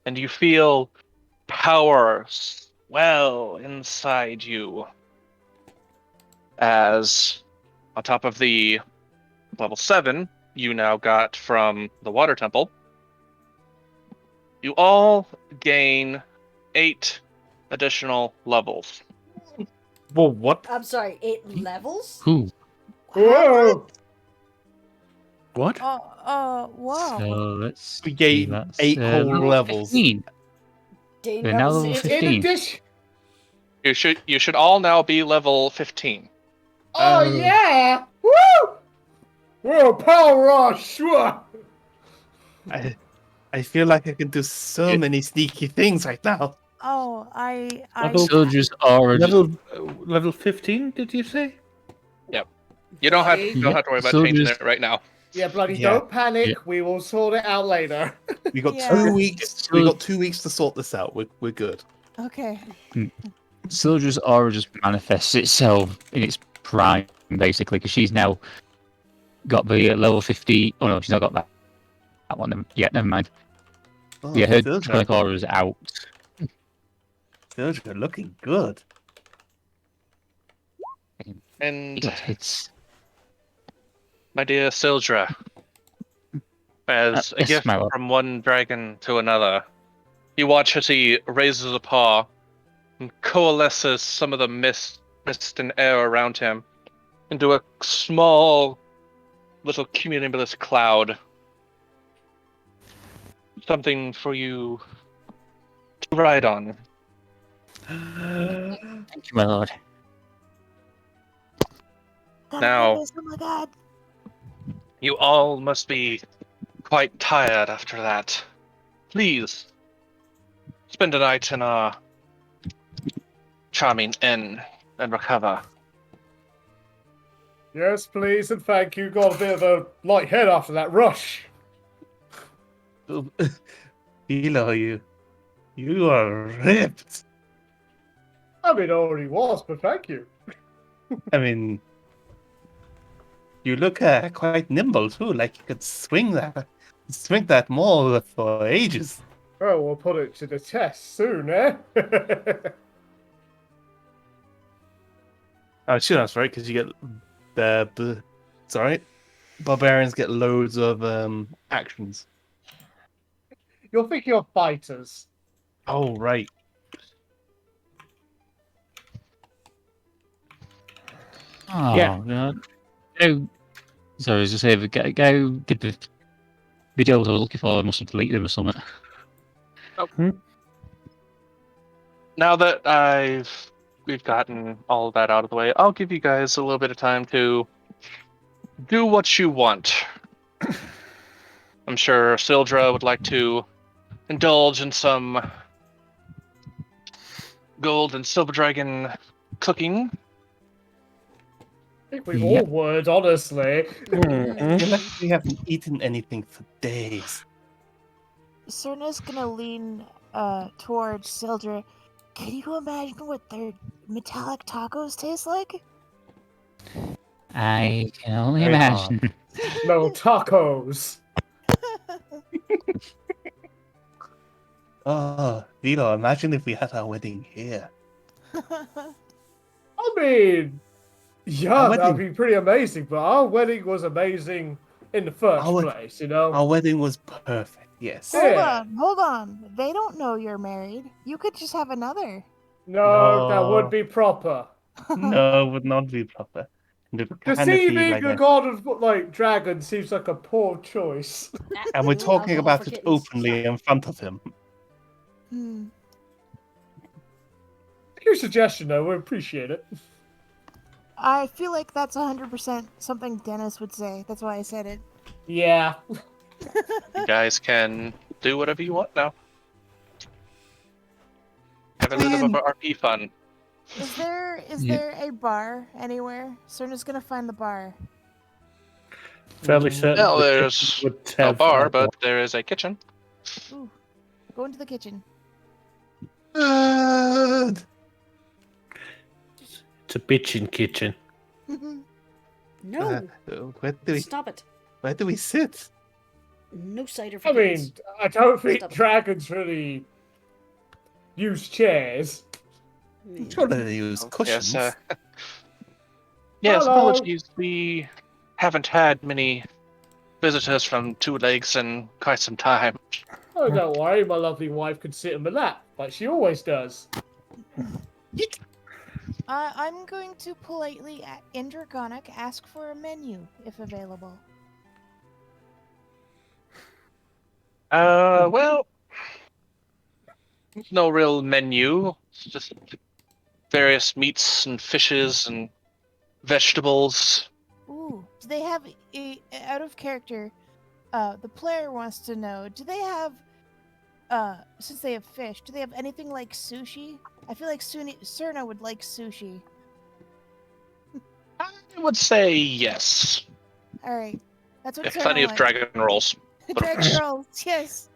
and you feel power swell inside you as on top of the level 7 you now got from the water temple, you all gain 8 additional levels. Well, what? I'm sorry, 8 levels? Ooh. Whoa! What? Wow. So let's We see, gained that's 8 whole level levels. 15. Dane We're now level level 16. In 15. addition, You should all now be level 15. oh yeah! Woo! Whoa, power rush! Sure. I feel like I can do so many sneaky things right now. Oh, I Level- Soldier's aura. Level 15, did you say? You don't have Bloody- to worry about changing it right now. Yeah, bloody Yeah. don't panic. Yeah. We will sort it out later. We got Yeah. 2 weeks. We got 2 weeks to sort this out. We're good. okay. Soldier's aura just manifests itself in its prime, basically, because she's now got the level 50. Oh no, she's not got that one. Yeah, never mind. Oh, Yeah, her Syldra, Cleric aura is out. Syldra looking good. And It's my dear Syldra, as a yes, gift my lord. from one dragon to another, you watch as he raises a paw and coalesces some of the mist and air around him into a small little cumulonimbus cloud. Something for you to ride on. Thank you, my lord. Now- Oh my god. You all must be quite tired after that. Please, spend a night in our charming inn and recover. Yes, please, and thank you. Got a bit of a light head after that rush. Vilo, you are ripped. I mean, it already was, but thank you. I mean, you look quite nimble too. Like you could swing that maul for ages. Oh, we'll put it to the test soon, eh? Oh, sure, that's right. Because you get sorry, barbarians get loads of actions. You're thinking of fighters. Oh, right. Oh, Yeah. God. Go. Sorry, I was just saying, go get the videos I was looking for. I must have deleted them or something. Now that we've gotten all of that out of the way, I'll give you guys a little bit of time to do what you want. I'm sure Syldra would like to indulge in some gold and silver dragon cooking. I think we Yep. all would, honestly. I feel like we haven't eaten anything for days. Cerna's gonna lean towards Syldra. Can you imagine what their metallic tacos taste like? I can only Very imagine. No tacos. Oh, Vilo, imagine if we had our wedding here. I mean, yeah, Our that'd wedding- be pretty amazing, but our wedding was amazing in the first Our- place, you know? Our wedding was perfect. Yes. Yeah. Hold on. They don't know you're married. You could just have another. No, that No. would be proper. No, it would not be proper. And it would kind of be Deceiving like a god of, like, dragon seems like a poor choice. and we're talking Alcohol about for it kittens. openly in front of him. Hmm. Your suggestion, though, we appreciate it. I feel like that's 100% something Dennis would say. That's why I said it. Yeah. You guys can do whatever you want now. Have a little bit of RP fun. Is there Yeah. there a bar anywhere? Cerna's gonna find the bar. Fairly certain. Well, the there's kitchen would no have, bar, but there is a kitchen. Ooh, go into the kitchen. it's a bitchin' kitchen. No! Where Stop it. do we sit? No cider for I kids. mean, I don't think Stop it. dragons really use chairs. Surely they use cushions. Yes, yes, Hello. apologies. We haven't had many visitors from Two Legs in quite some time. Oh, don't worry, my lovely wife could sit in my lap, like she always does. I'm going to politely, in Draconic, ask for a menu, if available. Well, no real menu. It's just various meats and fishes and vegetables. Ooh, do they have out of character? The player wants to know. Do they have? Since they have fish, do they have anything like sushi? I feel like Cerna would like sushi. I would say yes. All right, that's what Yeah, Cerna plenty of likes. dragon rolls. Dragon rolls, yes.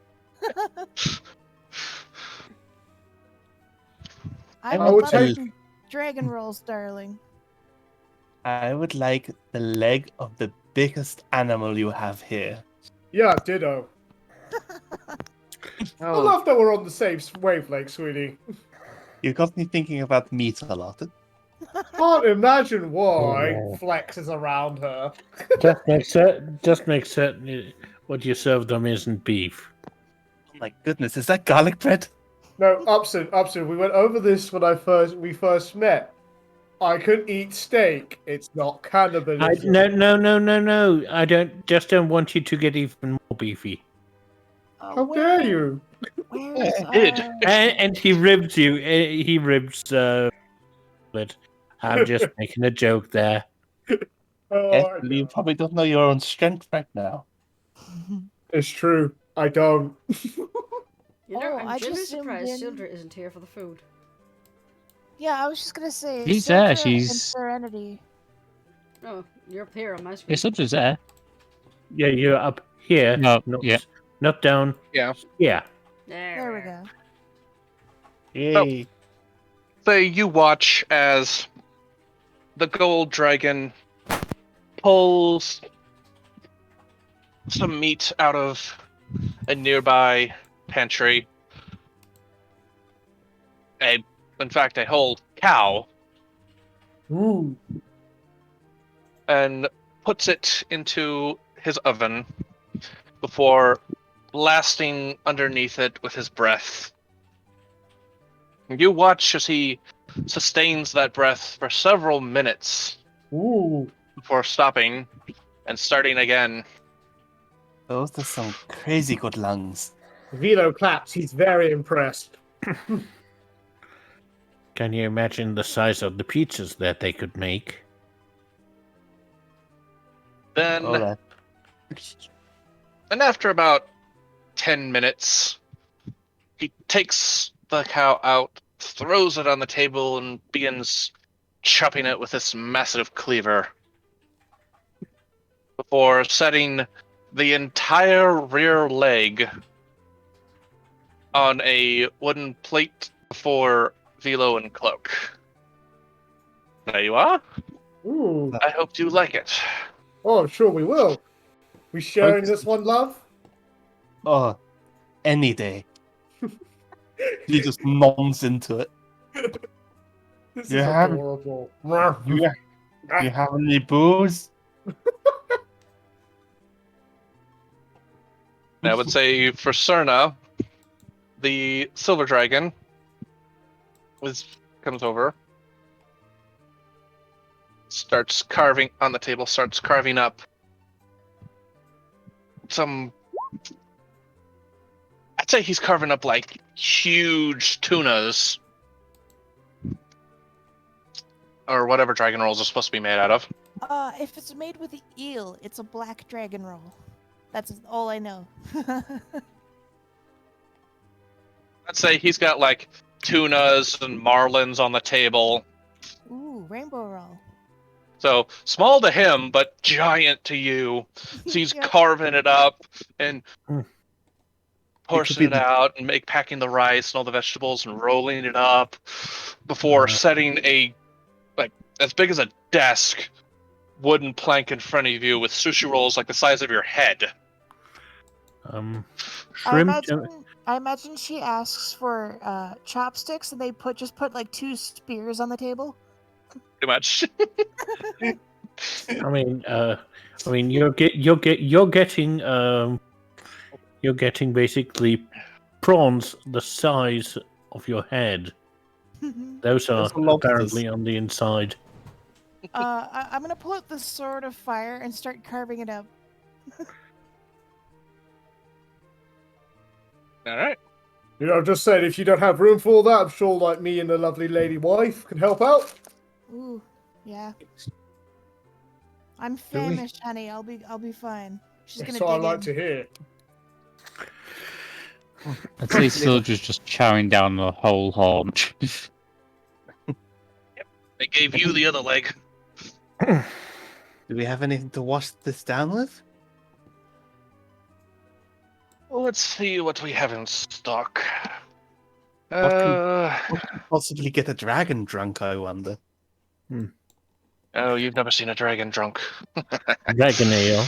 I I would would love take- some dragon rolls, darling. I would like the leg of the biggest animal you have here. Yeah, ditto. I love that we're on the same wavelength, sweetie. You got me thinking about meat a lot. Can't imagine why Oh. Flex is around her. Just make certain what you serve them isn't beef. Oh my goodness, is that garlic bread? No, Upson. We went over this when we first met. I can eat steak. It's not cannibalism. No. I don't want you to get even more beefy. How dare you? Where's Did. And he ribbed you. He ribs. But I'm just making a joke there. Oh, Actually, you probably don't know your own strength right now. it's true. I don't. You know, Oh, I'm I genuinely just zoomed surprised in. Syldra isn't here for the food. Yeah, I was just gonna say. She's there, Syldra and she's- Serenity. Oh, you're up here on my Yeah, screen. Sydra's there. Yeah, you're up here. No, not, yeah. not down. Yeah. Yeah. There we go. Yay. Say you watch as the gold dragon pulls some meat out of a nearby pantry. In fact, a whole cow, Ooh. and puts it into his oven before blasting underneath it with his breath. You watch as he sustains that breath for several minutes Ooh. before stopping and starting again. Those are some crazy good lungs. Vilo claps. He's very impressed. Can you imagine the size of the pizzas that they could make? Then, Oh, that. and after about 10 minutes, he takes the cow out, throws it on the table, and begins chopping it with this massive cleaver before setting the entire rear leg on a wooden plate before Vilo and Cloak. There you are. Ooh. I hope you like it. Oh, sure we will. We sharing this one, love? Oh, any day. He just noms into it. This You is have- adorable. You have any booze? I would say for Cerna, the silver dragon comes over, starts carving on the table, starts carving up some. I'd say he's carving up like huge tunas. or whatever dragon rolls are supposed to be made out of. If it's made with the eel, it's a black dragon roll. That's all I know. Let's say he's got like tunas and marlins on the table. Ooh, rainbow roll. So small to him, but giant to you. So he's Yep. carving it up and Hmm. portioning be it the- out and packing the rice and all the vegetables and rolling it up before setting a like as big as a desk wooden plank in front of you with sushi rolls like the size of your head. I Shrimp. imagine she asks for chopsticks, and they just put like 2 spears on the table. Pretty much. I mean, you're getting basically prawns the size of your head. Those are Those are lobsters. apparently on the inside. I'm gonna pull out the sword of fire and start carving it up. All right. You know, just saying, if you don't have room for all that, I'm sure like me and the lovely lady wife can help out. Ooh, yeah. I'm Do we? famished, honey. I'll be fine. She's That's gonna what I dig like in. to hear. I'd say Syldra's just chowing down the whole haunch. They gave you the other leg. Do we have anything to wash this down with? Well, let's see what we have in stock. What could possibly get a dragon drunk, I wonder? Oh, you've never seen a dragon drunk. Dragon ale.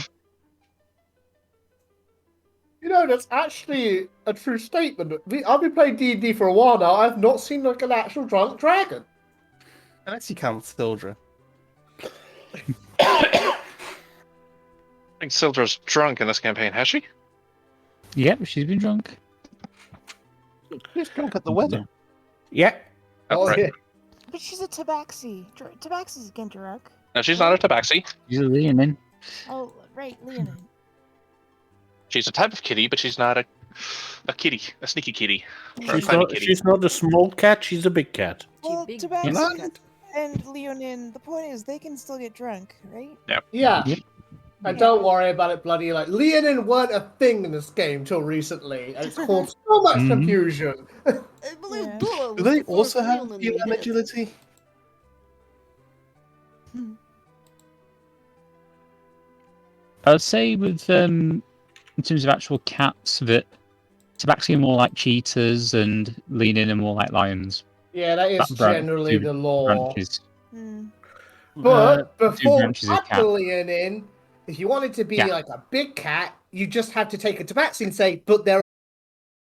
You know, that's actually a true statement. I've been playing D&D for a while now. I've not seen like an actual drunk dragon. Unless you count Syldra. I think Syldra's drunk in this campaign, has she? Yep, she's been drunk. Who's drunk at the wedding? Yeah. Oh, right. yeah. But she's a tabaxi. Tabaxi's getting drunk. No, she's not a tabaxi. She's a Leonin. Oh, right, Leonin. She's a type of kitty, but she's not a kitty, a sneaky kitty. Or a She's tiny not, kitty. she's not a small cat, she's a big cat. Well, big tabaxi cat. and Leonin, the point is they can still get drunk, right? Yeah. Yep. And don't worry about it, bloody. Like, Leonin weren't a thing in this game till recently, and it's caused so much Mhm. confusion. I believe Yeah. Devillo Do was they the also first have Leonin we human did. agility? I'd say with in terms of actual cats, that Tabaxi are more like cheetahs and Leonin are more like lions. Yeah, that is That branch- generally two the law. Branches. Hmm. But two before branches of add cat. the Leonin, if you wanted to be Yeah. like a big cat, you just have to take a tabaxi and say, but they're